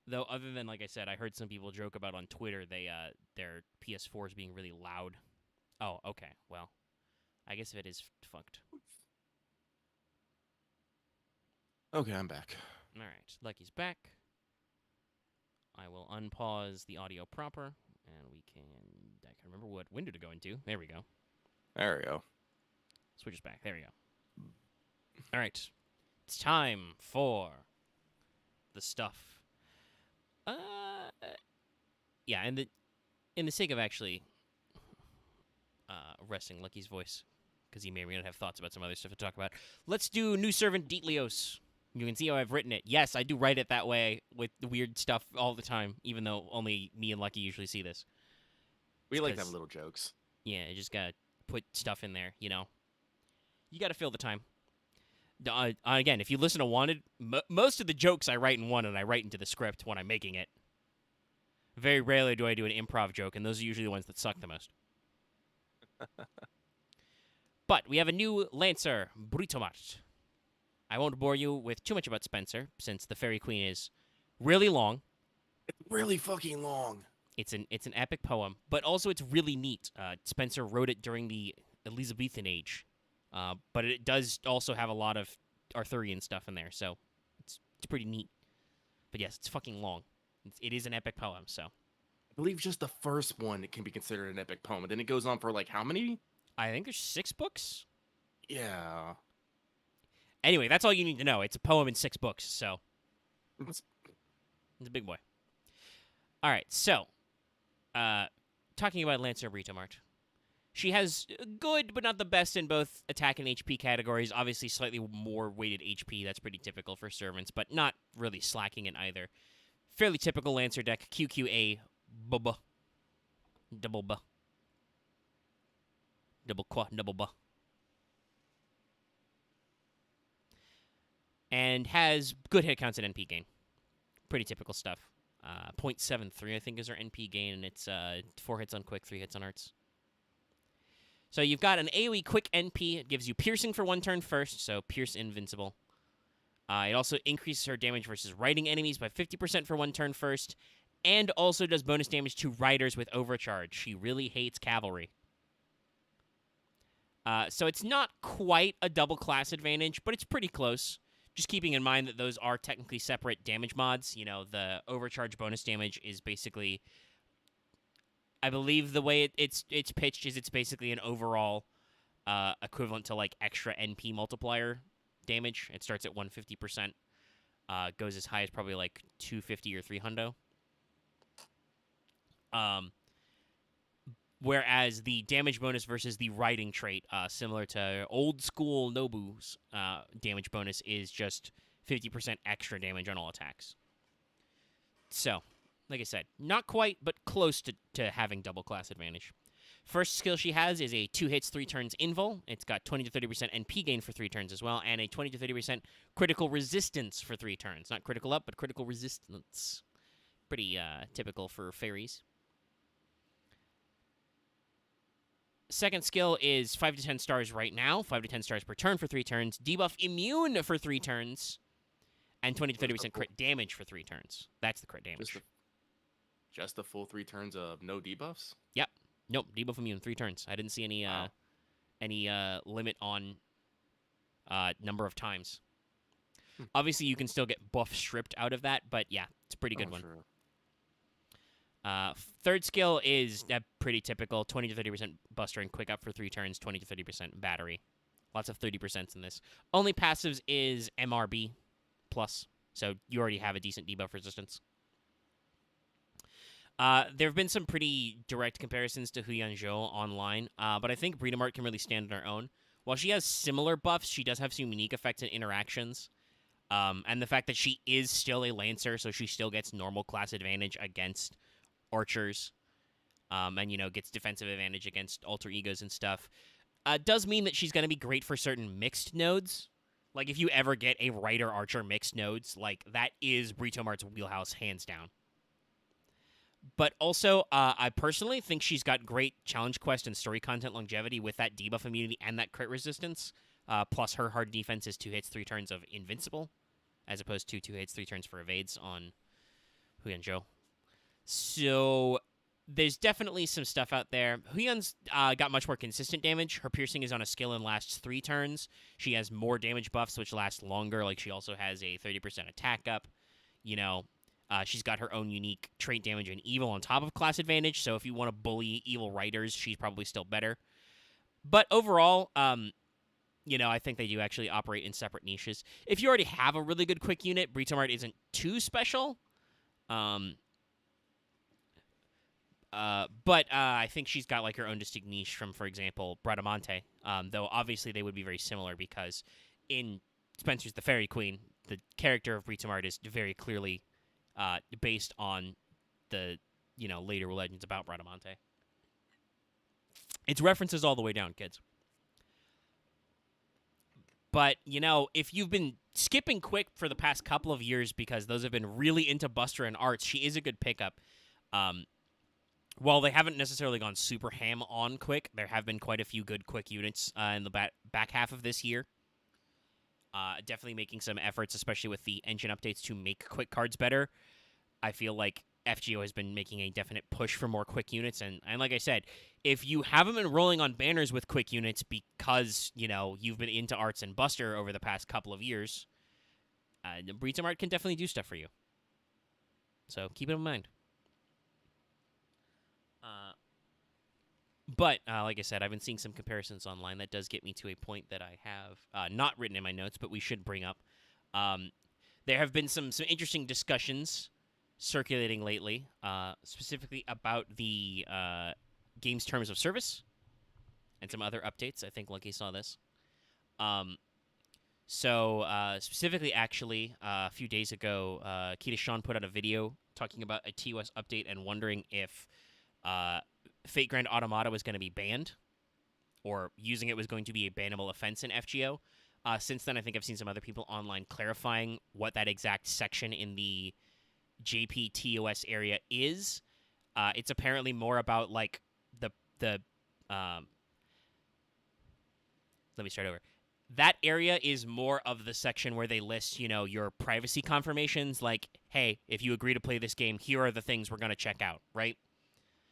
Though, other than, like I said, I heard some people joke about on Twitter their PS4s being really loud. Oh, okay. Well, I guess if it is fucked. Okay, I'm back. All right, Lucky's back. I will unpause the audio proper, and I can remember what window to go into. There we go. There we go. Switch us back. There we go. All right, it's time for the stuff. Yeah, and in the sake of actually resting Lucky's voice, because he may or may not have thoughts about some other stuff to talk about, let's do New Servant Dietlios. You can see how I've written it. Yes, I do write it that way with the weird stuff all the time, even though only me and Lucky usually see this. We like them little jokes. Yeah, you just gotta put stuff in there, You gotta fill the time. Again, if you listen to Wanted, most of the jokes I write in Wanted, I write into the script when I'm making it. Very rarely do I do an improv joke, and those are usually the ones that suck the most. But we have a new Lancer, Britomart. I won't bore you with too much about Spencer, since the Fairy Queen is really long. It's really fucking long. It's an epic poem, but also it's really neat. Spencer wrote it during the Elizabethan age, but it does also have a lot of Arthurian stuff in there, so it's pretty neat. But yes, it's fucking long. It is an epic poem, so. I believe just the first one can be considered an epic poem, and then it goes on for like how many? I think there's 6 books. Yeah. Anyway, that's all you need to know. It's a poem in 6 books, so. It's a big boy. All right, so. Talking about Lancer Britomart. She has good, but not the best in both attack and HP categories. Obviously, slightly more weighted HP. That's pretty typical for servants, but not really slacking in either. Fairly typical Lancer deck. QQA, bubba. Double ba. Double qua, double ba. And has good hit counts and NP gain. Pretty typical stuff. 0.73, I think, is her NP gain, and it's 4 hits on quick, 3 hits on arts. So you've got an AoE quick NP. It gives you piercing for 1 turn first, so pierce invincible. It also increases her damage versus riding enemies by 50% for 1 turn first, and also does bonus damage to riders with overcharge. She really hates cavalry. So it's not quite a double class advantage, but it's pretty close. Just keeping in mind that those are technically separate damage mods. The overcharge bonus damage is basically, I believe the way it's pitched is it's basically an overall equivalent to like extra NP multiplier damage. It starts at 150%. goes as high as probably like 250 or 300. Whereas the damage bonus versus the riding trait, similar to old school Nobu's damage bonus, is just 50% extra damage on all attacks. So, like I said, not quite, but close to having double class advantage. First skill she has is a 2 hits, 3 turns invul. It's got 20 to 30% NP gain for 3 turns as well, and a 20 to 30% critical resistance for 3 turns. Not critical up, but critical resistance. Pretty typical for fairies. Second skill is 5 to 10 stars right now, 5 to 10 stars per turn for 3 turns, debuff immune for 3 turns, and 20 to 30% crit damage for 3 turns. That's the crit damage. Just the full 3 turns of no debuffs? Yep. Nope, debuff immune, 3 turns. I didn't see any limit on number of times. Obviously, you can still get buff stripped out of that, but yeah, it's a pretty good one. True. Third skill is pretty typical, 20 to 30% buster and quick up for 3 turns, 20 to 30% battery. Lots of 30% in this. Only passives is MRB plus, so you already have a decent debuff resistance. There have been some pretty direct comparisons to Huyanzhou online, but I think Breedamart can really stand on her own. While she has similar buffs, she does have some unique effects and interactions. And the fact that she is still a Lancer, so she still gets normal class advantage against archers, and, gets defensive advantage against alter egos and stuff, does mean that she's going to be great for certain mixed nodes. Like, if you ever get a Rider-Archer mixed nodes, like, that is Britomart's wheelhouse, hands down. But also, I personally think she's got great challenge quest and story content longevity with that debuff immunity and that crit resistance. Plus, her hard defense is 2 hits, 3 turns of invincible, as opposed to 2 hits, 3 turns for evades on Huyanzhou. So, there's definitely some stuff out there. Huyan's got much more consistent damage. Her piercing is on a skill and lasts 3 turns. She has more damage buffs, which last longer. Like, she also has a 30% attack up. She's got her own unique trait damage and evil on top of class advantage, so if you want to bully evil riders, she's probably still better. But overall, I think they do actually operate in separate niches. If you already have a really good quick unit, Britomart isn't too special. But I think she's got like her own distinct niche from, for example, Bradamante. Though obviously they would be very similar because in Spencer's the Fairy Queen, the character of Britomart is very clearly based on the, later legends about Bradamante. It's references all the way down, kids. But, if you've been skipping Quick for the past couple of years because those have been really into Buster and Arts, she is a good pickup. While they haven't necessarily gone super ham on Quick, there have been quite a few good Quick units in the back half of this year. Definitely making some efforts, especially with the engine updates, to make Quick cards better. I feel like FGO has been making a definite push for more Quick units, and like I said, if you haven't been rolling on banners with Quick units because, you've been into Arts and Buster over the past couple of years, Britomart can definitely do stuff for you. So keep it in mind. But, like I said, I've been seeing some comparisons online. That does get me to a point that I have not written in my notes, but we should bring up. There have been some interesting discussions circulating lately, specifically about the game's terms of service and some other updates. I think Lucky saw this. Specifically, actually, a few days ago, Kita Sean put out a video talking about a TOS update and wondering if Fate Grand Automata was going to be banned, or using it was going to be a bannable offense in FGO. Since then, I think I've seen some other people online clarifying what that exact section in the JP TOS area is. It's apparently more about, like, let me start over. That area is more of the section where they list, your privacy confirmations, like, hey, if you agree to play this game, here are the things we're going to check out, right?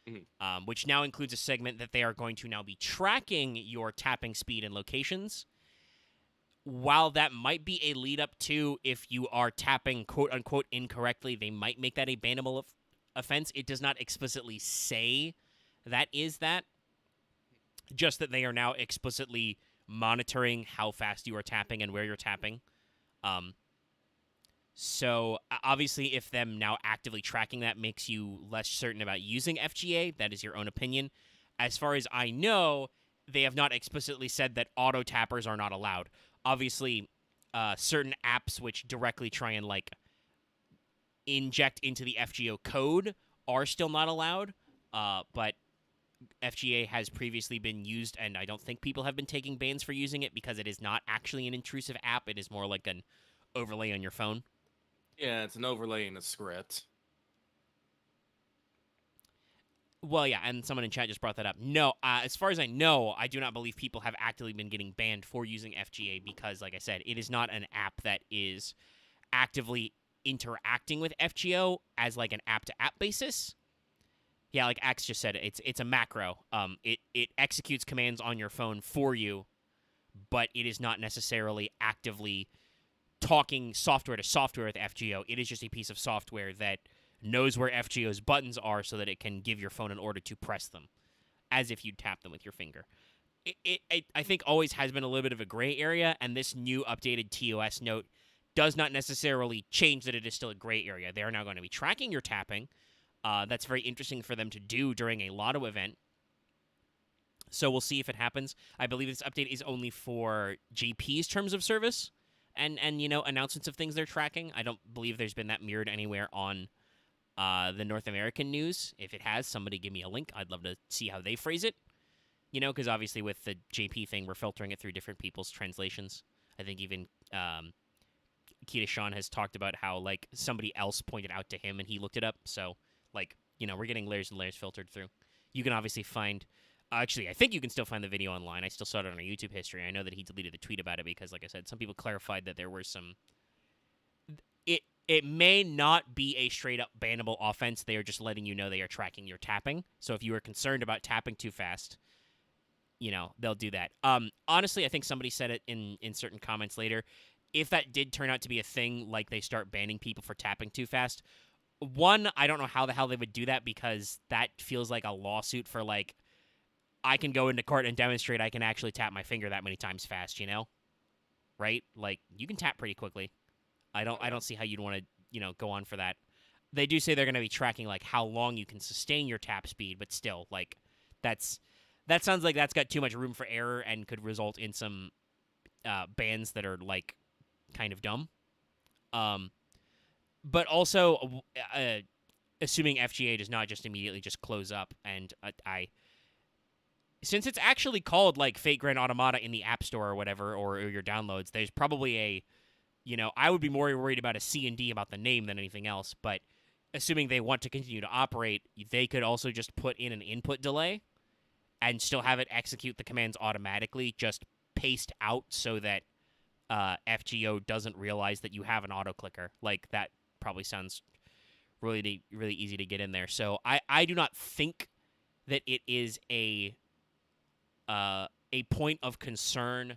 Mm-hmm. Which now includes a segment that they are going to now be tracking your tapping speed and locations. While that might be a lead up to if you are tapping quote unquote incorrectly, they might make that a bannable offense. It does not explicitly say that is that. Just that they are now explicitly monitoring how fast you are tapping and where you're tapping. So obviously, if them now actively tracking that makes you less certain about using FGA, that is your own opinion. As far as I know, they have not explicitly said that auto tappers are not allowed. Obviously, certain apps which directly try and like inject into the FGO code are still not allowed. But FGA has previously been used, and I don't think people have been taking bans for using it because it is not actually an intrusive app. It is more like an overlay on your phone. Yeah, it's an overlay in a script. Well, yeah, and someone in chat just brought that up. No, as far as I know, I do not believe people have actively been getting banned for using FGA because, like I said, it is not an app that is actively interacting with FGO as like an app-to-app basis. Yeah, like Axe just said, it's a macro. It executes commands on your phone for you, but it is not necessarily actively talking software to software with FGO. It is just a piece of software that knows where FGO's buttons are so that it can give your phone an order to press them, as if you'd tap them with your finger. I think always has been a little bit of a gray area, and this new updated TOS note does not necessarily change that it is still a gray area. They are now going to be tracking your tapping. That's very interesting for them to do during a lotto event. So we'll see if it happens. I believe this update is only for JP's terms of service and announcements of things they're tracking. I don't believe there's been that mirrored anywhere on the North American news. If it has, somebody give me a link. I'd love to see how they phrase it. Because obviously with the JP thing, we're filtering it through different people's translations. I think even Keita Sean has talked about how like somebody else pointed out to him and he looked it up. So like we're getting layers and layers filtered through. You can obviously find. Actually, I think you can still find the video online. I still saw it on our YouTube history. I know that he deleted the tweet about it because, like I said, some people clarified that there were some. It may not be a straight up bannable offense. They are just letting you know they are tracking your tapping. So if you are concerned about tapping too fast, they'll do that. Honestly, I think somebody said it in certain comments later. If that did turn out to be a thing, like they start banning people for tapping too fast, one, I don't know how the hell they would do that because that feels like a lawsuit for like, I can go into court and demonstrate I can actually tap my finger that many times fast, right? Like you can tap pretty quickly. I don't see how you'd want to, go on for that. They do say they're going to be tracking like how long you can sustain your tap speed, but still, like that sounds like that's got too much room for error and could result in some bans that are like kind of dumb. But also, assuming FGA does not just immediately just close up, and since it's actually called like Fate Grand Automata in the App Store or whatever, or your downloads, there's probably a, I would be more worried about a C&D about the name than anything else. But assuming they want to continue to operate, they could also just put in an input delay and still have it execute the commands automatically, just paced out so that FGO doesn't realize that you have an auto clicker. Like that probably sounds really, really easy to get in there. So I do not think that it is a point of concern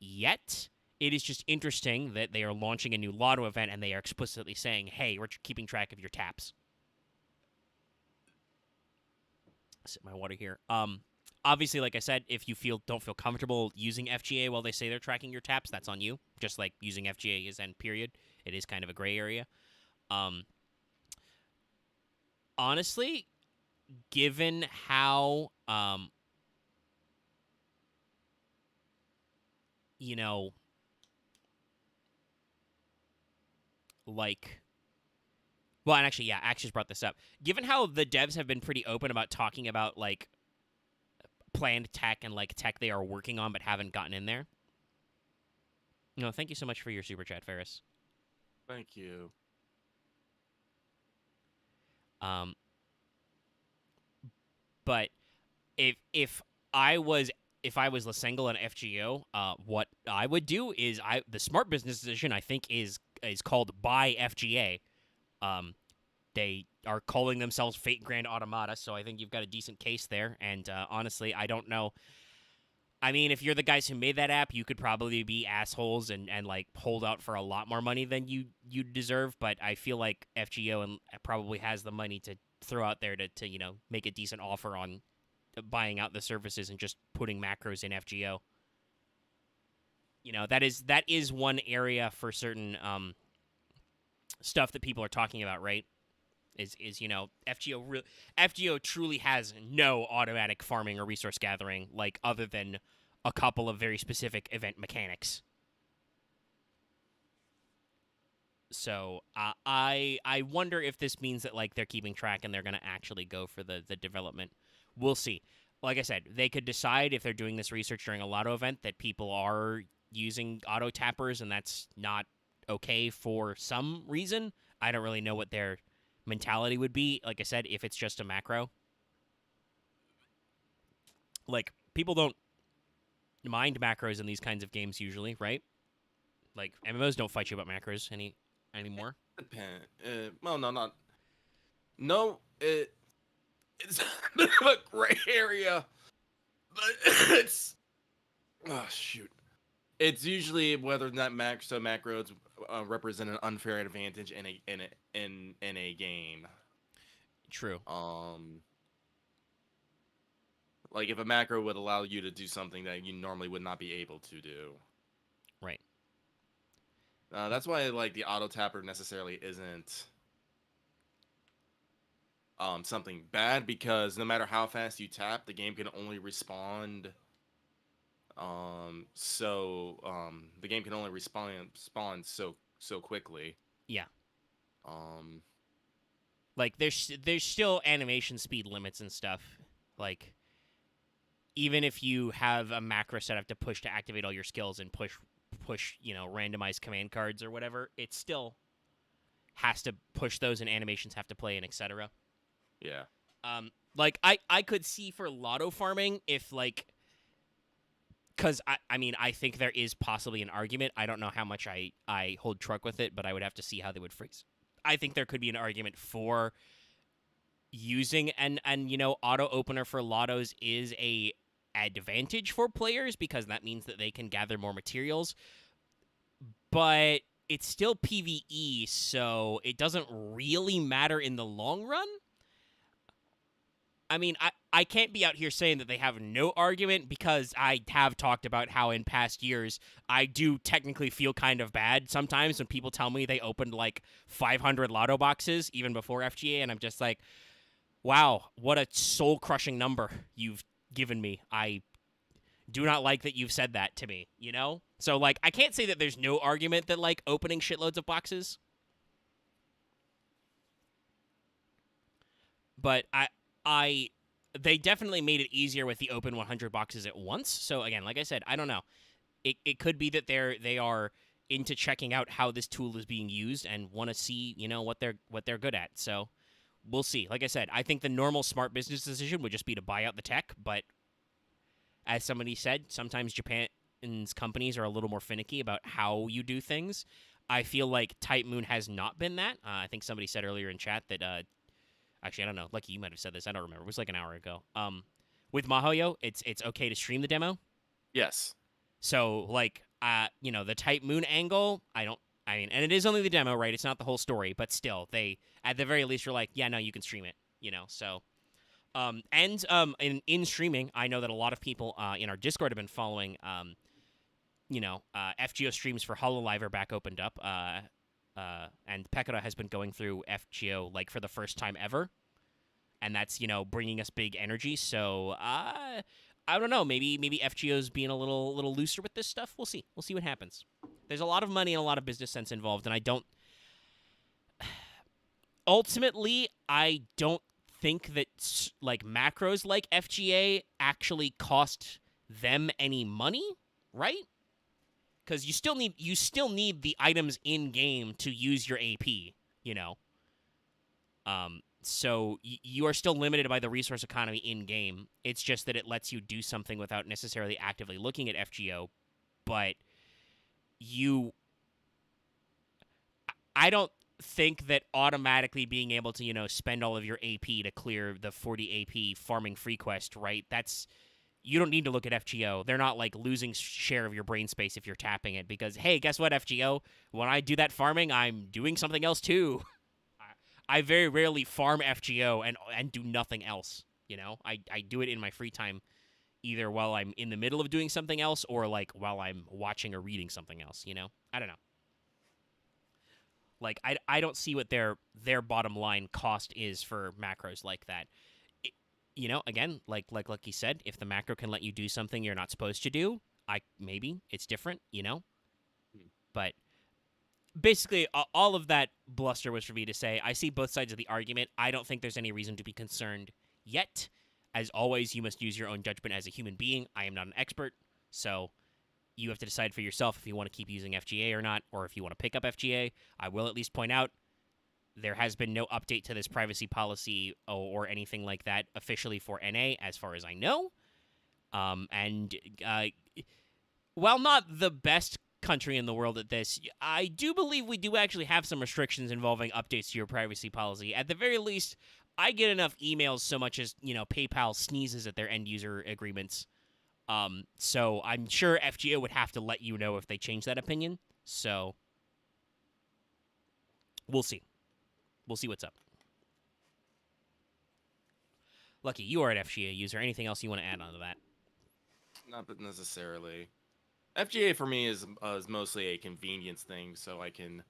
yet. It is just interesting that they are launching a new lotto event and they are explicitly saying, hey, we're keeping track of your taps. Sip my water here. Obviously, like I said, if you don't feel comfortable using FGA while they say they're tracking your taps, that's on you. Just like using FGA is end period. It is kind of a gray area. Honestly, given how well, and actually, yeah, Axe just brought this up. Given how the devs have been pretty open about talking about, like, planned tech and, like, tech they are working on but haven't gotten in there. Thank you so much for your super chat, Ferris. Thank you. But if I was Lasengal and FGO, what I would do is the smart business decision I think is called buy FGA. They are calling themselves Fate Grand Automata, so I think you've got a decent case there. And honestly, I don't know. I mean, if you're the guys who made that app, you could probably be assholes and like hold out for a lot more money than you deserve. But I feel like FGO probably has the money to throw out there to make a decent offer on buying out the services and just putting macros in FGO. That is one area for certain stuff that people are talking about, right? Is FGO truly has no automatic farming or resource gathering, like other than a couple of very specific event mechanics. So I wonder if this means that like they're keeping track and they're gonna actually go for the development. We'll see. Like I said, they could decide if they're doing this research during a lotto event that people are using auto tappers and that's not okay for some reason. I don't really know what their mentality would be. Like I said, if it's just a macro, like people don't mind macros in these kinds of games usually, right? Like MMOs don't fight you about macros anymore. Well, no, not no. It's a bit of a gray area, but it's shoot. It's usually whether or not macros represent an unfair advantage in a game. True. Like if a macro would allow you to do something that you normally would not be able to do. Right. That's why like the auto tapper necessarily isn't something bad, because no matter how fast you tap, the game can only respond. The game can only respond so quickly. Yeah. Like there's still animation speed limits and stuff. Like even if you have a macro set up to push to activate all your skills and push randomized command cards or whatever, it still has to push those and animations have to play and etc. Yeah. Like I could see for lotto farming if like, because I think there is possibly an argument. I don't know how much I hold truck with it, but I would have to see how they would phrase. I think there could be an argument for using an auto opener for lottos is a advantage for players because that means that they can gather more materials. But it's still PvE, so it doesn't really matter in the long run. I mean, I can't be out here saying that they have no argument because I have talked about how in past years I do technically feel kind of bad sometimes when people tell me they opened like 500 lotto boxes even before FGA, and I'm just like, wow, what a soul-crushing number you've given me. I do not like that you've said that to me, you know? So, like, I can't say that there's no argument that, like, opening shitloads of boxes. But they definitely made it easier with the open 100 boxes at once. So, again, like I said, I don't know. It could be that they are into checking out how this tool is being used and want to see, what they're good at. So, we'll see. Like I said, I think the normal smart business decision would just be to buy out the tech, but as somebody said, sometimes Japan's companies are a little more finicky about how you do things. I feel like Type Moon has not been that. I think somebody said earlier in chat that, actually, I don't know. Lucky, you might have said this. I don't remember. It was like an hour ago. With Mahoyo, it's okay to stream the demo. Yes. So, like, the Type Moon angle, and it is only the demo, right? It's not the whole story, but still, they, at the very least, were like, yeah, no, you can stream it, so... in streaming, I know that a lot of people in our Discord have been following, FGO streams for HoloLive are back opened up, and Pekara has been going through FGO, like, for the first time ever, and that's, bringing us big energy, so, I don't know, maybe FGO's being a little looser with this stuff. We'll see what happens. There's a lot of money and a lot of business sense involved, and I don't think that like macros like FGA actually cost them any money, right? Because you still need the items in game to use your AP, so you are still limited by the resource economy in game. It's just that it lets you do something without necessarily actively looking at FGO, but I don't think that automatically being able to, spend all of your AP to clear the 40 AP farming free quest, right? You don't need to look at FGO. They're not like losing share of your brain space if you're tapping it because, hey, guess what, FGO? When I do that farming, I'm doing something else too. I very rarely farm FGO and do nothing else, I do it in my free time either while I'm in the middle of doing something else or like while I'm watching or reading something else, I don't know. Like I don't see what their bottom line cost is for macros like that. Again, like he said, if the macro can let you do something you're not supposed to do, maybe it's different, But basically, all of that bluster was for me to say, I see both sides of the argument. I don't think there's any reason to be concerned yet. As always, you must use your own judgment as a human being. I am not an expert, so you have to decide for yourself if you want to keep using FGA or not, or if you want to pick up FGA. I will at least point out there has been no update to this privacy policy or anything like that officially for NA, as far as I know. And while not the best country in the world at this, I do believe we do actually have some restrictions involving updates to your privacy policy. At the very least, I get enough emails so much as, PayPal sneezes at their end user agreements. So I'm sure FGO would have to let you know if they change that opinion. So we'll see. We'll see what's up. Lucky, you are an FGA user. Anything else you want to add on to that? Not necessarily. FGA for me is mostly a convenience thing, so I can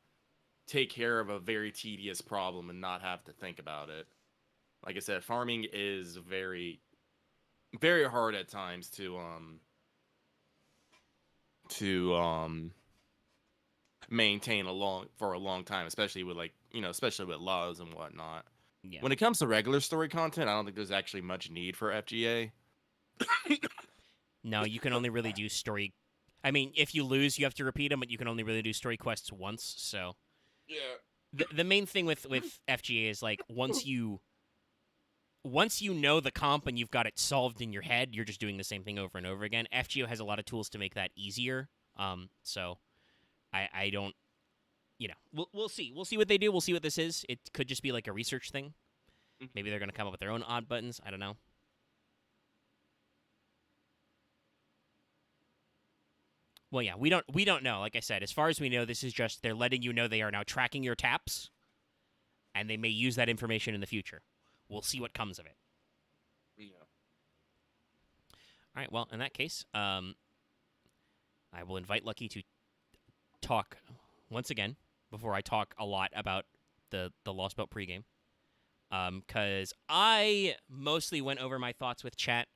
take care of a very tedious problem and not have to think about it. Like I said, farming is very, very hard at times to maintain for a long time, especially with especially with laws and whatnot. Yeah. When it comes to regular story content, I don't think there's actually much need for FGA. No, you can only really do story. I mean, if you lose, you have to repeat them, but you can only really do story quests once. So, yeah. The main thing with FGA is like once you know the comp and you've got it solved in your head, you're just doing the same thing over and over again. FGO has a lot of tools to make that easier. So I don't, we'll see. We'll see what they do. We'll see what this is. It could just be like a research thing. Maybe they're going to come up with their own odd buttons. I don't know. Well, yeah, we don't know. Like I said, as far as we know, this is just they're letting you know they are now tracking your taps, and they may use that information in the future. We'll see what comes of it. Yeah. All right. Well, in that case, I will invite Lucky to talk once again before I talk a lot about the Lost Belt pregame, because I mostly went over my thoughts with chat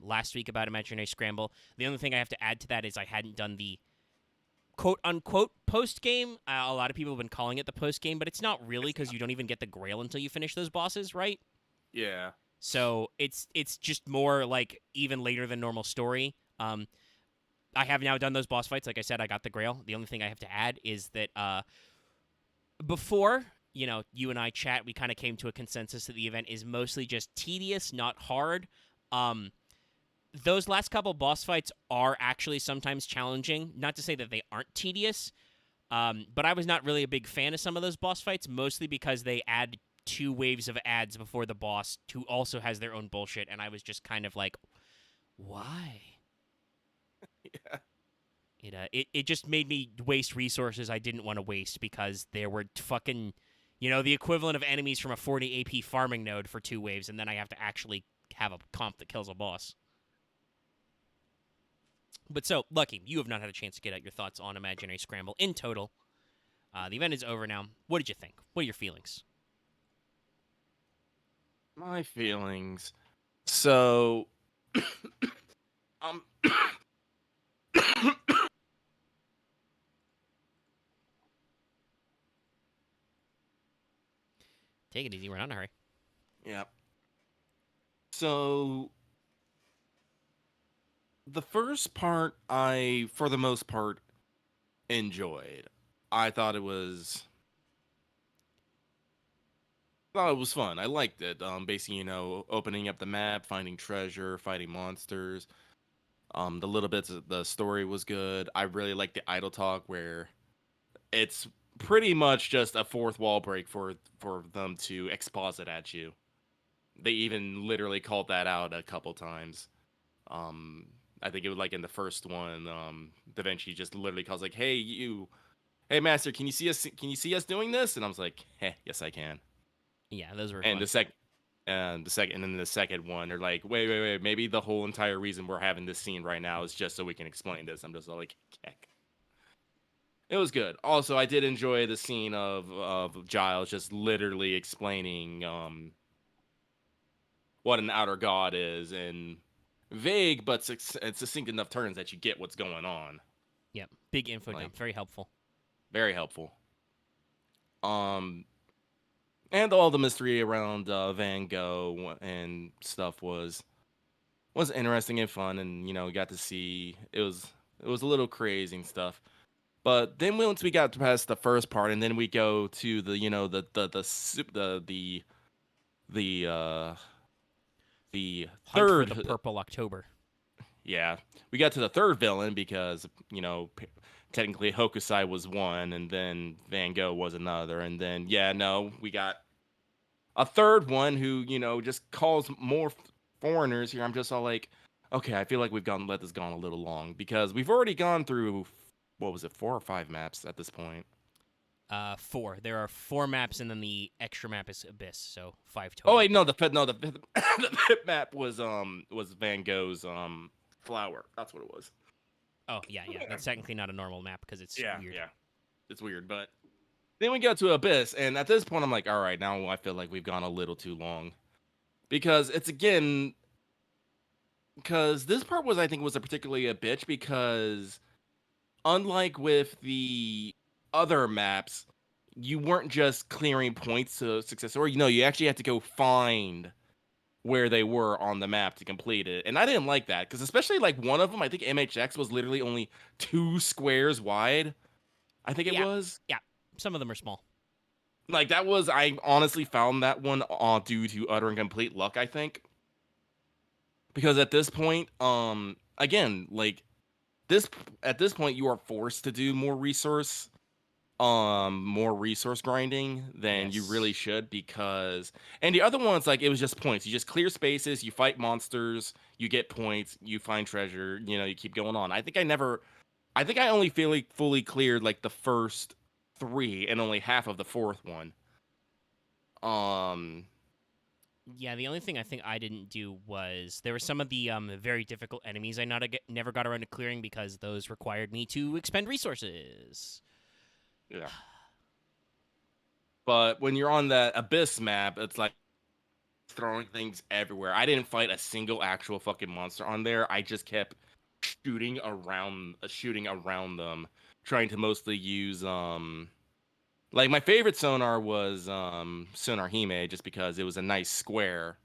last week about Imaginary Scramble. The only thing I have to add to that is I hadn't done the quote-unquote post-game. A lot of people have been calling it the post-game, but it's not really because you don't even get the Grail until you finish those bosses, right? Yeah. So it's just more like even later than normal story. I have now done those boss fights. Like I said, I got the Grail. The only thing I have to add is that before, you and I chat, we kind of came to a consensus that the event is mostly just tedious, not hard. Those last couple boss fights are actually sometimes challenging. Not to say that they aren't tedious, but I was not really a big fan of some of those boss fights, mostly because they add 2 waves of ads before the boss, who also has their own bullshit, and I was just kind of like, why? Yeah. It just made me waste resources I didn't want to waste because there were fucking, the equivalent of enemies from a 40 AP farming node for 2 waves, and then I have to actually have a comp that kills a boss. But so, Lucky, you have not had a chance to get out your thoughts on Imaginary Scramble in total. The event is over now. What did you think? What are your feelings? My feelings. So, Take it easy. We're not in a hurry. Yeah. So, the first part, for the most part, enjoyed. I thought it was fun. I liked it. Basically, opening up the map, finding treasure, fighting monsters. The little bits of the story was good. I really liked the idle talk, where it's pretty much just a fourth wall break for them to exposit at you. They even literally called that out a couple times. I think it was like in the first one. Da Vinci just literally calls like, "Hey master, can you see us? Can you see us doing this?" And I was like, yes, I can." Yeah, those were And fun. and then the second one, they're like, wait, maybe the whole entire reason we're having this scene right now is just so we can explain this. I'm just like, heck. It was good. Also, I did enjoy the scene of Giles just literally explaining what an outer god is in vague but succinct enough terms that you get what's going on. Yep. Big info Like, dump. Very helpful. very helpful. And all the mystery around Van Gogh and stuff was interesting and fun, and got to see it was a little crazy and stuff. But then once we got past the first part, and then we go to the the the Hunt for the third. Purple October. Yeah, we got to the third villain because technically Hokusai was one, and then Van Gogh was another, and then we got a third one who just calls more foreigners here. I'm just all like, okay, I feel like we've let this gone a little long because we've already gone through, what was it, 4 or 5 maps at this point. 4. There are 4 maps, and then the extra map is Abyss, so 5 total. Oh wait, no, the fifth map was Van Gogh's flower. That's what it was. Oh yeah. That's technically not a normal map because it's weird. Yeah, it's weird, but then we go to Abyss, and at this point, I'm like, all right, now I feel like we've gone a little too long because this part I think was particularly a bitch because unlike with the other maps, you weren't just clearing points to success, or you actually had to go find where they were on the map to complete it. And I didn't like that because especially like one of them, I think MHX was literally only 2 squares wide. I think it was. Yeah, some of them are small. Like I honestly found that one due to utter and complete luck, I think. Because at this point, again, like at this point you are forced to do more resource grinding than you really should and the other ones, like, it was just points. You just clear spaces, you fight monsters, you get points, you find treasure, you keep going on. I think I only fully cleared like the first 3 and only half of the 4th one. Yeah, the only thing I think I didn't do was there were some of the very difficult enemies I never got around to clearing because those required me to expend resources. Yeah. But when you're on that Abyss map, it's like throwing things everywhere. I didn't fight a single actual fucking monster on there. I just kept shooting around them, trying to mostly use like my favorite sonar was Sonar Hime, just because it was a nice square.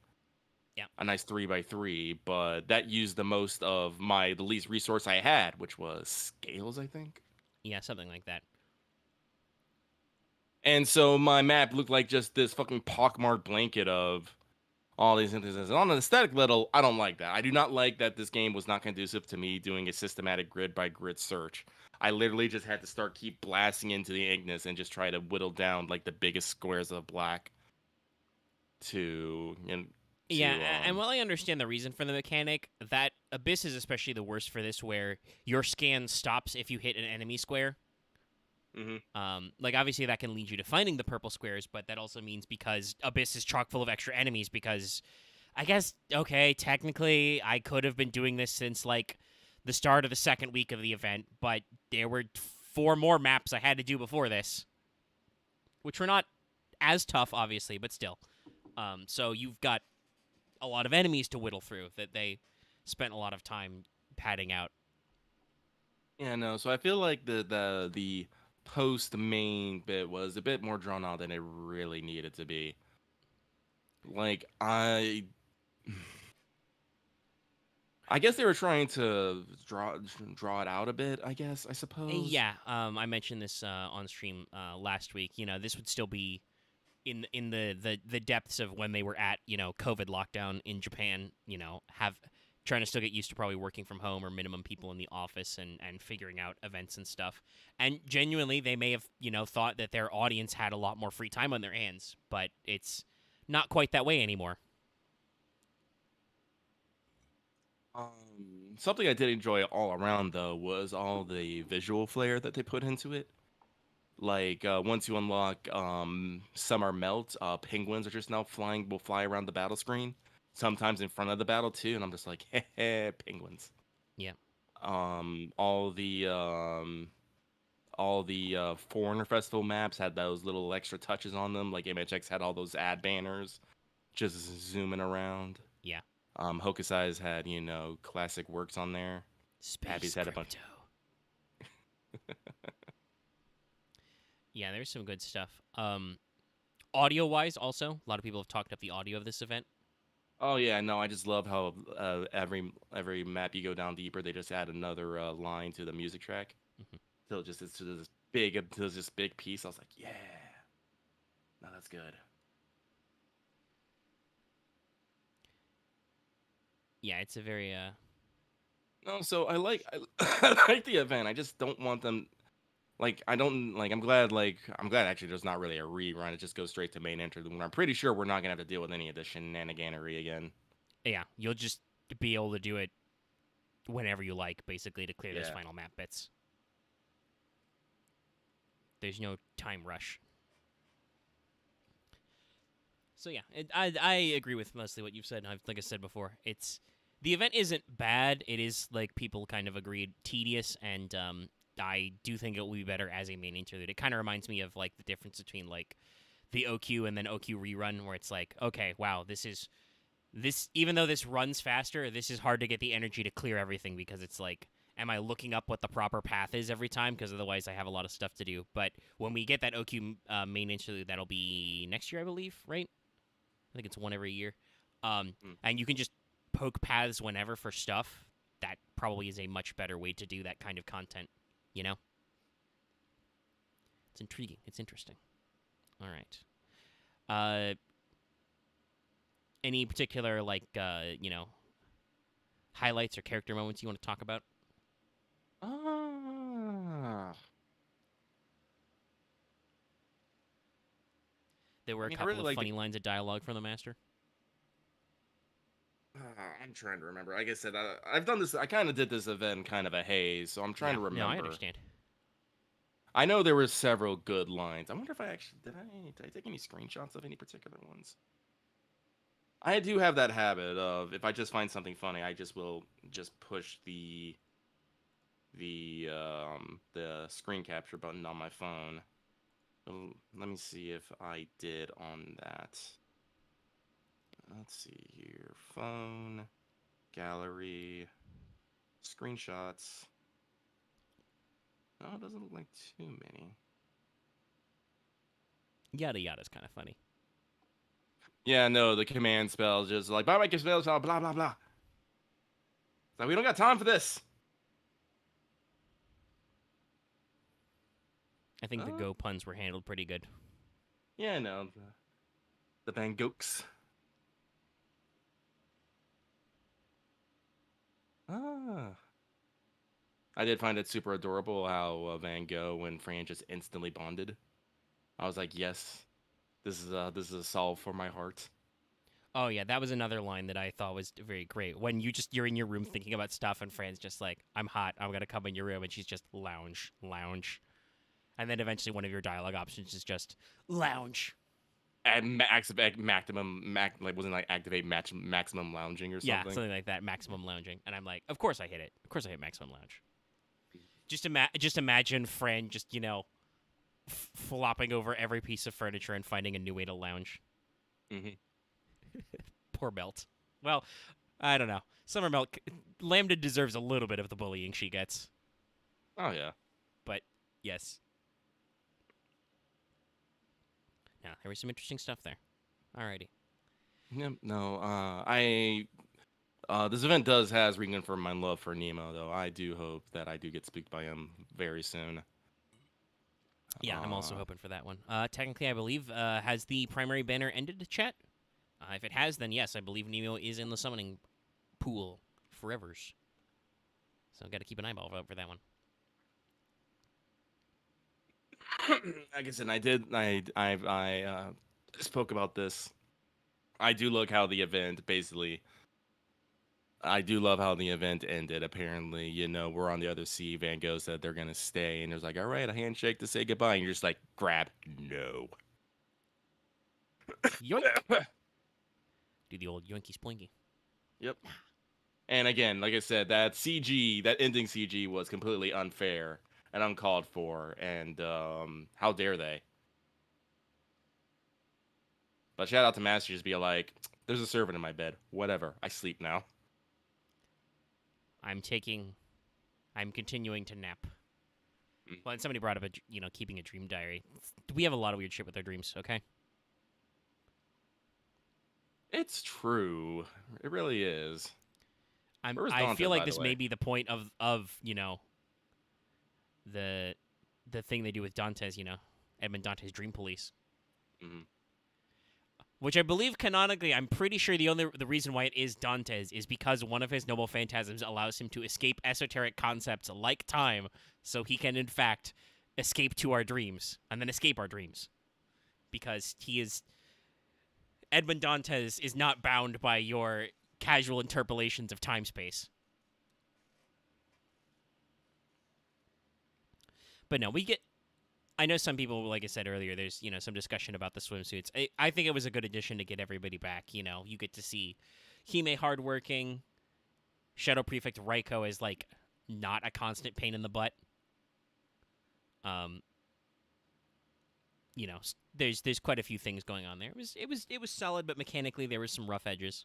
Yeah. A nice 3x3, but that used the most of the least resource I had, which was scales, I think. Yeah, something like that. And so my map looked like just this fucking pockmarked blanket of all these instances. And on an aesthetic level, I don't like that. I do not like that this game was not conducive to me doing a systematic grid by grid search. I literally just had to keep blasting into the Ignis and just try to whittle down like the biggest squares of black and while I understand the reason for the mechanic, that Abyss is especially the worst for this, where your scan stops if you hit an enemy square. Mm-hmm. Like, obviously that can lead you to finding the purple squares, but that also means because Abyss is chock full of extra enemies, because I guess, okay, technically I could have been doing this since like the start of the 2nd week of the event, but there were 4 more maps I had to do before this, which were not as tough, obviously, but still. So you've got a lot of enemies to whittle through that they spent a lot of time padding out. Yeah, no. So I feel like the post main bit was a bit more drawn out than it really needed to be. Like I guess they were trying to draw it out a bit, I suppose. Yeah, I mentioned this on stream last week. This would still be in the depths of when they were at COVID lockdown in Japan. Trying to still get used to probably working from home or minimum people in the office and figuring out events and stuff. And genuinely, they may have thought that their audience had a lot more free time on their hands, but it's not quite that way anymore. Something I did enjoy all around, though, was all the visual flair that they put into it. Like, once you unlock Summer Melt, penguins are just now will fly around the battle screen. Sometimes in front of the battle, too, and I'm just like, heh, penguins. Yeah. All the all the Foreigner Festival maps had those little extra touches on them. Like MHX had all those ad banners, just zooming around. Yeah. Hokusai's had classic works on there. Space Happy's had a bunch. crypto. Yeah, there's some good stuff. Audio-wise, also, a lot of people have talked up the audio of this event. Oh yeah, no, I just love how every map you go down deeper, they just add another line to the music track. Mhm. Till it's this big piece. I was like, yeah, no, that's good. Yeah, it's a very No, so I like I like the event. I just don't want them. Like I don't like. I'm glad. I'm glad actually. There's not really a rerun. It just goes straight to main entry. When I'm pretty sure we're not gonna have to deal with any of this shenaniganery again. yeah, you'll just be able to do it whenever you like, basically, to clear those Yeah. final map bits. There's no time rush. So yeah, I agree with mostly what you've said. Like I said before, the event isn't bad. It is, like people kind of agreed, tedious, and I do think it will be better as a main interlude. It kind of reminds me of like the difference between like the OQ and then OQ rerun, where it's like, okay, wow, this even though this runs faster, this is hard to get the energy to clear everything because it's like, am I looking up what the proper path is every time? Because otherwise I have a lot of stuff to do. But when we get that OQ main interlude, that'll be next year, I believe, right? I think it's one every year. And you can just poke paths whenever for stuff. That probably is a much better way to do that kind of content, you know? It's intriguing. It's interesting. All right. Any particular, like, highlights or character moments you want to talk about? There were a couple of funny lines of dialogue from the master. I'm trying to remember. Like I said, I've done this. I kind of did this event kind of a haze, so I'm trying to remember. No, I understand. I know there were several good lines. I wonder if I actually did I take any screenshots of any particular ones? I do have that habit of if I just find something funny, I just will just push the screen capture button on my phone. Let me see if I did on that. Let's see here. Phone, gallery, screenshots. Oh, it doesn't look like too many. Yada yada's kind of funny. Yeah, no, the command spell just like bye bye spell blah blah blah. It's like we don't got time for this. I think the Go puns were handled pretty good. Yeah, no, the Van Goghs. I did find it super adorable how Van Gogh and Fran just instantly bonded. I was like, yes, this is a solve for my heart. Oh yeah, that was another line that I thought was very great. When you're in your room thinking about stuff, and Fran's just like, "I'm hot. I'm gonna come in your room," and she's just lounge, and then eventually one of your dialogue options is just lounge. And maximum wasn't like activate maximum lounging or something. Yeah, something like that, maximum lounging. And I'm like, of course I hit it. Of course I hit maximum lounge. Just imagine Fran just flopping over every piece of furniture and finding a new way to lounge. Mm-hmm. Poor Melt. Well, I don't know. Summer Melt, Lambda deserves a little bit of the bullying she gets. Oh yeah. But yes. Yeah, there was some interesting stuff there. Alrighty. No, this event has reconfirmed my love for Nemo, though. I do hope that I do get spooked by him very soon. Yeah, I'm also hoping for that one. Technically, I believe, has the primary banner ended, chat? If it has, then yes, I believe Nemo is in the summoning pool forevers. So I've got to keep an eyeball out for that one. Like I said, I spoke about this. I do love how the event ended. Apparently, we're on the other sea. Van Gogh said they're gonna stay, and there's like, all right, a handshake to say goodbye, and you're just like, grab, no. Yoink! Do the old yoinky splinky. Yep. And again, like I said, that ending CG was completely unfair. and uncalled for, and how dare they? But shout out to Master just be like, there's a servant in my bed. Whatever. I sleep now. I'm continuing to nap. Mm. Well, and somebody brought up keeping a dream diary. We have a lot of weird shit with our dreams. Okay. It's true. It really is. Where was I Dante, feel like by the this way? may be the point of the thing they do with Dante's, Edmond Dante's Dream Police. Mm-hmm. Which I believe canonically, I'm pretty sure the reason why it is Dante's is because one of his noble phantasms allows him to escape esoteric concepts like time, so he can in fact escape to our dreams and then escape our dreams, because Edmond Dantes is not bound by your casual interpolations of time space. But no, I know some people, like I said earlier, there's, some discussion about the swimsuits. I think it was a good addition to get everybody back. You get to see Hime hardworking, Shadow Prefect Raiko is, like, not a constant pain in the butt. There's quite a few things going on there. It was solid, but mechanically there was some rough edges.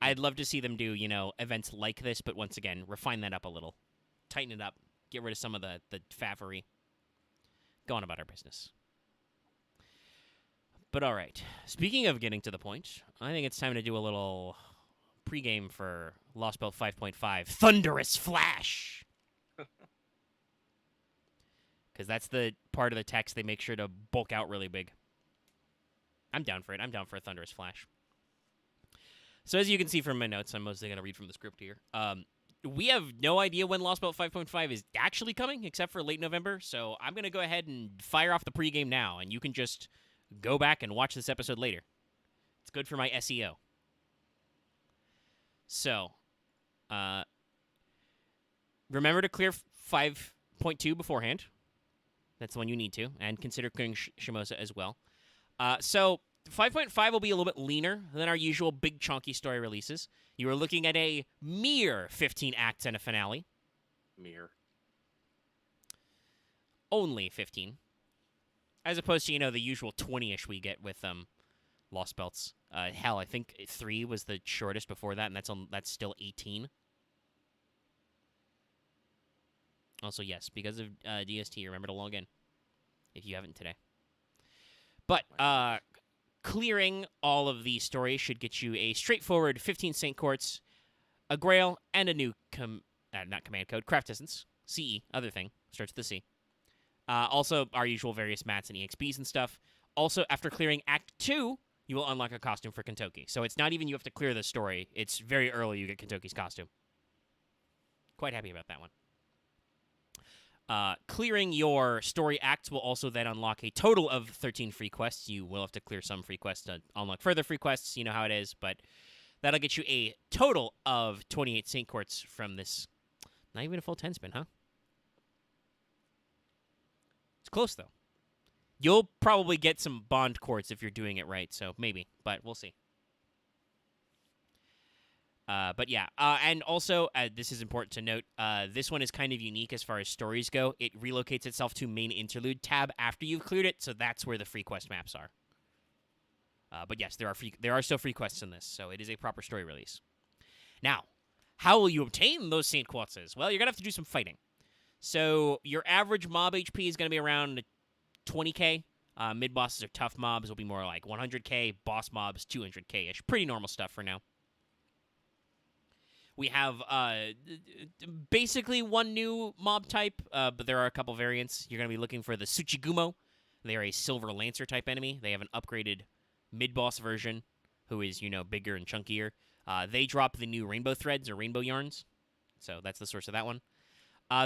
I'd love to see them do, events like this, but once again, refine that up a little. Tighten it up. Get rid of some of the faffery. Go on about our business. But all right. Speaking of getting to the point, I think it's time to do a little pregame for Lost Belt 5.5. Thunderous Flash! Because that's the part of the text they make sure to bulk out really big. I'm down for it. I'm down for a Thunderous Flash. So as you can see from my notes, I'm mostly going to read from the script here. We have no idea when Lost Belt 5.5 is actually coming, except for late November, so I'm going to go ahead and fire off the pregame now, and you can just go back and watch this episode later. It's good for my SEO. So, remember to clear 5.2 beforehand. That's the one you need to, and consider clearing Shimosa as well. So 5.5 will be a little bit leaner than our usual big chunky story releases. You are looking at a mere 15 acts and a finale. Mere. Only 15. As opposed to, the usual 20-ish we get with Lost Belts. Hell, I think 3 was the shortest before that, and that's still 18. Also, yes, because of DST, remember to log in if you haven't today. But clearing all of these stories should get you a straightforward 15 Saint Courts, a Grail, and a new not command code, Craft Essence, CE, other thing, starts with the C. Also, our usual various mats and EXPs and stuff. Also, after clearing Act 2, you will unlock a costume for Kentoki. So it's not even you have to clear the story. It's very early you get Kentoki's costume. Quite happy about that one. Clearing your story acts will also then unlock a total of 13 free quests. You will have to clear some free quests to unlock further free quests. You know how it is, but that'll get you a total of 28 Saint Courts from this. Not even a full 10 spin, huh? It's close, though. You'll probably get some Bond Courts if you're doing it right, so maybe, but we'll see. But yeah, and also, this is important to note, this one is kind of unique as far as stories go. It relocates itself to main interlude tab after you've cleared it, so that's where the free quest maps are. But yes, there are still free quests in this, so it is a proper story release. Now, how will you obtain those Saint Quartzes? Well, you're going to have to do some fighting. So your average mob HP is going to be around 20k. Mid-bosses are tough mobs, will be more like 100k. Boss mobs, 200k-ish. Pretty normal stuff for now. We have basically one new mob type, but there are a couple variants. You're going to be looking for the Tsuchigumo. They are a Silver Lancer type enemy. They have an upgraded mid-boss version who is, bigger and chunkier. They drop the new Rainbow Threads or Rainbow Yarns, so that's the source of that one.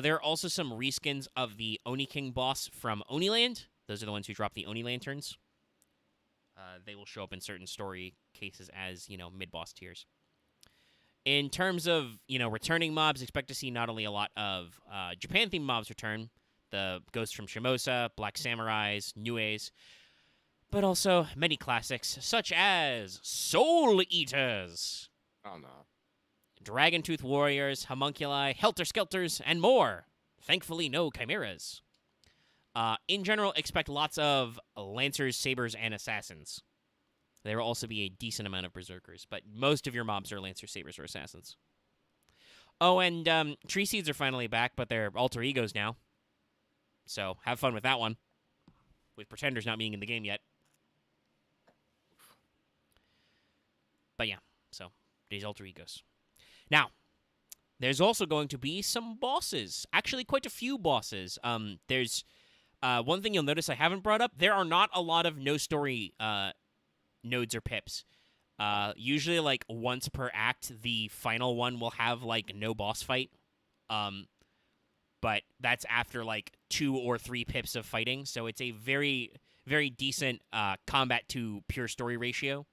There are also some reskins of the Oni King boss from Oniland. Those are the ones who drop the Oni Lanterns. They will show up in certain story cases as, mid-boss tiers. In terms of, returning mobs, expect to see not only a lot of Japan-themed mobs return, the Ghosts from Shimosa, Black Samurais, Nues, but also many classics, such as Soul Eaters, Oh, no. Dragon Tooth Warriors, Homunculi, Helter Skelters, and more. Thankfully, no chimeras. In general, expect lots of lancers, sabers, and assassins. There will also be a decent amount of berserkers, but most of your mobs are lancers, sabers, or assassins. Oh, and tree seeds are finally back, but they're alter egos now. So have fun with that one. With pretenders not being in the game yet. But yeah, so these alter egos. Now, there's also going to be some bosses. Actually, quite a few bosses. There's one thing you'll notice I haven't brought up. There are not a lot of no-story nodes or pips. Usually, like, once per act, the final one will have, like, no boss fight. But that's after, like, 2 or 3 pips of fighting. So it's a very, very decent combat to pure story ratio.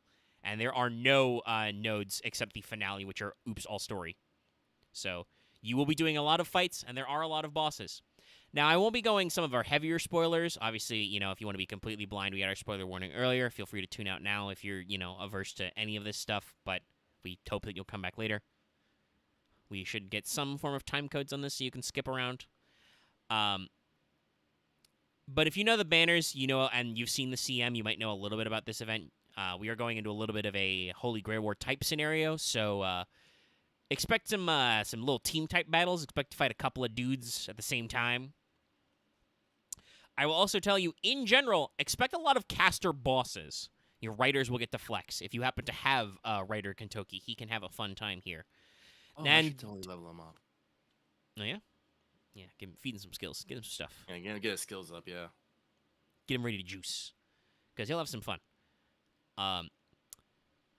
And there are no nodes except the finale, which are oops, all story. So you will be doing a lot of fights, and there are a lot of bosses. Now, I won't be going some of our heavier spoilers. Obviously, you know, if you want to be completely blind, we had our spoiler warning earlier. Feel free to tune out now if you're, you know, averse to any of this stuff. But we hope that you'll come back later. We should get some form of time codes on this so you can skip around. But if you know the banners, you know, and you've seen the CM, you might know a little bit about this event. We are going into a little bit of a Holy Grail War type scenario, so expect some little team type battles. Expect to fight a couple of dudes at the same time. I will also tell you, in general, expect a lot of caster bosses. Your writers will get to flex. If you happen to have a writer Kentucky, he can have a fun time here. Oh, I should totally level him up. Oh yeah, yeah. Feed him some skills. Get him some stuff. Yeah, get his skills up. Yeah. Get him ready to juice, because he'll have some fun.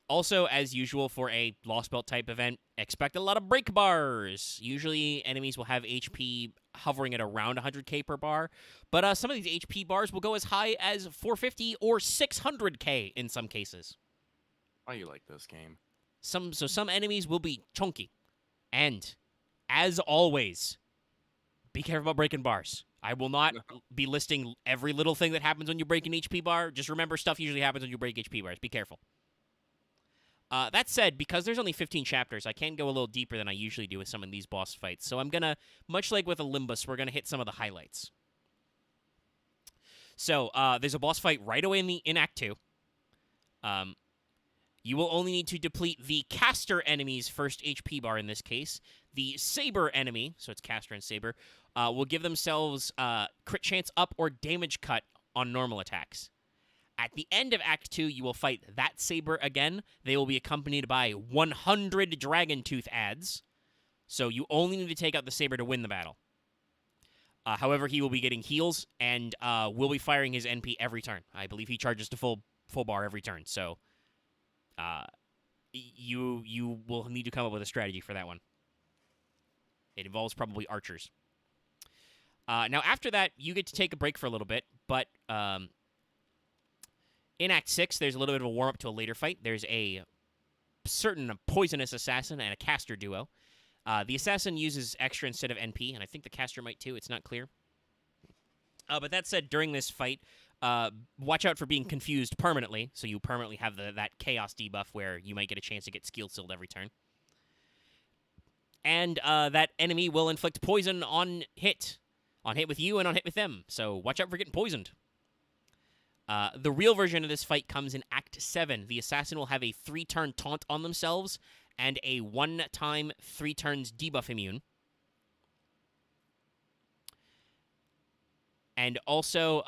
Also, as usual for a Lost Belt type event, expect a lot of break bars. Usually, enemies will have HP hovering at around 100k per bar, but some of these HP bars will go as high as 450 or 600k in some cases. Why you like this game? Some enemies will be chunky, and as always, be careful about breaking bars. I will not be listing every little thing that happens when you break an HP bar. Just remember, stuff usually happens when you break HP bars. Be careful. That said, because there's only 15 chapters, I can go a little deeper than I usually do with some of these boss fights. So I'm going to, much like with Olympus, we're going to hit some of the highlights. So there's a boss fight right away in Act 2. You will only need to deplete the caster enemy's first HP bar in this case. The saber enemy, so it's caster and saber, will give themselves crit chance up or damage cut on normal attacks. At the end of Act 2, you will fight that saber again. They will be accompanied by 100 Dragon Tooth adds. So you only need to take out the saber to win the battle. However, he will be getting heals and will be firing his NP every turn. I believe he charges to full bar every turn. So you will need to come up with a strategy for that one. It involves probably archers. Now, after that, you get to take a break for a little bit, but in Act 6, there's a little bit of a warm-up to a later fight. There's a certain poisonous assassin and a caster duo. The assassin uses extra instead of NP, and I think the caster might too. It's not clear. But that said, during this fight, watch out for being confused permanently, so you permanently have that chaos debuff where you might get a chance to get skill sealed every turn. And that enemy will inflict poison on hit with you and on hit with them, so watch out for getting poisoned. The real version of this fight comes in Act 7. The assassin will have a 3-turn taunt on themselves and a 1-time 3 turns debuff immune. And also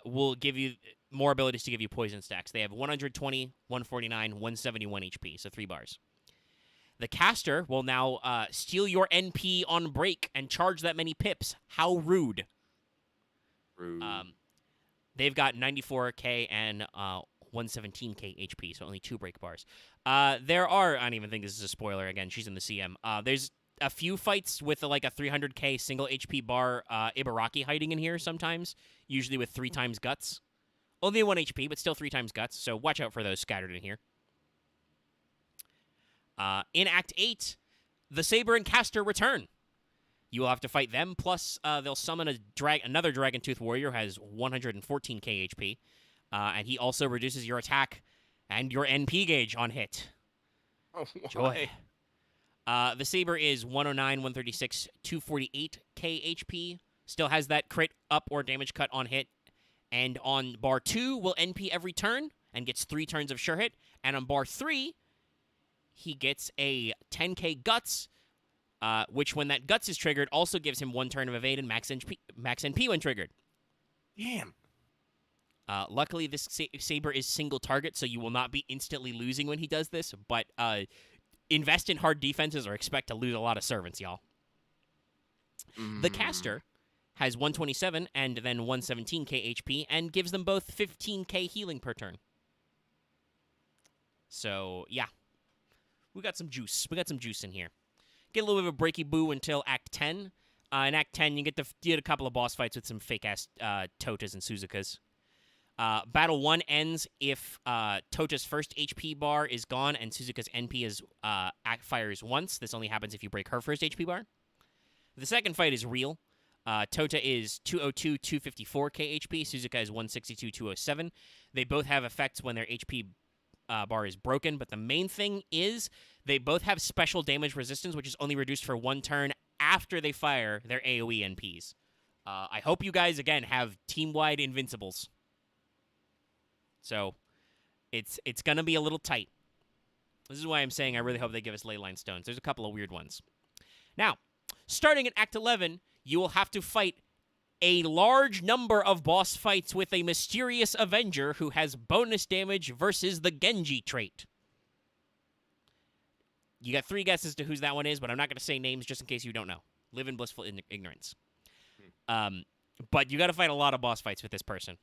will give you more abilities to give you poison stacks. They have 120, 149, 171 HP, so 3 bars. The caster will now steal your NP on break and charge that many pips. How rude. Rude. They've got 94k and 117k HP, so only 2 break bars. There are, I don't even think this is a spoiler, again, she's in the CM. There's a few fights with like a 300k single HP bar Ibaraki hiding in here sometimes, usually with 3 times guts. Only 1 HP, but still 3 times guts, so watch out for those scattered in here. In Act 8, the Saber and Caster return. You will have to fight them, plus they'll summon another Dragon Tooth Warrior who has 114k HP, and he also reduces your attack and your NP gauge on hit. Oh, Joy. The Saber is 109, 136, 248 KHP. Still has that crit up or damage cut on hit. And on bar 2, will NP every turn and gets 3 turns of sure hit. And on bar 3, he gets a 10k Guts, which when that Guts is triggered also gives him 1 turn of evade and max NP when triggered. Damn. Luckily, this Saber is single target, so you will not be instantly losing when he does this, but invest in hard defenses or expect to lose a lot of servants, y'all. The Caster has 127 and then 117k HP and gives them both 15k healing per turn. So, yeah. We got some juice. We got some juice in here. Get a little bit of a breaky boo until Act 10. In Act 10, you get a couple of boss fights with some fake-ass Totas and Suzukas. Battle 1 ends if Tota's first HP bar is gone and Suzuka's NP is fires once. This only happens if you break her first HP bar. The second fight is real. Tota is 202, 254 KHP. Suzuka is 162, 207. They both have effects when their HP bar is broken, but the main thing is they both have special damage resistance, which is only reduced for 1 turn after they fire their AoE NPs. I hope you guys, again, have team-wide invincibles. So, it's going to be a little tight. This is why I'm saying I really hope they give us Leyline Stones. There's a couple of weird ones. Now, starting in Act 11, you will have to fight a large number of boss fights with a mysterious Avenger who has bonus damage versus the Genji trait. You got 3 guesses to who that one is, but I'm not going to say names just in case you don't know. Live in blissful ignorance. But you got to fight a lot of boss fights with this person.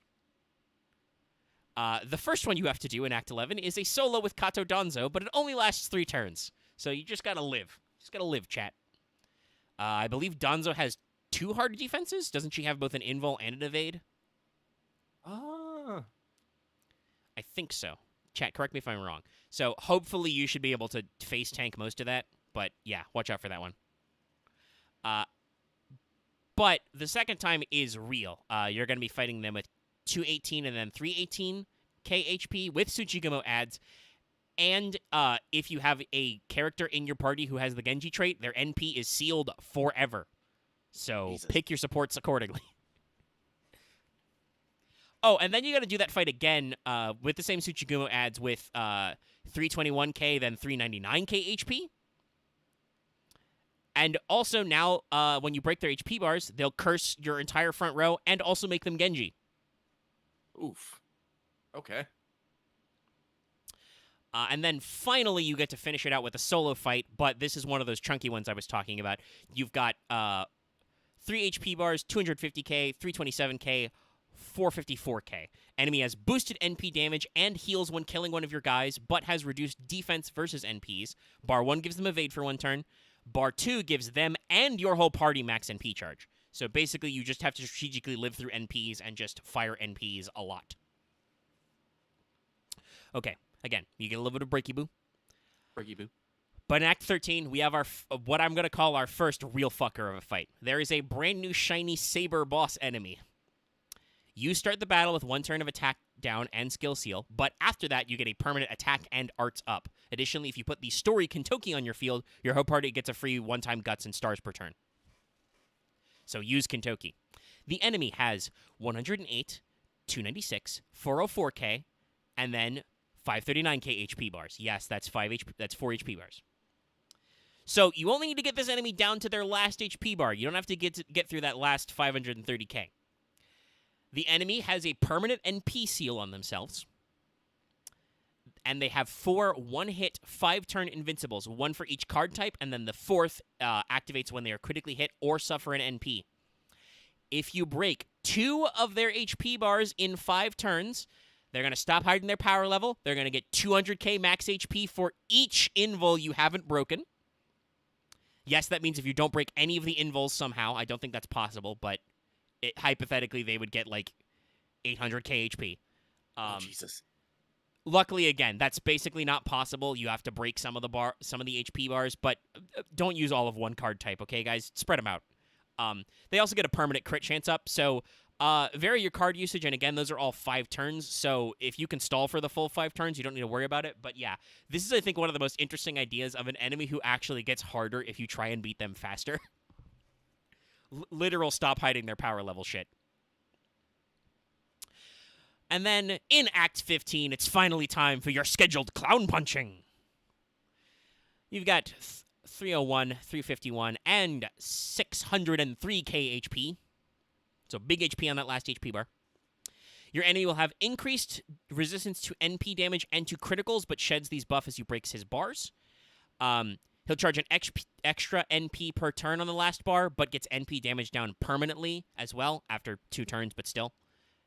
The first one you have to do in Act 11 is a solo with Kato Danzo, but it only lasts 3 turns. So you just got to live. Just got to live, chat. I believe Danzo has 2 hard defenses. Doesn't she have both an invul and an evade? Ah. I think so. Chat, correct me if I'm wrong. So hopefully you should be able to face tank most of that. But yeah, watch out for that one. But the second time is real. You're going to be fighting them with 218 and then 318 KHP with Tsuchigumo adds. And if you have a character in your party who has the Genji trait, their NP is sealed forever. So Jesus. Pick your supports accordingly. Oh, and then you got to do that fight again with the same Tsuchigumo adds with 321k, then 399k HP. And also now, when you break their HP bars, they'll curse your entire front row and also make them Genji. Oof. Okay. And then finally, you get to finish it out with a solo fight, but this is one of those chunky ones I was talking about. You've got 3 HP bars, 250k, 327k, 454k. Enemy has boosted NP damage and heals when killing one of your guys, but has reduced defense versus NPs. Bar 1 gives them evade for 1 turn. Bar 2 gives them and your whole party max NP charge. So basically, you just have to strategically live through NPs and just fire NPs a lot. Okay, again, you get a little bit of breaky boo. Breaky boo. But in Act 13, we have our what I'm going to call our first real fucker of a fight. There is a brand new shiny Saber boss enemy. You start the battle with 1 turn of attack down and skill seal, but after that, you get a permanent attack and arts up. Additionally, if you put the story Kentoki on your field, your whole party gets a free 1-time guts and stars per turn. So use Kentoki. The enemy has 108, 296, 404k, and then 539k HP bars. Yes, that's 4 HP bars. So you only need to get this enemy down to their last HP bar. You don't have to get through that last 530k. The enemy has a permanent NP seal on themselves. And they have 4 1-hit, 5-turn invincibles, 1 for each card type, and then the 4th activates when they are critically hit or suffer an NP. If you break 2 of their HP bars in 5 turns, they're going to stop hiding their power level. They're going to get 200k max HP for each invul you haven't broken. Yes, that means if you don't break any of the invuls somehow, I don't think that's possible, but hypothetically they would get like 800k HP. Oh, Jesus. Luckily, again, that's basically not possible. You have to break some of the HP bars, but don't use all of one card type, okay, guys? Spread them out. They also get a permanent crit chance up, so Vary your card usage, and again, those are all 5 turns, so if you can stall for the full 5 turns, you don't need to worry about it. But yeah, this is, I think, one of the most interesting ideas of an enemy who actually gets harder if you try and beat them faster. Literal stop hiding their power level shit. And then, in Act 15, it's finally time for your scheduled clown punching. You've got 301, 351, and 603k HP. So big HP on that last HP bar. Your enemy will have increased resistance to NP damage and to criticals, but sheds these buffs as you breaks his bars. He'll charge an extra NP per turn on the last bar, but gets NP damage down permanently as well after 2 turns, but still.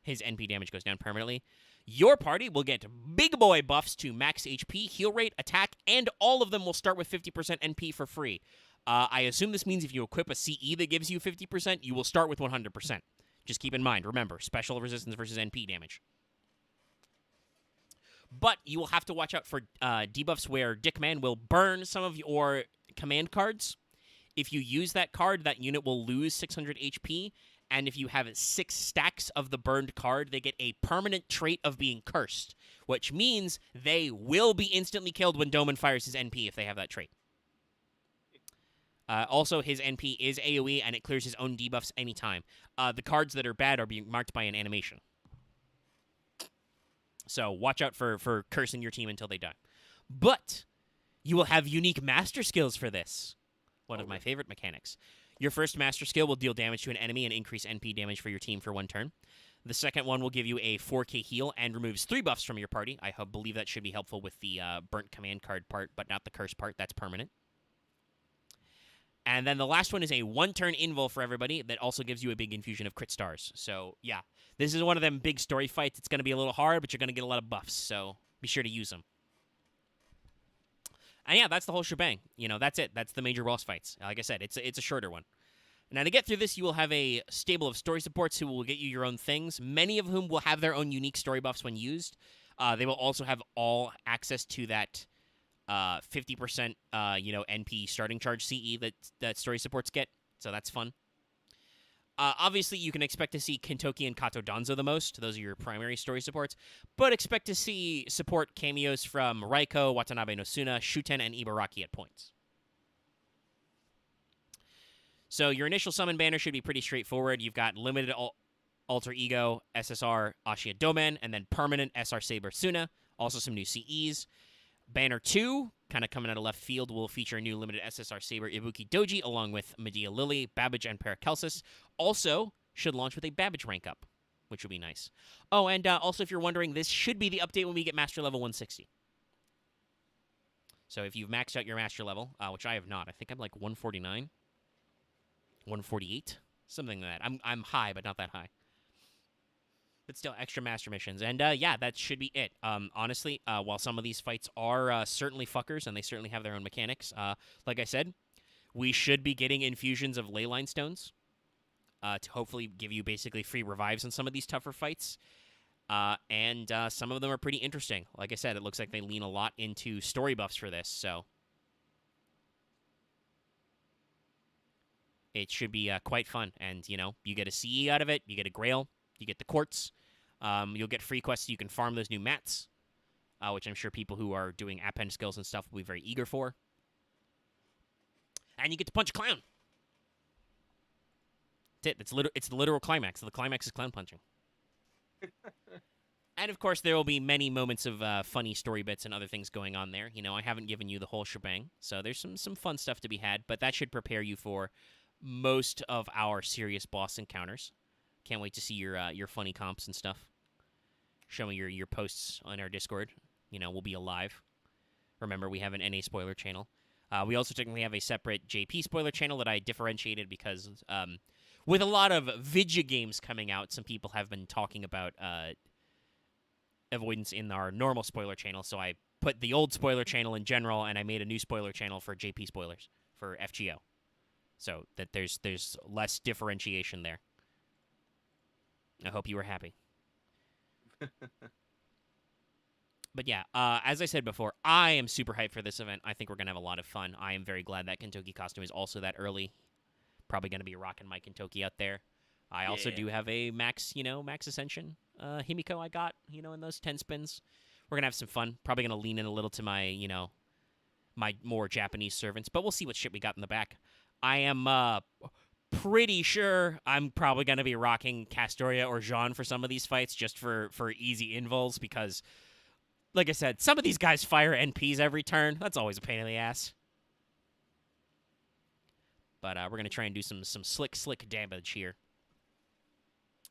His NP damage goes down permanently. Your party will get big boy buffs to max HP, heal rate, attack, and all of them will start with 50% NP for free. I assume this means if you equip a CE that gives you 50%, you will start with 100%. Just keep in mind, remember, special resistance versus NP damage. But you will have to watch out for debuffs where Dickman will burn some of your command cards. If you use that card, that unit will lose 600 HP. And if you have 6 stacks of the burned card, they get a permanent trait of being cursed, which means they will be instantly killed when Doman fires his NP if they have that trait. Also, his NP is AoE, and it clears his own debuffs anytime. The cards that are bad are being marked by an animation. So watch out for cursing your team until they die. But you will have unique master skills for this. One of my favorite mechanics. Your first master skill will deal damage to an enemy and increase NP damage for your team for 1 turn. The second one will give you a 4k heal and removes 3 buffs from your party. I believe that should be helpful with the burnt command card part, but not the curse part. That's permanent. And then the last one is a 1-turn invul for everybody that also gives you a big infusion of crit stars. So, yeah, this is one of them big story fights. It's going to be a little hard, but you're going to get a lot of buffs, so be sure to use them. And yeah, that's the whole shebang. You know, that's it. That's the major boss fights. Like I said, it's a shorter one. Now, to get through this, you will have a stable of story supports who will get you your own things, many of whom will have their own unique story buffs when used. They will also have all access to that 50% NP starting charge CE that story supports get, so that's fun. Obviously, you can expect to see Kintoki and Kato Danzo the most. Those are your primary story supports. But expect to see support cameos from Raiko, Watanabe no Suna, Shuten, and Ibaraki at points. So your initial summon banner should be pretty straightforward. You've got limited alter ego, SSR, Ashia Domen, and then permanent SR Saber Suna. Also some new CEs. Banner 2, kind of coming out of left field, will feature a new limited SSR Saber Ibuki Doji, along with Medea Lily, Babbage, and Paracelsus. Also, should launch with a Babbage rank up, which will be nice. Oh, and also, if you're wondering, this should be the update when we get Master Level 160. So if you've maxed out your Master Level, which I have not, I think I'm like 149, 148, something like that. I'm high, but not that high. But still, extra master missions. And, yeah, that should be it. Honestly, while some of these fights are certainly fuckers, and they certainly have their own mechanics, like I said, we should be getting infusions of leyline stones to hopefully give you basically free revives in some of these tougher fights. And some of them are pretty interesting. Like I said, it looks like they lean a lot into story buffs for this, so it should be quite fun. And, you know, you get a CE out of it, you get a Grail, you get the quartz. You'll get free quests so you can farm those new mats, which I'm sure people who are doing append skills and stuff will be very eager for. And you get to punch a clown. That's it. It's the literal climax. The climax is clown punching. And, of course, there will be many moments of funny story bits and other things going on there. You know, I haven't given you the whole shebang, so there's some fun stuff to be had, but that should prepare you for most of our serious boss encounters. Can't wait to see your funny comps and stuff. Show me your posts on our Discord. You know, we'll be alive. Remember, we have an NA spoiler channel. We also technically have a separate JP spoiler channel that I differentiated because with a lot of video games coming out, some people have been talking about avoidance in our normal spoiler channel, so I put the old spoiler channel in general, and I made a new spoiler channel for JP spoilers, for FGO. So that there's less differentiation there. I hope you were happy. But yeah, as I said before, I am super hyped for this event. I think we're going to have a lot of fun. I am very glad that Kintoki costume is also that early. Probably going to be rocking my Kintoki out there. I also Yeah. do have a max Ascension Himiko I got, in those 10 spins. We're going to have some fun. Probably going to lean in a little to my, my more Japanese servants, but we'll see what shit we got in the back. I am pretty sure I'm probably going to be rocking Castoria or Jean for some of these fights just for easy invols because, like I said, some of these guys fire NPs every turn. That's always a pain in the ass. But we're going to try and do some slick damage here.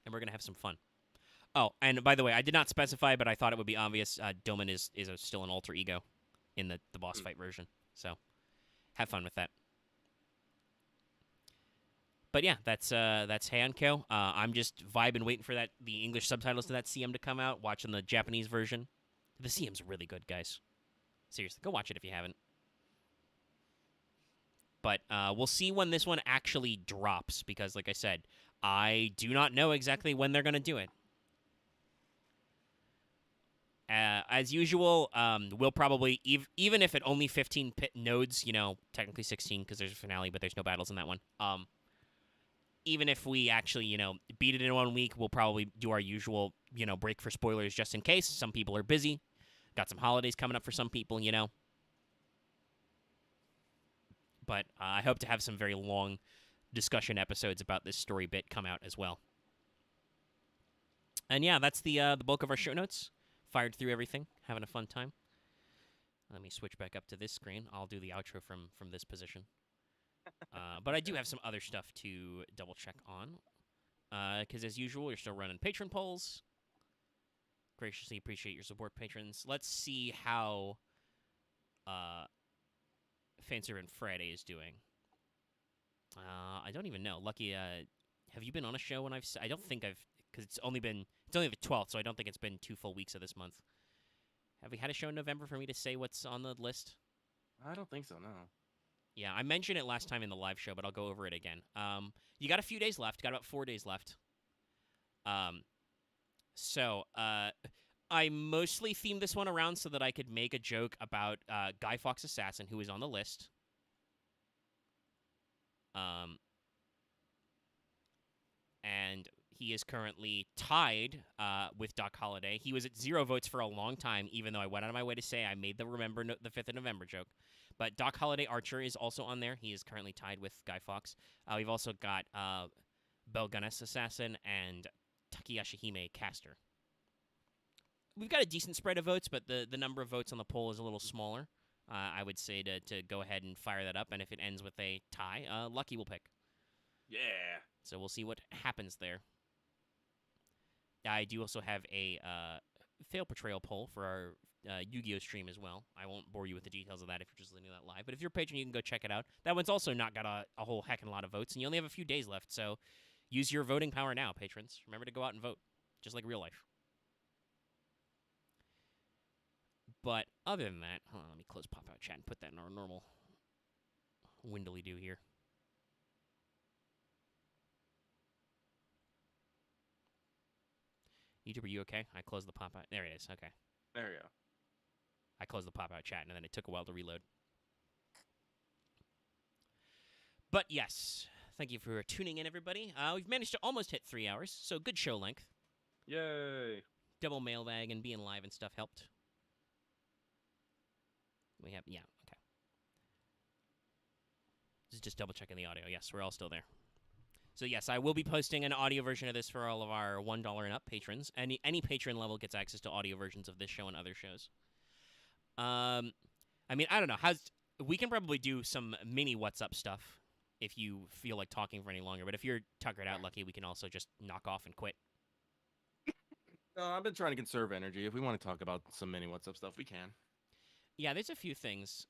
And we're going to have some fun. Oh, and by the way, I did not specify, but I thought it would be obvious. Doman is still an alter ego in the boss fight version. So have fun with that. But yeah, that's Heianko. I'm just vibing, waiting for the English subtitles to that CM to come out, watching the Japanese version. The CM's really good, guys. Seriously, go watch it if you haven't. But we'll see when this one actually drops, because like I said, I do not know exactly when they're going to do it. As usual, we'll probably, even if it only 15 pit nodes, technically 16 because there's a finale, but there's no battles in that one. Even if we actually, beat it in 1 week, we'll probably do our usual, break for spoilers just in case. Some people are busy. Got some holidays coming up for some people, But I hope to have some very long discussion episodes about this story bit come out as well. And yeah, that's the bulk of our show notes. Fired through everything, having a fun time. Let me switch back up to this screen. I'll do the outro from this position. But I do have some other stuff to double check on. Because as usual, you're still running patron polls. Graciously appreciate your support, patrons. Let's see how Fanservant Friday is doing. I don't even know. Lucky, have you been on a show when I don't think I've, because it's only the 12th, so I don't think it's been 2 full weeks of this month. Have we had a show in November for me to say what's on the list? I don't think so, no. Yeah, I mentioned it last time in the live show, but I'll go over it again. You got a few days left. Got about 4 days left. So I mostly themed this one around so that I could make a joke about Guy Fawkes Assassin, who is on the list. And he is currently tied with Doc Holliday. He was at 0 votes for a long time, even though I went out of my way to say I made the the 5th of November joke. But Doc Holliday Archer is also on there. He is currently tied with Guy Fawkes. We've also got Belgunis Assassin and Takeyashi Hime Caster. We've got a decent spread of votes, but the number of votes on the poll is a little smaller. I would say to go ahead and fire that up, and if it ends with a tie, Lucky will pick. Yeah. So we'll see what happens there. I do also have a fail portrayal poll for our Yu-Gi-Oh! Stream as well. I won't bore you with the details of that if you're just listening to that live. But if you're a patron, you can go check it out. That one's also not got a whole heckin' lot of votes, and you only have a few days left, so use your voting power now, patrons. Remember to go out and vote, just like real life. But other than that, hold on, let me close pop-out chat and put that in our normal windly-do here. YouTube, are you okay? I closed the pop-out. There it is. Okay. There we go. I closed the pop-out chat, and then it took a while to reload. But yes, thank you for tuning in, everybody. We've managed to almost hit 3 hours, so good show length. Yay. Double mailbag and being live and stuff helped. We have, yeah, okay. Just double-checking the audio. Yes, we're all still there. So yes, I will be posting an audio version of this for all of our $1 and up patrons. Any patron level gets access to audio versions of this show and other shows. I mean, I don't know. We can probably do some mini What's Up stuff if you feel like talking for any longer. But if you're tuckered out, Lucky, we can also just knock off and quit. No, I've been trying to conserve energy. If we want to talk about some mini What's Up stuff, we can. Yeah, there's a few things.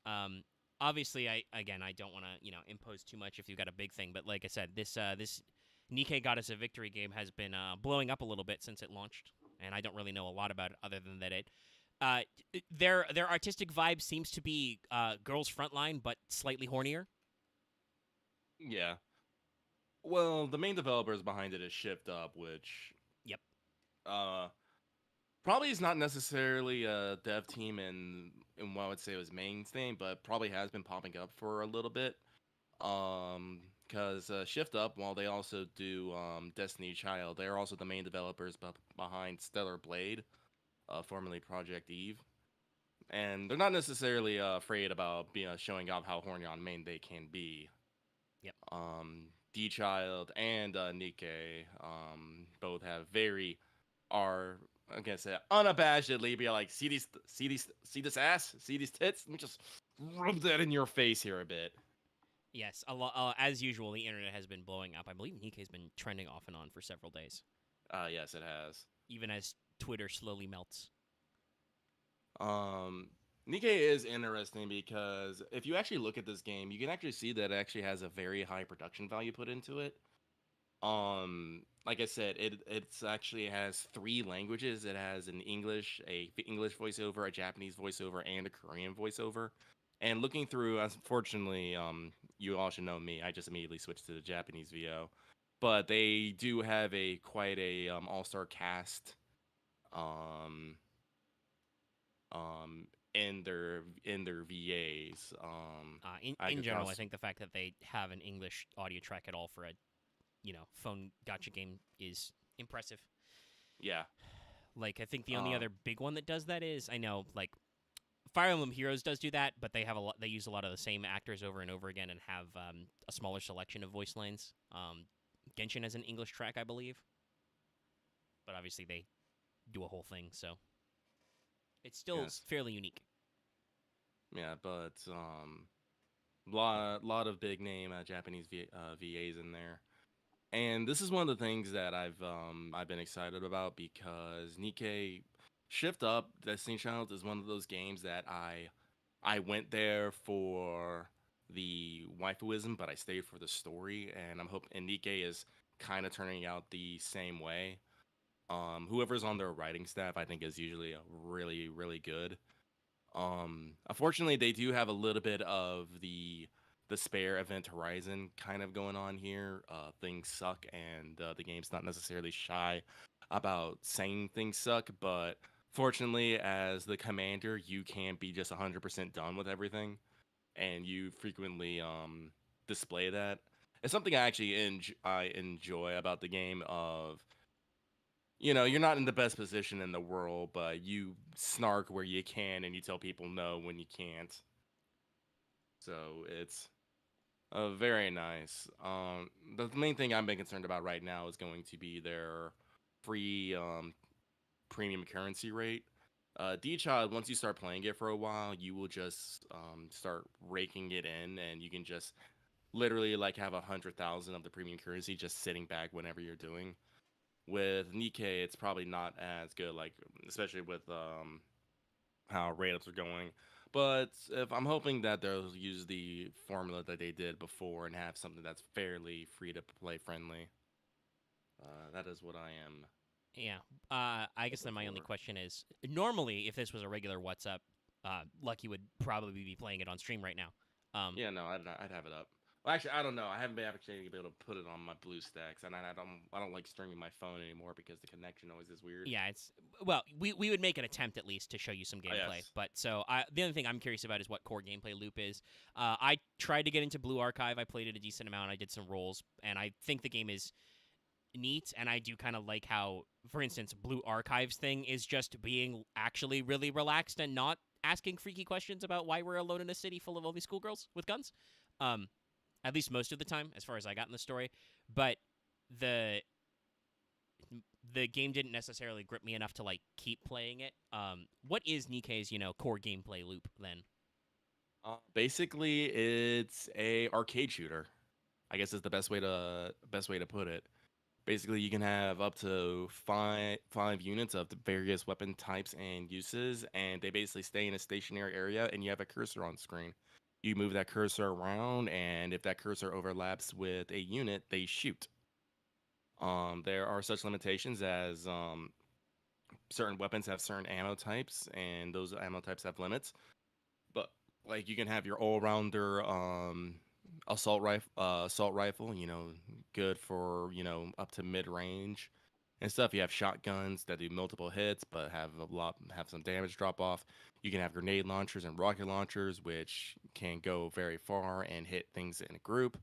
Obviously, I don't want to impose too much if you've got a big thing, but like I said, this Nikkei Goddess of Victory game has been blowing up a little bit since it launched, and I don't really know a lot about it other than that their artistic vibe seems to be Girls Frontline, but slightly hornier. Yeah. Well, the main developers behind it is Shift Up, which Yep. Probably is not necessarily a dev team in what I would say was main thing, but probably has been popping up for a little bit. because Shift Up, while they also do Destiny Child, they're also the main developers behind Stellar Blade, formerly Project Eve, and they're not necessarily afraid about showing off how horny on main they can be. Yep. D Child and Nikke both have very are I'm gonna say unabashedly be like, see this ass, see these tits. Let me just rub that in your face here a bit. Yes, a lot. As usual, the internet has been blowing up. I believe Nikke's been trending off and on for several days, Yes, it has. even as Twitter slowly melts. Nikke is interesting because if you actually look at this game, you can actually see that it actually has a very high production value put into it. Like I said, it's actually has 3 languages. It has an English voiceover, a Japanese voiceover, and a Korean voiceover. And looking through, unfortunately, you all should know me. I just immediately switched to the Japanese VO, but they do have quite a all-star cast. Um, in their VAs. In general, I think the fact that they have an English audio track at all for a phone gotcha game is impressive. Yeah. Like, I think the only other big one that does that is, I know, like, Fire Emblem Heroes does do that, but they have they use a lot of the same actors over and over again and have a smaller selection of voice lines. Genshin has an English track, I believe, but obviously they do a whole thing, so it's still fairly unique. Yeah, but lot of big name Japanese VAs in there. And this is one of the things that I've been excited about because Nikke Shift Up Destiny Child is one of those games that I went there for the waifuism, but I stayed for the story, and I'm hoping and Nikke is kind of turning out the same way. Whoever's on their writing staff, I think, is usually really, really good. Unfortunately, they do have a little bit of the spare Event Horizon kind of going on here. Things suck, and the game's not necessarily shy about saying things suck. But fortunately, as the commander, you can't be just 100% done with everything, and you frequently display that. It's something I actually I enjoy about the game. You're not in the best position in the world, but you snark where you can, and you tell people no when you can't. So it's very nice. The main thing I'm being concerned about right now is going to be their free premium currency rate. D-Child, once you start playing it for a while, you will just start raking it in, and you can just literally like have 100,000 of the premium currency just sitting back whenever you're doing. With Nikke, it's probably not as good, like especially with how rate-ups are going. But if I'm hoping that they'll use the formula that they did before and have something that's fairly free to play friendly. That is what I am. Yeah. I guess then my only question is, normally, if this was a regular What's Up, Lucky would probably be playing it on stream right now. Yeah, no, I'd have it up. Well, actually, I don't know. I haven't been actually able to put it on my BlueStacks, and I don't like streaming my phone anymore because the connection always is weird. Yeah, we would make an attempt at least to show you some gameplay. Yes. But so the only thing I'm curious about is what core gameplay loop is. I tried to get into Blue Archive. I played it a decent amount. I did some rolls, and I think the game is neat. And I do kind of like how, for instance, Blue Archive's thing is just being actually really relaxed and not asking freaky questions about why we're alone in a city full of only schoolgirls with guns. At least most of the time, as far as I got in the story. But the game didn't necessarily grip me enough to like keep playing it. What is Nikke's core gameplay loop then? Basically, it's a arcade shooter. I guess is the best way to put it. Basically, you can have up to five units of the various weapon types and uses, and they basically stay in a stationary area, and you have a cursor on screen. You move that cursor around, and if that cursor overlaps with a unit, they shoot. There are such limitations as certain weapons have certain ammo types, and those ammo types have limits. But like you can have your all-rounder assault rifle, good for up to mid-range and stuff. You have shotguns that do multiple hits, but have some damage drop off. You can have grenade launchers and rocket launchers, which can go very far and hit things in a group.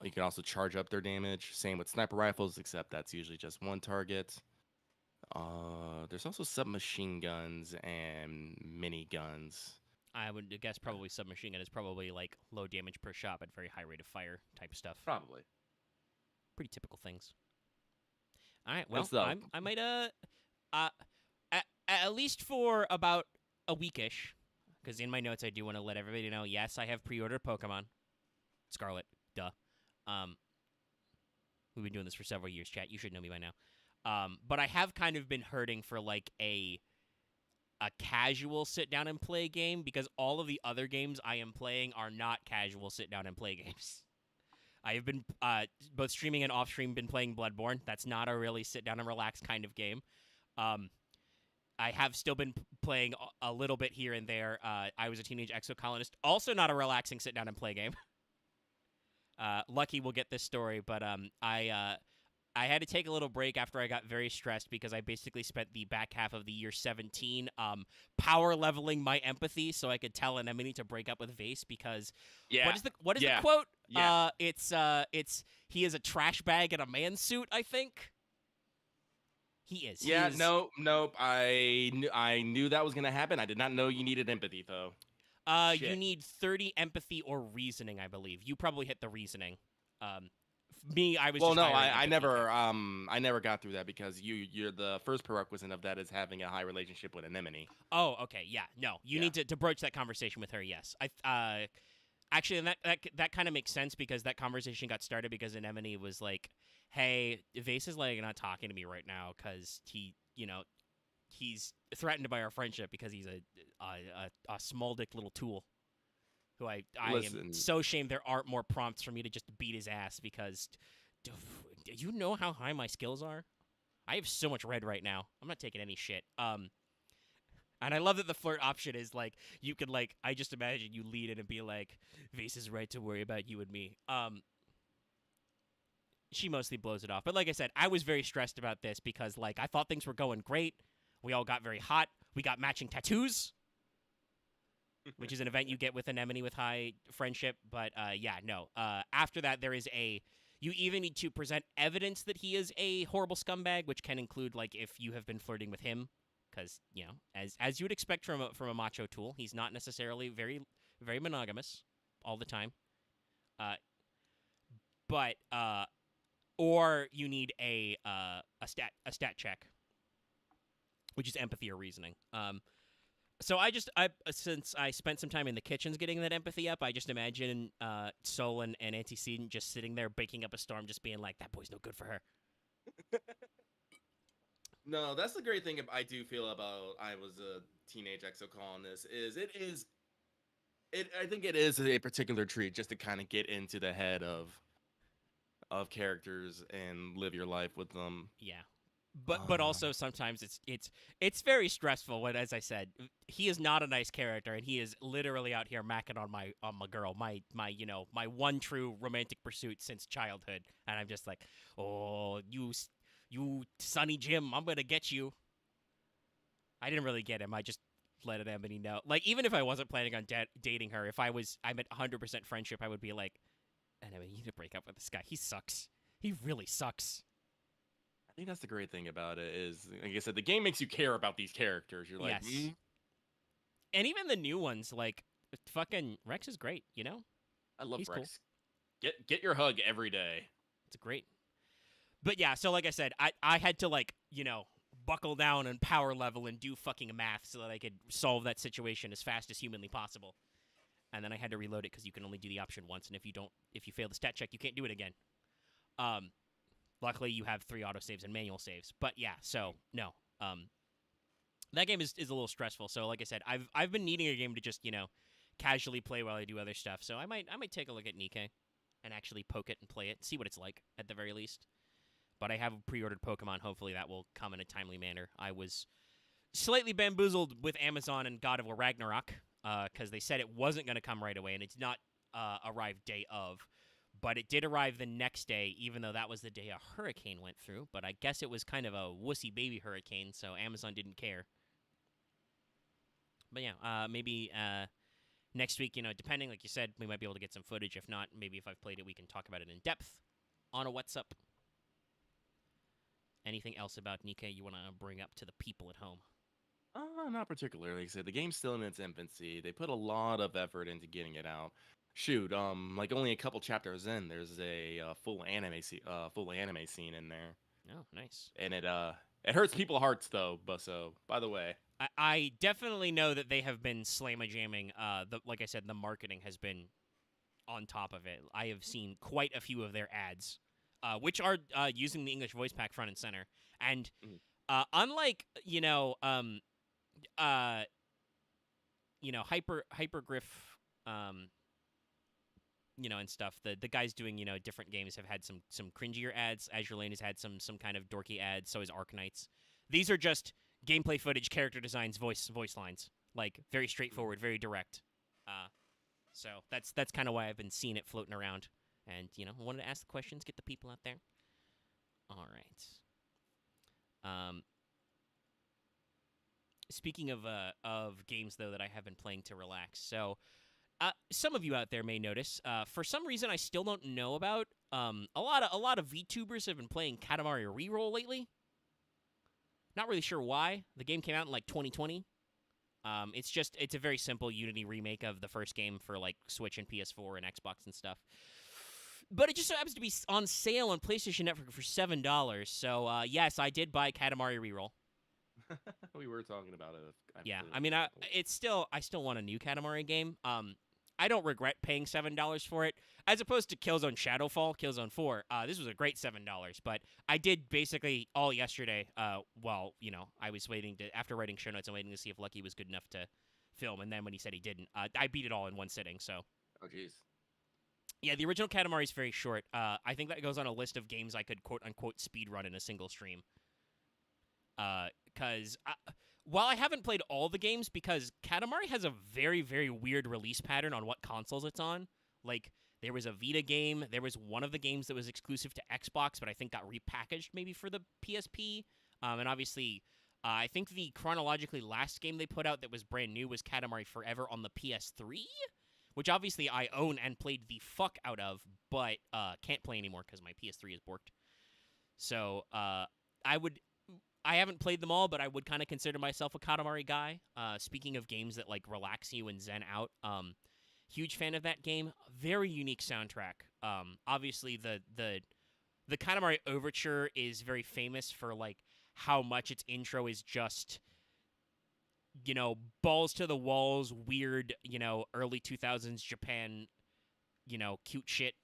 You can also charge up their damage. Same with sniper rifles, except that's usually just one target. There's also submachine guns and mini guns. I would guess probably submachine gun is probably like low damage per shot, but very high rate of fire type stuff. Probably. Pretty typical things. All right, well, What's up? I might at least for about a weekish, because in my notes I do want to let everybody know. Yes, I have pre-ordered Pokemon Scarlet. Duh. We've been doing this for several years, chat. You should know me by now. But I have kind of been hurting for like a casual sit down and play game, because all of the other games I am playing are not casual sit down and play games. I have been both streaming and off stream been playing Bloodborne. That's not a really sit down and relax kind of game. I have still been playing a little bit here and there. I Was a Teenage Exocolonist, also not a relaxing sit down and play game. Lucky will get this story, but I had to take a little break after I got very stressed, because I basically spent the back half of the year 17 power leveling my empathy so I could tell Anemone to break up with Vase, because what is the quote? Yeah. It's he is a trash bag in a man suit, I think. He is. Nope. I knew that was gonna happen. I did not know you needed empathy though. You Shit. need 30 empathy or reasoning, I believe. You probably hit the reasoning. Me, I was. Well, just no, higher I empathy. never got through that, because you're the first prerequisite of that is having a high relationship with Anemone. Oh, okay, yeah, no, you need to broach that conversation with her. Yes, actually, and that kind of makes sense, because that conversation got started because Anemone was like, "Hey, Vase is like not talking to me right now because he's threatened by our friendship because he's a small dick little tool." Who I am Listen. so ashamed there aren't more prompts for me to just beat his ass, because do you know how high my skills are? I have so much red right now. I'm not taking any shit. And I love that the flirt option is like, you could like, I just imagine you lead in and be like, Vase is right to worry about you and me. She mostly blows it off. But like I said, I was very stressed about this because like I thought things were going great. We all got very hot. We got matching tattoos, which is an event you get with Anemone with high friendship. But after that, there is you even need to present evidence that he is a horrible scumbag, which can include like if you have been flirting with him, because as you would expect from a macho tool, he's not necessarily very very monogamous all the time. But or you need a stat check, which is empathy or reasoning. So since I spent some time in the kitchens getting that empathy up, I just imagine Sol and Antecedent just sitting there baking up a storm, just being like, "That boy's no good for her." No, that's the great thing I do feel about I Was a Teenage Exocolonist I think it is a particular treat just to kind of get into the head of characters and live your life with them. Yeah. But also sometimes it's very stressful when, as I said, he is not a nice character and he is literally out here macking on my girl, my one true romantic pursuit since childhood, and I'm just like, "Oh, you Sonny Jim, I'm gonna get you." I didn't really get him. I just let Ebony know. Like, even if I wasn't planning on dating her, if I'm at 100% friendship, I would be like, "Anyway, you need to break up with this guy. He sucks. He really sucks." I think that's the great thing about it is, like I said, the game makes you care about these characters. You're like, yes. And even the new ones, like fucking Rex is great. I love He's Rex. Cool. Get your hug every day. It's great. But yeah, so like I said, I had to buckle down and power level and do fucking math so that I could solve that situation as fast as humanly possible. And then I had to reload it because you can only do the option once, and if you fail the stat check, you can't do it again. Luckily, you have 3 autosaves and manual saves. But yeah, so no. That game is a little stressful. So like I said, I've been needing a game to just casually play while I do other stuff. So I might take a look at Nikke and actually poke it and play it, see what it's like at the very least. But I have pre-ordered Pokemon. Hopefully that will come in a timely manner. I was slightly bamboozled with Amazon and God of War Ragnarok because they said it wasn't going to come right away, and it's not arrived day of. But it did arrive the next day, even though that was the day a hurricane went through. But I guess it was kind of a wussy baby hurricane, so Amazon didn't care. But yeah, maybe next week, depending, like you said, we might be able to get some footage. If not, maybe if I've played it, we can talk about it in depth on a What's Up. Anything else about Nikkei you want to bring up to the people at home? Not particularly. Like I said, the game's still in its infancy. They put a lot of effort into getting it out. Shoot, like only a couple chapters in, there's a full anime scene in there, Oh, nice. and it hurts people's hearts though. But so, by the way, I definitely know that they have been slamma-jamming. Like I said, the marketing has been on top of it. I have seen quite a few of their ads, which are using the English voice pack front and center. And unlike Hypergriff, and stuff. The guys doing different games have had some cringier ads. Azure Lane has had some kind of dorky ads. So has Arknights. These are just gameplay footage, character designs, voice lines, like very straightforward, very direct. So that's kind of why I've been seeing it floating around, and I wanted to ask the questions, get the people out there. All right. Speaking of games though that I have been playing to relax, so. Some of you out there may notice, for some reason I still don't know about, a lot of VTubers have been playing Katamari Reroll lately. Not really sure why. The game came out in like 2020. It's a very simple Unity remake of the first game for like Switch and PS4 and Xbox and stuff. But it just so happens to be on sale on PlayStation Network for $7. So yes, I did buy Katamari Reroll. we were talking about it. Yeah, I mean, I still want a new Katamari game. I don't regret paying $7 for it, as opposed to Killzone Shadowfall, Killzone 4. This was a great $7, but I did basically all yesterday. I was waiting after writing show notes, I'm waiting to see if Lucky was good enough to film, and then when he said he didn't, I beat it all in one sitting. So. Oh jeez. Yeah, the original Katamari is very short. I think that goes on a list of games I could quote unquote speed run in a single stream. Because while I haven't played all the games, because Katamari has a very, very weird release pattern on what consoles it's on. Like, there was a Vita game, there was one of the games that was exclusive to Xbox, but I think got repackaged maybe for the PSP. And obviously, I think the chronologically last game they put out that was brand new was Katamari Forever on the PS3, which obviously I own and played the fuck out of, but can't play anymore because my PS3 is borked. So, I haven't played them all, but I would kind of consider myself a Katamari guy. Speaking of games that like relax you and zen out, huge fan of that game. Very unique soundtrack. Obviously the Katamari Overture is very famous for like how much its intro is just balls to the walls, weird, early 2000s Japan, cute shit.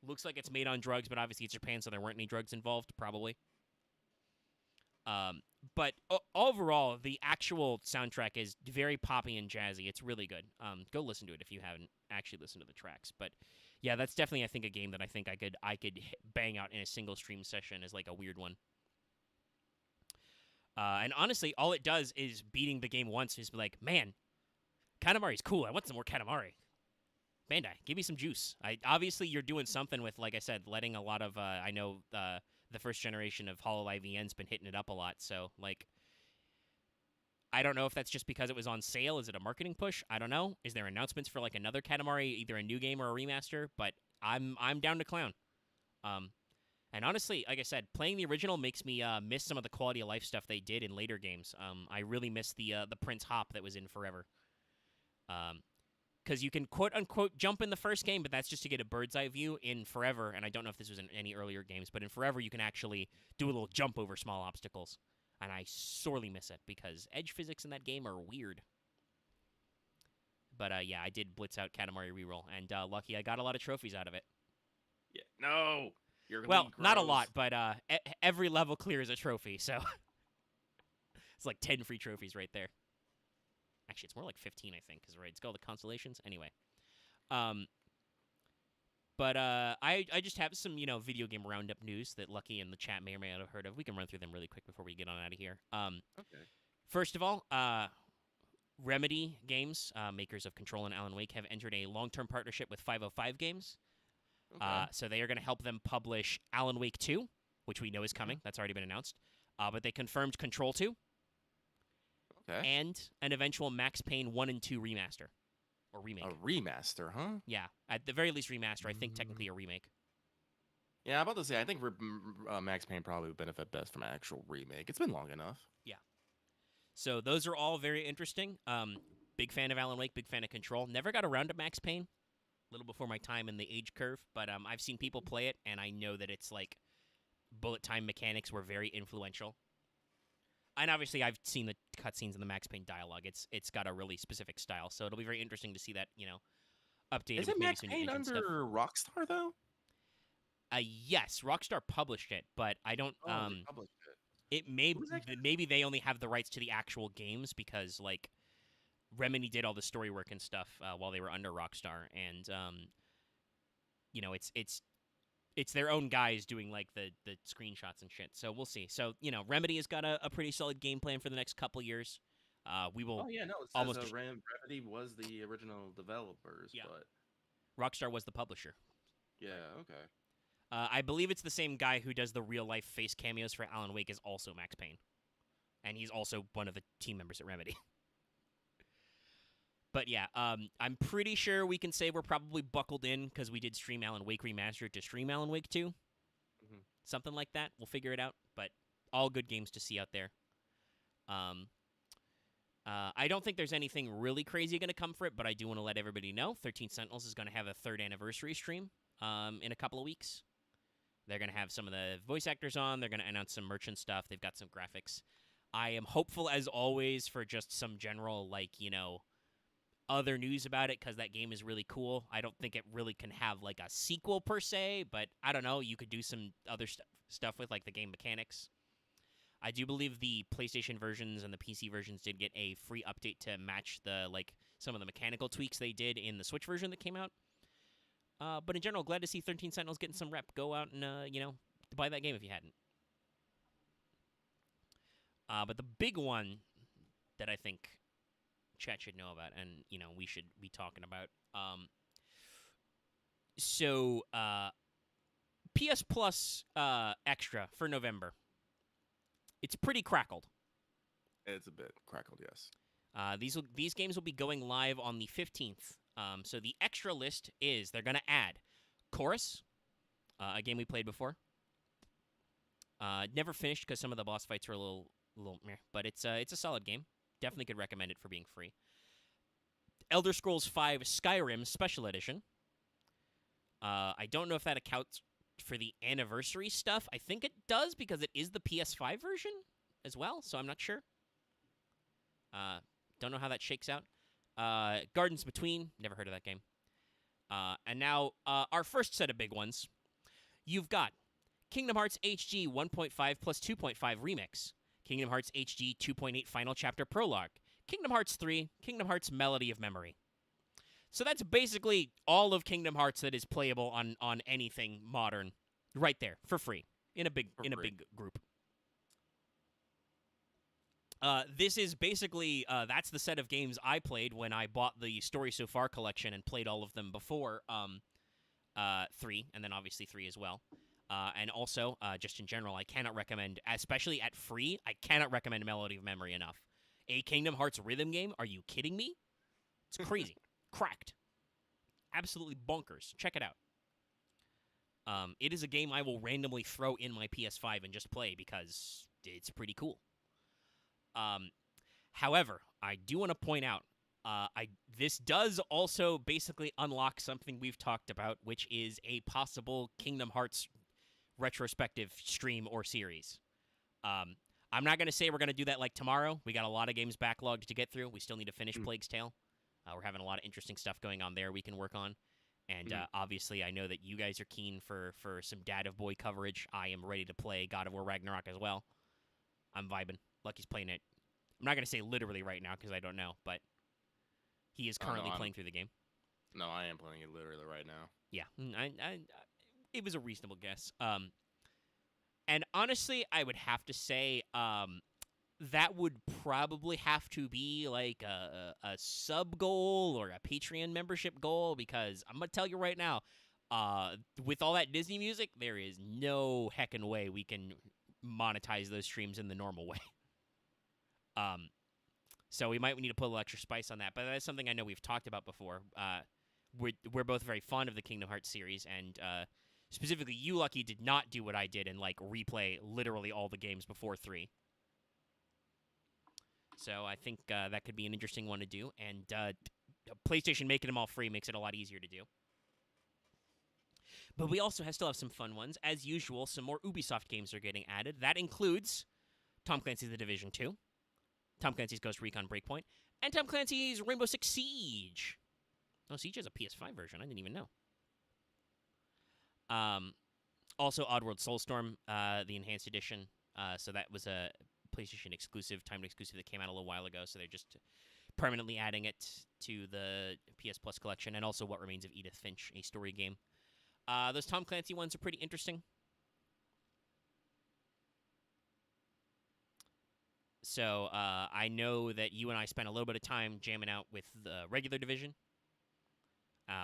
Looks like it's made on drugs, but obviously it's Japan, so there weren't any drugs involved, probably. But overall, the actual soundtrack is very poppy and jazzy. It's really good. Go listen to it if you haven't actually listened to the tracks. But yeah, that's definitely, I think, a game that I think I could bang out in a single stream session as like a weird one. And honestly, all it does is beating the game once is be like, man, Katamari's cool. I want some more Katamari. Bandai, give me some juice. Obviously, you're doing something with, like I said, letting a lot of, I know, the first generation of Hololive VN's been hitting it up a lot. So, like, I don't know if that's just because it was on sale. Is it a marketing push? I don't know. Is there announcements for, like, another Katamari, either a new game or a remaster? But I'm down to clown. And honestly, like I said, playing the original makes me miss some of the quality of life stuff they did in later games. I really miss the Prince Hop that was in Forever. Because you can quote-unquote jump in the first game, but that's just to get a bird's eye view. In Forever, and I don't know if this was in any earlier games, but in Forever you can actually do a little jump over small obstacles. And I sorely miss it, because edge physics in that game are weird. But yeah, I did blitz out Katamari Reroll, and lucky I got a lot of trophies out of it. Yeah, no! Well, not a lot, but every level clears a trophy, so... It's like 10 free trophies right there. Actually, it's more like 15, I think, because it's called the Constellations. Anyway. But I just have some, video game roundup news that Lucky and the chat may or may not have heard of. We can run through them really quick before we get on out of here. Okay. First of all, Remedy Games, makers of Control and Alan Wake, have entered a long-term partnership with 505 Games. Okay. So they are going to help them publish Alan Wake 2, which we know is coming. That's already been announced. But they confirmed Control 2. Okay. And an eventual Max Payne 1 and 2 remaster. or remake. A remaster, huh? Yeah, at the very least remaster. I think technically a remake. Yeah, I'm about to say, I think Max Payne probably would benefit best from an actual remake. It's been long enough. Yeah. So those are all very interesting. Big fan of Alan Wake, big fan of Control. Never got around to Max Payne. A little before my time in the age curve, but I've seen people play it, and I know that it's like bullet time mechanics were very influential. And obviously, I've seen the cutscenes in the Max Payne dialogue. It's got a really specific style, so it'll be very interesting to see that updated. Is it with maybe Max some new Payne engine under stuff. Rockstar though? Yes, Rockstar published it, but I don't. They published it. It may Who's that guy? maybe they only have the rights to the actual games because like Remedy did all the story work and stuff while they were under Rockstar, and it's their own guys doing like the screenshots and shit. So we'll see. So Remedy has got a pretty solid game plan for the next couple years. We will. Oh yeah, no, it says almost Remedy was the original developers, Yeah. but Rockstar was the publisher. yeah, okay. I believe it's the same guy who does the real life face cameos for Alan Wake is also Max Payne, and he's also one of the team members at Remedy. But yeah, I'm pretty sure we can say we're probably buckled in because we did stream Alan Wake Remastered to stream Alan Wake 2. Mhm. Something like that. We'll figure it out. But all good games to see out there. I don't think there's anything really crazy going to come for it, but I do want to let everybody know 13 Sentinels is going to have a 3rd anniversary stream in a couple of weeks. They're going to have some of the voice actors on. They're going to announce some merchant stuff. They've got some graphics. I am hopeful, as always, for just some general, other news about it because that game is really cool. I don't think it really can have, like, a sequel per se, but I don't know. You could do some other stuff with, like, the game mechanics. I do believe the PlayStation versions and the PC versions did get a free update to match some of the mechanical tweaks they did in the Switch version that came out. But in general, glad to see 13 Sentinels getting some rep. Go out and, buy that game if you hadn't. But the big one that I think chat should know about and, we should be talking about. PS Plus Extra for November. It's pretty crackled. It's a bit crackled, yes. These games will be going live on the 15th. So the extra list is they're going to add Chorus, a game we played before. Never finished because some of the boss fights were a little meh, but it's a solid game. Definitely could recommend it for being free. Elder Scrolls V Skyrim Special Edition. I don't know if that accounts for the anniversary stuff. I think it does because it is the PS5 version as well, so I'm not sure. Don't know how that shakes out. Gardens Between, never heard of that game. And now, our first set of big ones. You've got Kingdom Hearts HD 1.5 plus 2.5 Remix, Kingdom Hearts HD 2.8 Final Chapter Prologue, Kingdom Hearts 3, Kingdom Hearts Melody of Memory. So that's basically all of Kingdom Hearts that is playable on anything modern, right there for free in a big group. This is basically that's the set of games I played when I bought the Story So Far collection and played all of them before 3, and then obviously 3 as well. And also, just in general, I cannot recommend, especially at free, I cannot recommend Melody of Memory enough. A Kingdom Hearts rhythm game? Are you kidding me? It's crazy. Cracked. Absolutely bonkers. Check it out. It is a game I will randomly throw in my PS5 and just play because it's pretty cool. However, I do want to point out, this does also basically unlock something we've talked about, which is a possible Kingdom Hearts retrospective stream or series. I'm not going to say we're going to do that like tomorrow. We got a lot of games backlogged to get through. We still need to finish Plague's Tale. We're having a lot of interesting stuff going on there we can work on. And obviously, I know that you guys are keen for some Dad of Boy coverage. I am ready to play God of War Ragnarok as well. I'm vibing. Lucky's playing it. I'm not going to say literally right now because I don't know, but he is currently playing through the game. No, I am playing it literally right now. Yeah, it was a reasonable guess. And honestly, I would have to say that would probably have to be like a sub goal or a Patreon membership goal because I'm going to tell you right now, with all that Disney music, there is no heckin' way we can monetize those streams in the normal way. So we might need to put a little extra spice on that. But that's something I know we've talked about before. We're both very fond of the Kingdom Hearts series, and specifically, you, Lucky, did not do what I did and like replay literally all the games before 3. So I think that could be an interesting one to do, and PlayStation making them all free makes it a lot easier to do. But we also still have some fun ones. As usual, some more Ubisoft games are getting added. That includes Tom Clancy's The Division 2, Tom Clancy's Ghost Recon Breakpoint, and Tom Clancy's Rainbow Six Siege. Oh, Siege has a PS5 version. I didn't even know. Also, Oddworld Soulstorm, the Enhanced Edition. So that was a PlayStation exclusive, timed exclusive that came out a little while ago. So they're just permanently adding it to the PS Plus collection. And also What Remains of Edith Finch, a story game. Those Tom Clancy ones are pretty interesting. So I know that you and I spent a little bit of time jamming out with the regular Division.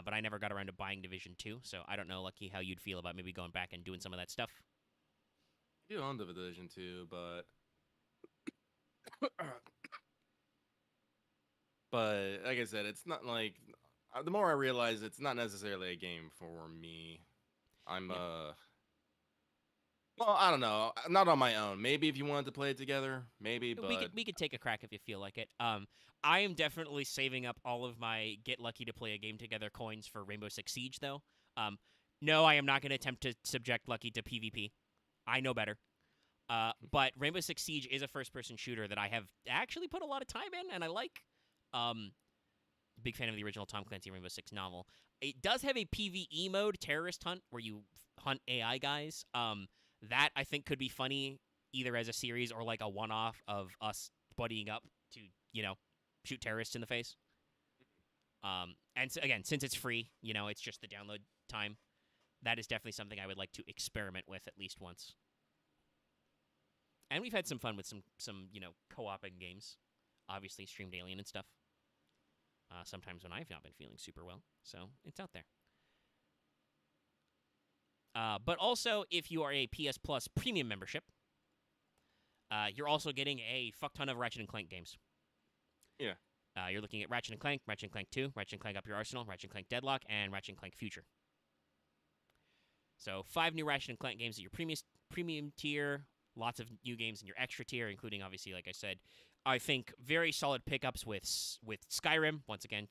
But I never got around to buying Division 2, so I don't know, Lucky, how you'd feel about maybe going back and doing some of that stuff. I do own the Division 2, but like I said, it's not like the more I realize it's not necessarily a game for me. I'm well, I don't know, not on my own. Maybe if you wanted to play it together, maybe, but We could take a crack if you feel like it. I am definitely saving up all of my Get Lucky to Play a Game Together coins for Rainbow Six Siege, though. No, I am not going to attempt to subject Lucky to PvP. I know better. But Rainbow Six Siege is a first-person shooter that I have actually put a lot of time in, and I like. Big fan of the original Tom Clancy Rainbow Six novel. It does have a PvE mode, Terrorist Hunt, where you hunt AI guys. That I think could be funny, either as a series or like a one-off of us buddying up to, shoot terrorists in the face. And so, again, since it's free, it's just the download time. That is definitely something I would like to experiment with at least once. And we've had some fun with some co-oping games. Obviously, streamed Alien and stuff. Sometimes when I've not been feeling super well. So, it's out there. But also, if you are a PS Plus premium membership, you're also getting a fuck ton of Ratchet & Clank games. Yeah. You're looking at Ratchet & Clank, Ratchet & Clank 2, Ratchet & Clank Up Your Arsenal, Ratchet & Clank Deadlock, and Ratchet & Clank Future. So 5 new Ratchet & Clank games at your premium tier, lots of new games in your extra tier, including, obviously, like I said, I think very solid pickups with Skyrim. Once again,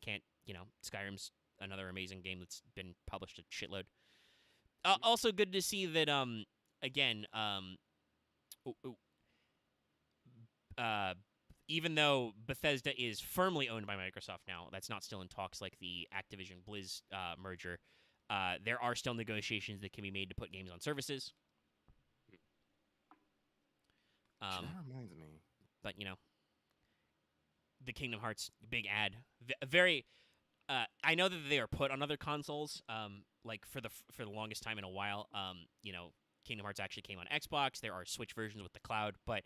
Skyrim's another amazing game that's been published a shitload. Also good to see that, even though Bethesda is firmly owned by Microsoft now, that's not still in talks like the Activision Blizz merger. There are still negotiations that can be made to put games on services. That reminds me. But, the Kingdom Hearts big ad. Very... I know that they are put on other consoles, like for the longest time in a while. Kingdom Hearts actually came on Xbox. There are Switch versions with the cloud, but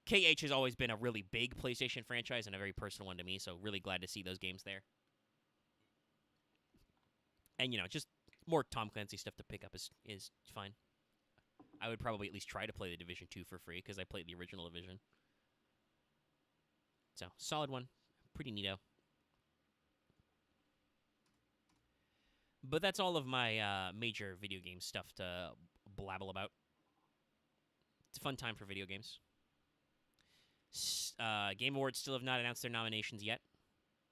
KH has always been a really big PlayStation franchise and a very personal one to me, so really glad to see those games there. And, just more Tom Clancy stuff to pick up is fine. I would probably at least try to play the Division 2 for free, because I played the original Division. So, solid one. Pretty neato. But that's all of my major video game stuff to blabble about. It's a fun time for video games. Game Awards still have not announced their nominations yet.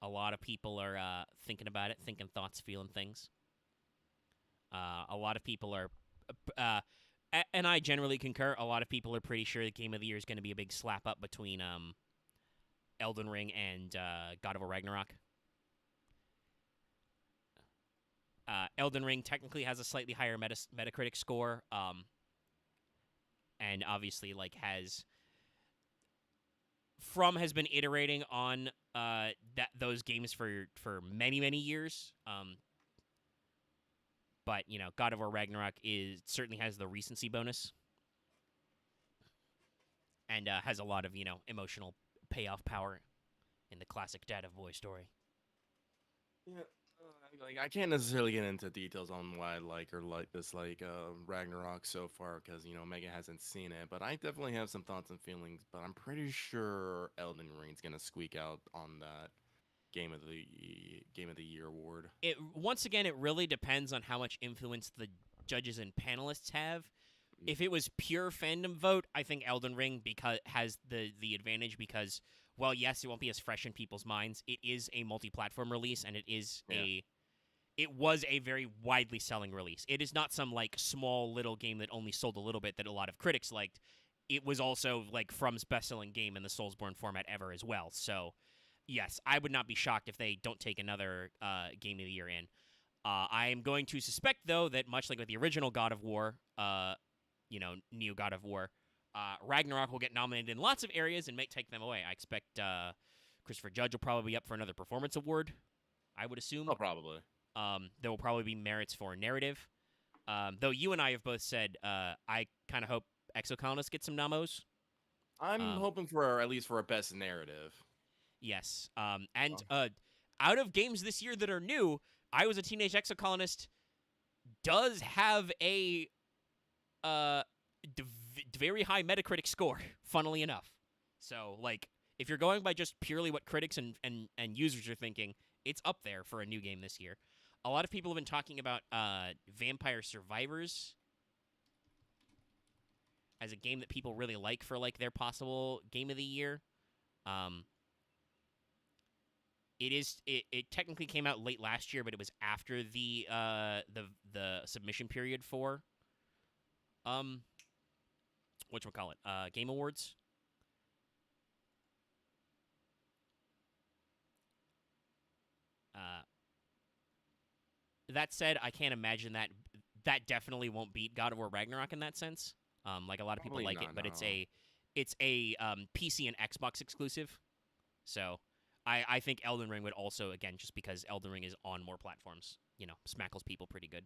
A lot of people are thinking about it, thinking thoughts, feeling things. A lot of people are... and I generally concur, a lot of people are pretty sure the Game of the Year is going to be a big slap-up between Elden Ring and God of War Ragnarok. Elden Ring technically has a slightly higher Metacritic score, and obviously has been iterating on those games for many years. But God of War Ragnarok certainly has the recency bonus, and has a lot of emotional payoff power in the classic Dad of Boy story. Yeah. Like I can't necessarily get into details on why I like or like dislike Ragnarok so far because Megan hasn't seen it, but I definitely have some thoughts and feelings. But I'm pretty sure Elden Ring's gonna squeak out on that Game of the Year award. Once again, it really depends on how much influence the judges and panelists have. If it was pure fandom vote, I think Elden Ring because has the advantage because, well, yes, it won't be as fresh in people's minds. It is a multi-platform release, and it was a very widely selling release. It is not some like small little game that only sold a little bit that a lot of critics liked. It was also like From's best-selling game in the Soulsborne format ever as well. So, yes, I would not be shocked if they don't take another Game of the Year in. I am going to suspect, though, that much like with the original God of War, Neo God of War, Ragnarok will get nominated in lots of areas and may take them away. I expect Christopher Judge will probably be up for another performance award, I would assume. Oh, probably. There will probably be merits for narrative. Though you and I have both said I kind of hope Exocolonist gets some nomos. I'm hoping for at least for a best narrative. Yes. Out of games this year that are new, I Was a Teenage Exocolonist does have a very high Metacritic score, funnily enough. So, like, if you're going by just purely what critics and users are thinking, it's up there for a new game this year. A lot of people have been talking about Vampire Survivors as a game that people really like for like their possible game of the year. It technically came out late last year, but it was after the submission period for whatchamacallit, Game Awards. That said, I can't imagine that definitely won't beat God of War Ragnarok in that sense. Like a lot of people Probably like not, it, but no. it's a PC and Xbox exclusive. So I think Elden Ring would also, again, just because Elden Ring is on more platforms, smackles people pretty good.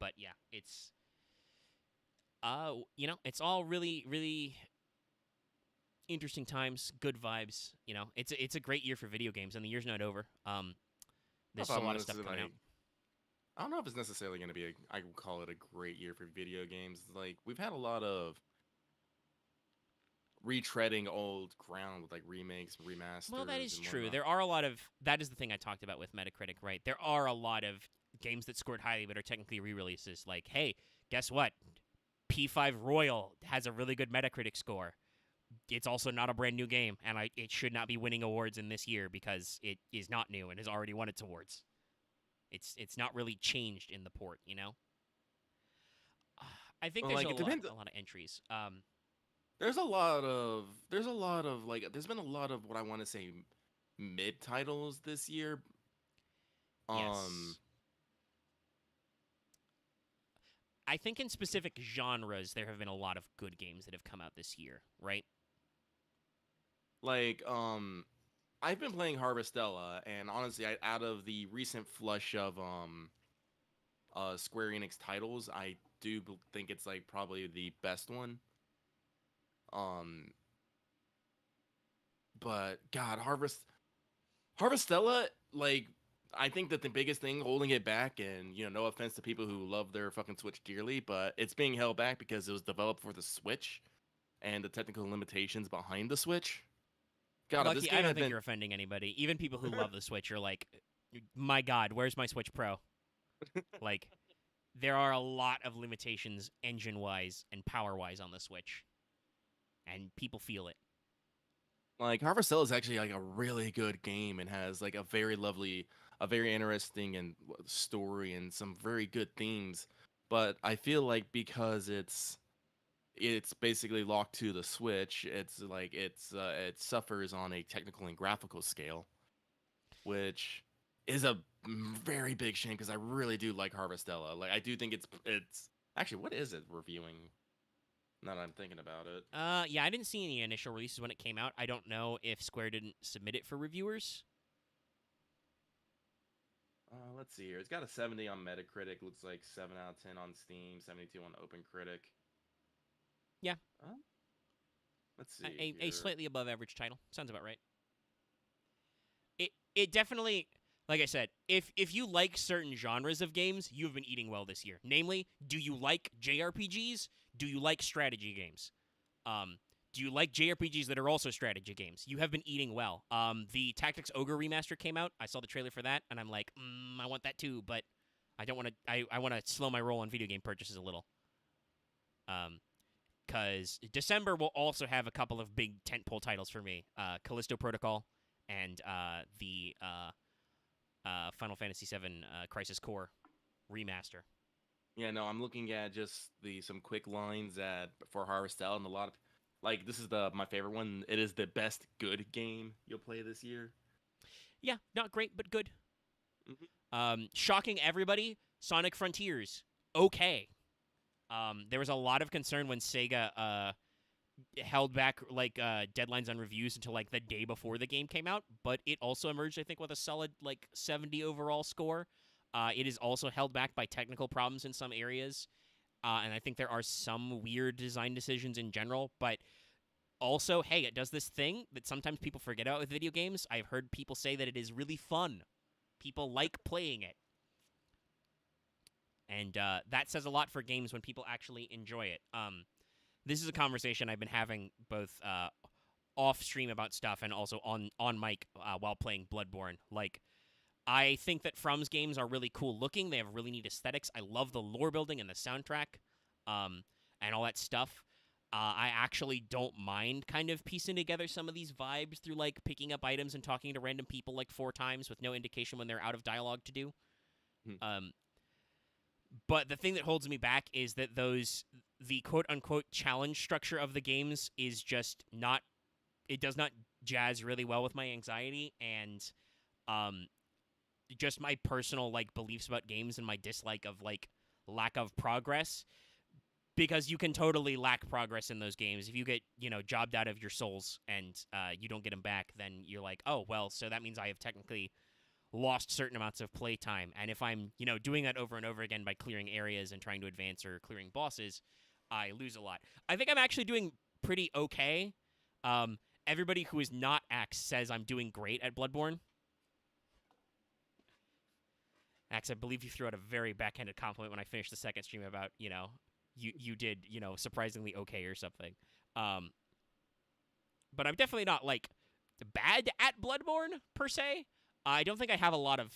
But yeah, it's it's all really, really interesting times, good vibes. It's a great year for video games, and the year's not over. There's still a lot of stuff coming out. I don't know if it's necessarily going to be I would call it a great year for video games. Like, we've had a lot of retreading old ground with, like, remakes, remasters. Well, that is and true. whatnot. There are a lot of... That is the thing I talked about with Metacritic, right? There are a lot of games that scored highly but are technically re-releases. Like, hey, guess what? P5 Royal has a really good Metacritic score. It's also not a brand new game, and it should not be winning awards in this year because it is not new and has already won its awards. It's not really changed in the port, I think there's a lot of entries. There's a lot of like there's been a lot of what I want to say mid titles this year. Yes. I think in specific genres there have been a lot of good games that have come out this year, right? Like I've been playing Harvestella, and honestly, out of the recent flush of Square Enix titles, I do think it's like probably the best one. But God, Harvestella, like, I think that the biggest thing holding it back, and no offense to people who love their fucking Switch dearly, but it's being held back because it was developed for the Switch and the technical limitations behind the Switch. God, Lucky, this game I don't think you're offending anybody. Even people who love the Switch are like, my God, where's my Switch Pro? Like, there are a lot of limitations engine-wise and power-wise on the Switch, and people feel it. Like, Harvestella is actually like a really good game and has like a very interesting and story and some very good themes. But I feel like because it's basically locked to the Switch, it's like it suffers on a technical and graphical scale, which is a very big shame because I really do like Harvestella. Like, I do think it's actually, what is it reviewing? Now that I'm thinking about it. Yeah, I didn't see any initial releases when it came out. I don't know if Square didn't submit it for reviewers. Let's see here. It's got a 70 on Metacritic. Looks like 7 out of 10 on Steam. 72 on OpenCritic. Yeah. Let's see. A slightly above average title. Sounds about right. It definitely... Like I said, if you like certain genres of games, you've been eating well this year. Namely, do you like JRPGs? Do you like strategy games? Do you like JRPGs that are also strategy games? You have been eating well. The Tactics Ogre remaster came out. I saw the trailer for that, and I'm like, I want that too, but I don't want to. I want to slow my roll on video game purchases a little. Because December will also have a couple of big tentpole titles for me: Callisto Protocol and the Final Fantasy VII Crisis Core remaster. Yeah, no, I'm looking at just some quick lines for Harvestel, and a lot of like this is my favorite one. It is the best good game you'll play this year. Yeah, not great, but good. Mm-hmm. Shocking everybody, Sonic Frontiers, okay. There was a lot of concern when Sega held back deadlines on reviews until like the day before the game came out, but it also emerged, I think, with a solid 70 overall score. It is also held back by technical problems in some areas, and I think there are some weird design decisions in general, but also, hey, it does this thing that sometimes people forget about with video games. I've heard people say that it is really fun. People like playing it. And that says a lot for games when people actually enjoy it. This is a conversation I've been having both off stream about stuff and also on mic while playing Bloodborne. Like, I think that From's games are really cool looking. They have really neat aesthetics. I love the lore building and the soundtrack and all that stuff. I actually don't mind kind of piecing together some of these vibes through like picking up items and talking to random people like 4 times with no indication when they're out of dialogue to do. But the thing that holds me back is that the quote-unquote challenge structure of the games is just not, it does not jazz really well with my anxiety and just my personal like beliefs about games and my dislike of like lack of progress, because you can totally lack progress in those games. If you get, jobbed out of your souls and you don't get them back, then you're like, oh, well, so that means I have technically lost certain amounts of playtime. And if I'm, doing that over and over again by clearing areas and trying to advance or clearing bosses, I lose a lot. I think I'm actually doing pretty okay. Everybody who is not Axe says I'm doing great at Bloodborne. Axe, I believe you threw out a very backhanded compliment when I finished the second stream about, you did, surprisingly okay or something. But I'm definitely not, like, bad at Bloodborne, per se. I don't think I have a lot of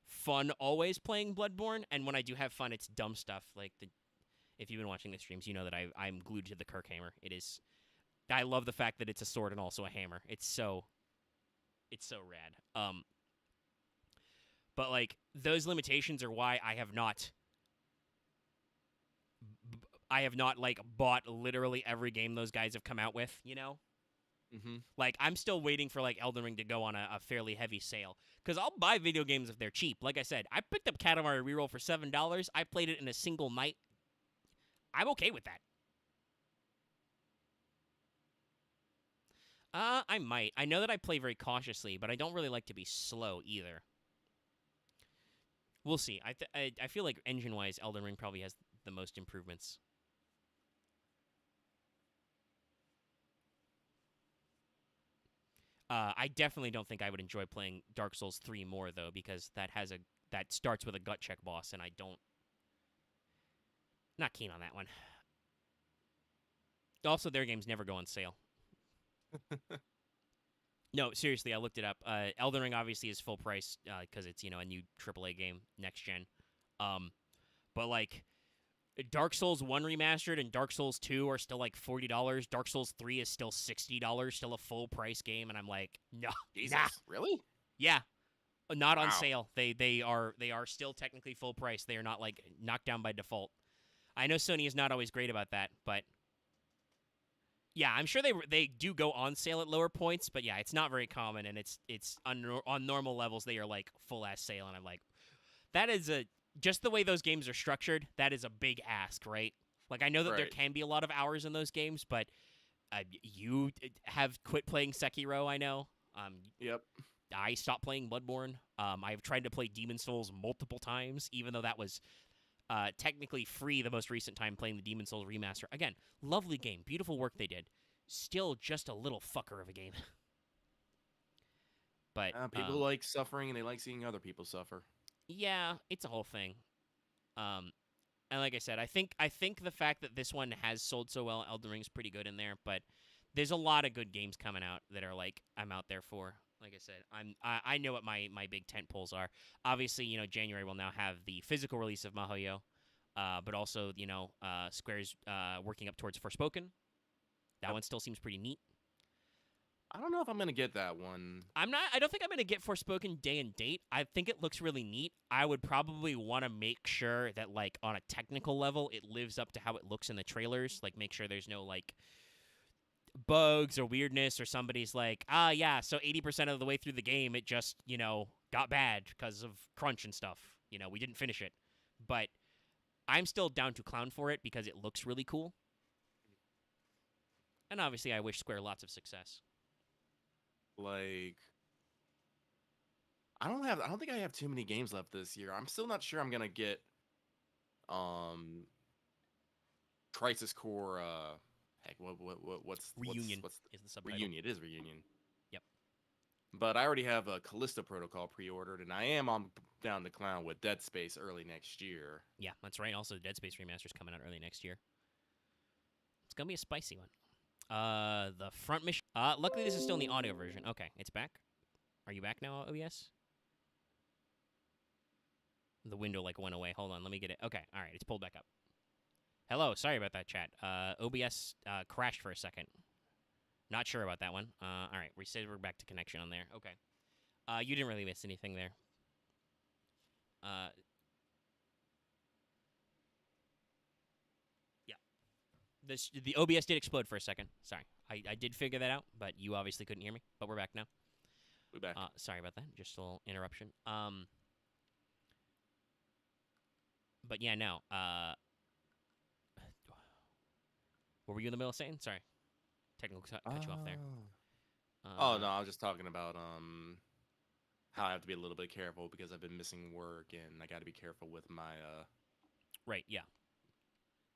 fun always playing Bloodborne, and when I do have fun, it's dumb stuff. Like, if you've been watching the streams, you know that I'm glued to the Kirk hammer. It is... I love the fact that it's a sword and also a hammer. It's so rad. But, like, those limitations are why I have not, like, bought literally every game those guys have come out with, Mm-hmm. Like, I'm still waiting for, like, Elden Ring to go on a fairly heavy sale. Because I'll buy video games if they're cheap. Like I said, I picked up Katamari Reroll for $7. I played it in a single night. I'm okay with that. I might. I know that I play very cautiously, but I don't really like to be slow either. We'll see. I feel like engine-wise, Elden Ring probably has the most improvements. I definitely don't think I would enjoy playing Dark Souls 3 more, though, because that starts with a gut check boss, and not keen on that one. Also, their games never go on sale. No, seriously, I looked it up. Elden Ring obviously is full price because it's, a new AAA game, next gen. But, like, Dark Souls 1 Remastered and Dark Souls 2 are still, like, $40. Dark Souls 3 is still $60, still a full price game, and I'm like, no. Jesus, nah. really? Yeah. Not on Wow. sale. They are still technically full price. They are not, like, knocked down by default. I know Sony is not always great about that, but... Yeah, I'm sure they do go on sale at lower points, but yeah, it's not very common, and it's on normal levels they are like full ass sale, and I'm like, that is just the way those games are structured. That is a big ask, right? Like, I know that there can be a lot of hours in those games, but you have quit playing Sekiro. I know. Yep. I stopped playing Bloodborne. I've tried to play Demon's Souls multiple times, even though that was technically free the most recent time playing the Demon's Souls remaster. Again, lovely game, beautiful work they did. Still just a little fucker of a game. But People like suffering, and they like seeing other people suffer. yeah, it's a whole thing. And like I said, I think the fact that this one has sold so well, Elden Ring's pretty good in there. But there's a lot of good games coming out that are like I'm out there for. Like I said, I know what my big tent poles are. Obviously, January will now have the physical release of Mahoyo, but also Square's working up towards Forspoken. That one still seems pretty neat. I don't know if I'm gonna get that one. I don't think I'm gonna get Forspoken day and date. I think it looks really neat. I would probably want to make sure that, like, on a technical level, it lives up to how it looks in the trailers. Like, make sure there's no like bugs or weirdness, or somebody's like, yeah, so 80% of the way through the game, it just got bad because of crunch and stuff. We didn't finish it, but I'm still down to clown for it because it looks really cool. And obviously, I wish Square lots of success. Like, I don't think I have too many games left this year. I'm still not sure I'm gonna get Crisis Core. What's Reunion what's is the subtitle. Reunion? It is Reunion. Yep. But I already have a Callisto Protocol pre-ordered, and I am on down the clown with Dead Space early next year. Yeah, that's right. Also, Dead Space Remaster's coming out early next year. It's gonna be a spicy one. The front mission. Luckily, this is still in the audio version. Okay, it's back. Are you back now, OBS? The window went away. Hold on, let me get it. Okay, all right, it's pulled back up. Hello, sorry about that, chat. OBS crashed for a second. Not sure about that one. All right, we said we're back to connection on there. Okay. You didn't really miss anything there. Yeah. The OBS did explode for a second. Sorry. I did figure that out, but you obviously couldn't hear me. But we're back now. We're back. Sorry about that. Just a little interruption. But yeah, no. What were you in the middle of saying? Sorry. Technical cut you off there. Oh no, I was just talking about how I have to be a little bit careful because I've been missing work, and I got to be careful with my right, yeah.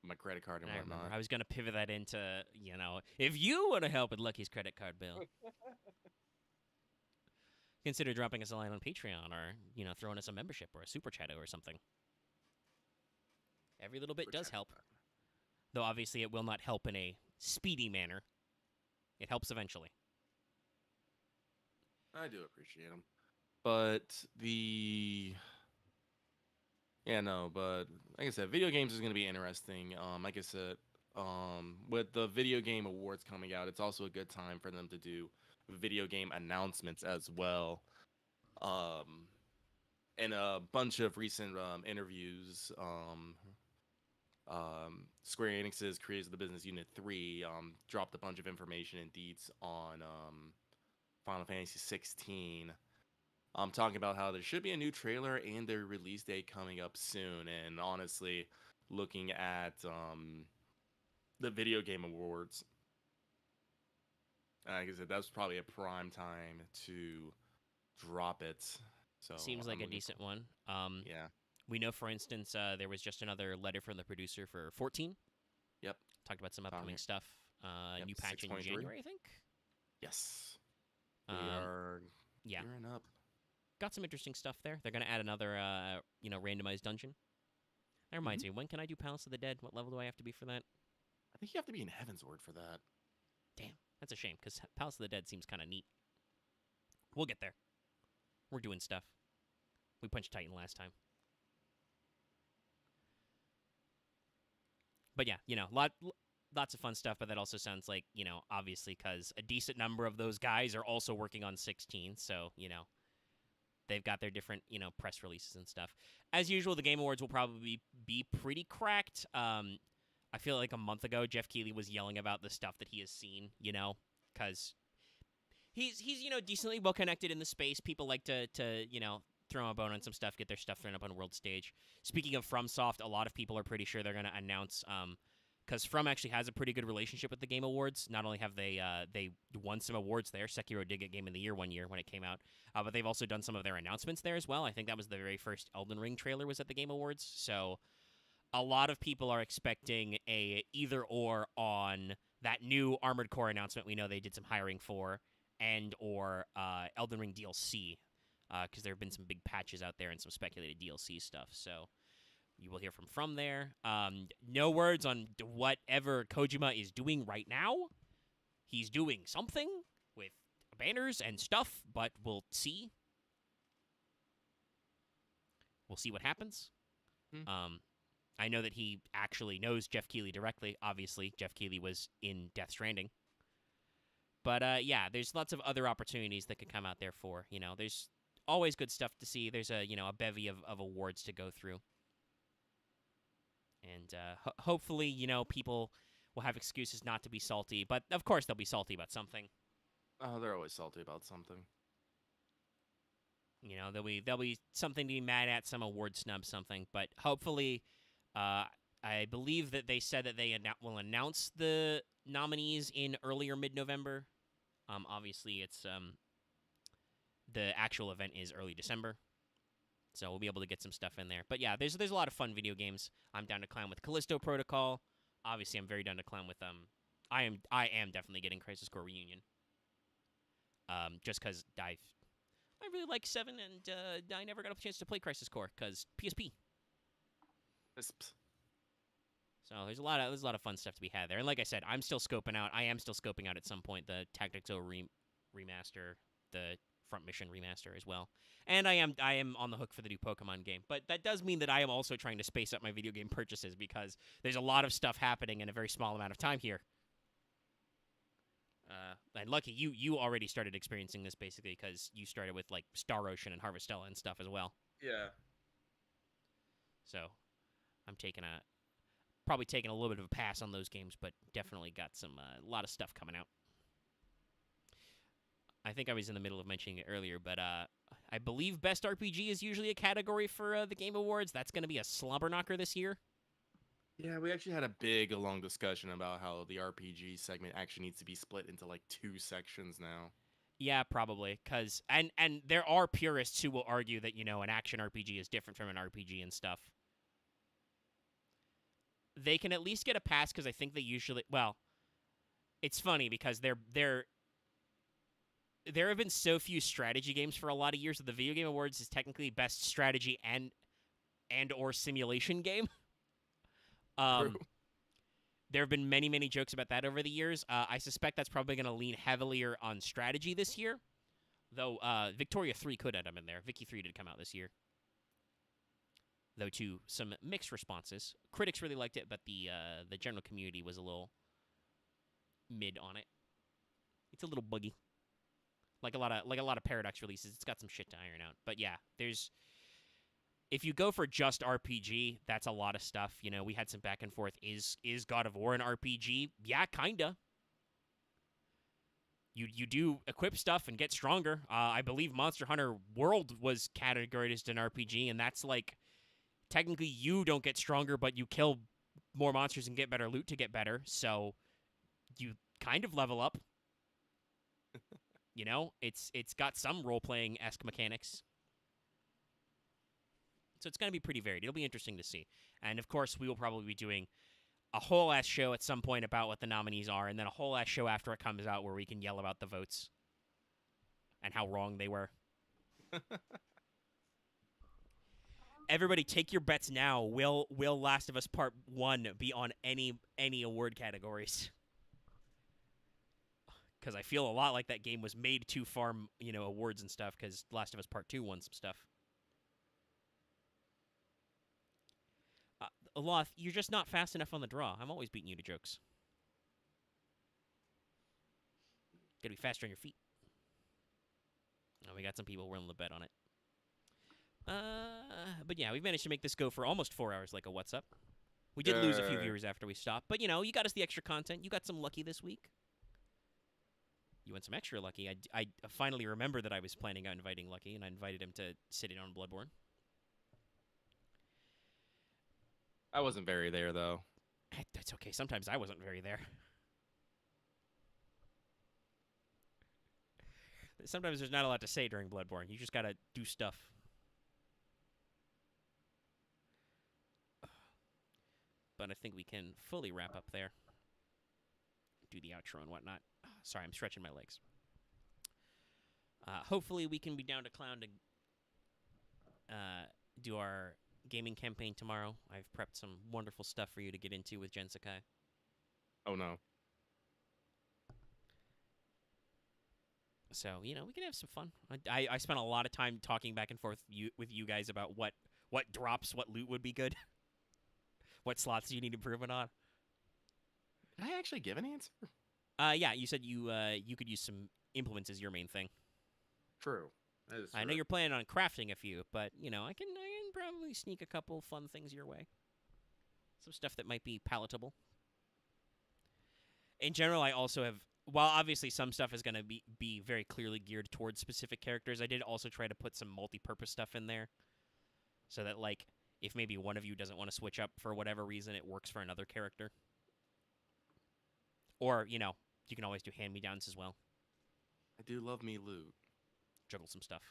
my credit card and I whatnot. remember. I was gonna pivot that into if you want to help with Lucky's credit card bill, consider dropping us a line on Patreon, or throwing us a membership or a super chatto or something. Every little bit does help, though obviously it will not help in a speedy manner. It helps eventually. I do appreciate them, but but like I said, video games is going to be interesting. Like I said, with the video game awards coming out, it's also a good time for them to do video game announcements as well. And a bunch of recent interviews, Square Enix's Creators of the Business Unit 3 dropped a bunch of information and deets on Final Fantasy 16. I'm talking about how there should be a new trailer and their release date coming up soon. And honestly, looking at the video game awards, like I said, that's probably a prime time to drop it. So seems like a decent one. Yeah. We know, for instance, there was just another letter from the producer for 14. Yep. Talked about some upcoming stuff. Yep, New patch in 6.3. January, I think. Yes. We are gearing up. Got some interesting stuff there. They're going to add another, randomized dungeon. That reminds me, when can I do Palace of the Dead? What level do I have to be for that? I think you have to be in Heavensward for that. Damn, that's a shame, because Palace of the Dead seems kind of neat. We'll get there. We're doing stuff. We punched Titan last time. But yeah, lots of fun stuff, but that also sounds like, obviously, because a decent number of those guys are also working on 16, so, they've got their different, press releases and stuff. As usual, the Game Awards will probably be pretty cracked. I feel like a month ago, Jeff Keighley was yelling about the stuff that he has seen, because he's decently well-connected in the space. People like to throw a bone on some stuff, get their stuff thrown up on World Stage. Speaking of FromSoft, a lot of people are pretty sure they're going to announce, because From actually has a pretty good relationship with the Game Awards. Not only have they won some awards there, Sekiro did get Game of the Year one year when it came out, but they've also done some of their announcements there as well. I think that was the very first Elden Ring trailer was at the Game Awards, so a lot of people are expecting a either or on that new Armored Core announcement we know they did some hiring for, and or Elden Ring DLC, because there have been some big patches out there and some speculated DLC stuff. So you will hear from there. No words on whatever Kojima is doing right now. He's doing something with banners and stuff, but we'll see. We'll see what happens. I know that he actually knows Jeff Keighley directly. Obviously, Jeff Keighley was in Death Stranding. But yeah, there's lots of other opportunities that could come out there for, there's always good stuff to see. There's a bevy of awards to go through. And hopefully, people will have excuses not to be salty. But of course, they'll be salty about something. Oh, they're always salty about something. There'll be something to be mad at, some award snub, something. But hopefully, I believe that they said that they will announce the nominees in earlier mid-November. Obviously, it's the actual event is early December. So we'll be able to get some stuff in there. But yeah, there's a lot of fun video games. I'm down to clown with Callisto Protocol. Obviously, I'm very down to clown with I am definitely getting Crisis Core Reunion. Just because I really like 7, and I never got a chance to play Crisis Core because PSP. So there's a lot of fun stuff to be had there. And like I said, I am still scoping out at some point the Tactics O remaster, the Front Mission remaster as well. And I am on the hook for the new Pokemon game. But that does mean that I am also trying to space out my video game purchases because there's a lot of stuff happening in a very small amount of time here. And Lucky, you already started experiencing this basically because you started with like Star Ocean and Harvestella and stuff as well. Yeah. So I'm probably taking a little bit of a pass on those games, but definitely got a lot of stuff coming out. I think I was in the middle of mentioning it earlier, but I believe Best RPG is usually a category for the Game Awards. That's going to be a slobber knocker this year. Yeah, we actually had a long discussion about how the RPG segment actually needs to be split into like 2 sections now. Yeah, probably, and there are purists who will argue that an action RPG is different from an RPG and stuff. They can at least get a pass because I think they usually. Well, it's funny because there have been so few strategy games for a lot of years that the Video Game Awards is technically best strategy and or simulation game. True. There have been many, many jokes about that over the years. I suspect that's probably going to lean heavier on strategy this year, though Victoria 3 could end up in there. Vicky 3 did come out this year, though to some mixed responses. Critics really liked it, but the general community was a little mid on it. It's a little buggy. Like a lot of Paradox releases, it's got some shit to iron out. But yeah, if you go for just RPG, that's a lot of stuff. We had some back and forth. Is God of War an RPG? Yeah, kinda. You do equip stuff and get stronger. I believe Monster Hunter World was categorized as an RPG, and that's like technically you don't get stronger, but you kill more monsters and get better loot to get better. So you kind of level up. It's got some role-playing-esque mechanics. So it's going to be pretty varied. It'll be interesting to see. And, of course, we will probably be doing a whole-ass show at some point about what the nominees are, and then a whole-ass show after it comes out where we can yell about the votes and how wrong they were. Everybody, take your bets now. Will Last of Us Part 1 be on any award categories? Because I feel a lot like that game was made to farm, awards and stuff, because Last of Us Part 2 won some stuff. Aloth, you're just not fast enough on the draw. I'm always beating you to jokes. Gotta be faster on your feet. Oh, we got some people willing to bet on it. But yeah, we've managed to make this go for almost 4 hours like a What's Up. We did lose a few viewers after we stopped, but you got us the extra content. You got some lucky this week. You went some extra lucky. I finally remember that I was planning on inviting Lucky, and I invited him to sit in on Bloodborne. I wasn't very there, though. That's okay. Sometimes I wasn't very there. Sometimes there's not a lot to say during Bloodborne. You just gotta do stuff. But I think we can fully wrap up there. Do the outro and whatnot. Sorry, I'm stretching my legs. Hopefully we can be down to Clown to do our gaming campaign tomorrow. I've prepped some wonderful stuff for you to get into with Gensakai. Oh no. So, we can have some fun. I spent a lot of time talking back and forth with you guys about what drops, what loot would be good, what slots you need improvement on. Did I actually give an answer? Yeah, you said you could use some implements as your main thing. True. That is I know true. you're planning on crafting a few, but I can probably sneak a couple fun things your way. Some stuff that might be palatable. In general, I also have, while obviously some stuff is going to be very clearly geared towards specific characters, I did also try to put some multi-purpose stuff in there, so that like if maybe one of you doesn't want to switch up for whatever reason, it works for another character. Or you can always do hand-me-downs as well. I do love me loot. Juggle some stuff.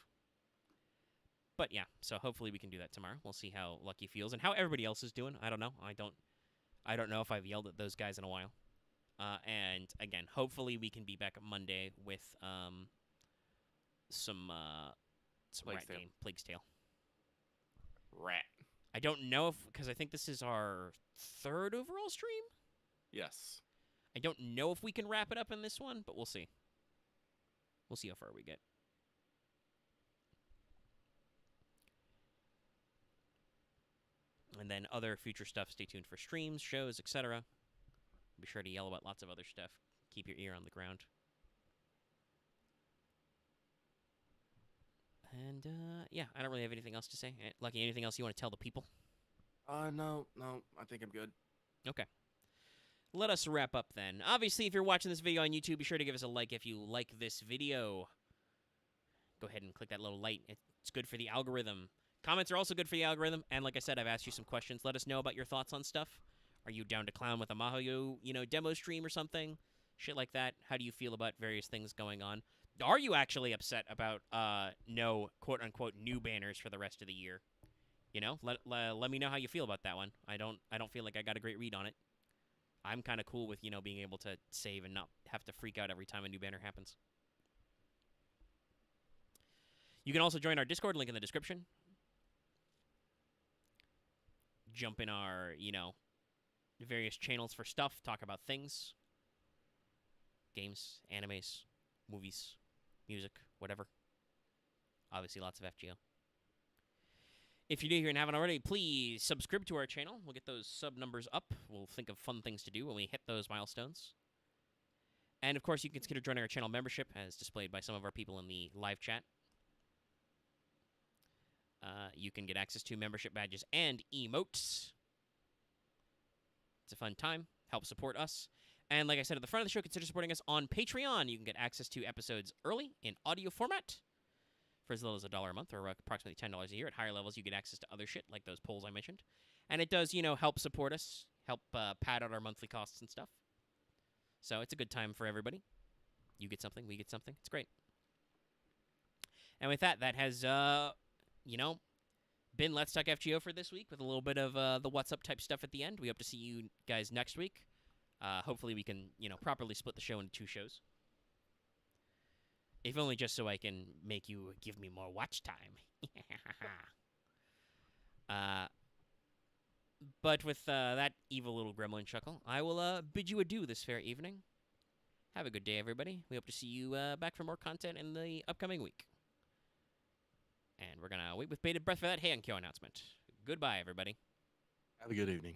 But yeah, so hopefully we can do that tomorrow. We'll see how Lucky feels and how everybody else is doing. I don't know. I don't know if I've yelled at those guys in a while. And again, hopefully we can be back on Monday with some Plague's rat Tale. game, Plague's Tale. Rat. I don't know because I think this is our 3rd overall stream. Yes. I don't know if we can wrap it up in this one, but we'll see. We'll see how far we get. And then other future stuff, stay tuned for streams, shows, etc. Be sure to yell about lots of other stuff. Keep your ear on the ground. And, yeah, I don't really have anything else to say. Lucky, anything else you want to tell the people? No, I think I'm good. Okay. Let us wrap up then. Obviously, if you're watching this video on YouTube, be sure to give us a like if you like this video. Go ahead and click that little light. It's good for the algorithm. Comments are also good for the algorithm. And like I said, I've asked you some questions. Let us know about your thoughts on stuff. Are you down to clown with a Mahoyo, demo stream or something? Shit like that. How do you feel about various things going on? Are you actually upset about no quote-unquote new banners for the rest of the year? Let me know how you feel about that one. I don't feel like I got a great read on it. I'm kind of cool with, being able to save and not have to freak out every time a new banner happens. You can also join our Discord, link in the description. Jump in our, various channels for stuff, talk about things. Games, animes, movies, music, whatever. Obviously, lots of FGO. If you're new here and haven't already, please subscribe to our channel. We'll get those sub numbers up. We'll think of fun things to do when we hit those milestones. And, of course, you can consider joining our channel membership, as displayed by some of our people in the live chat. You can get access to membership badges and emotes. It's a fun time. Help support us. And like I said at the front of the show, consider supporting us on Patreon. You can get access to episodes early in audio format for as little as $1 a month, or approximately $10 a year. At higher levels, you get access to other shit, like those polls I mentioned. And it does, help support us, help pad out our monthly costs and stuff. So it's a good time for everybody. You get something, we get something. It's great. And with that, that has, been Let's Talk FGO for this week with a little bit of the What's Up type stuff at the end. We hope to see you guys next week. Hopefully we can, properly split the show into 2 shows. If only just so I can make you give me more watch time. But with that evil little gremlin chuckle, I will bid you adieu this fair evening. Have a good day, everybody. We hope to see you back for more content in the upcoming week. And we're going to wait with bated breath for that Heian-kyo announcement. Goodbye, everybody. Have a good evening.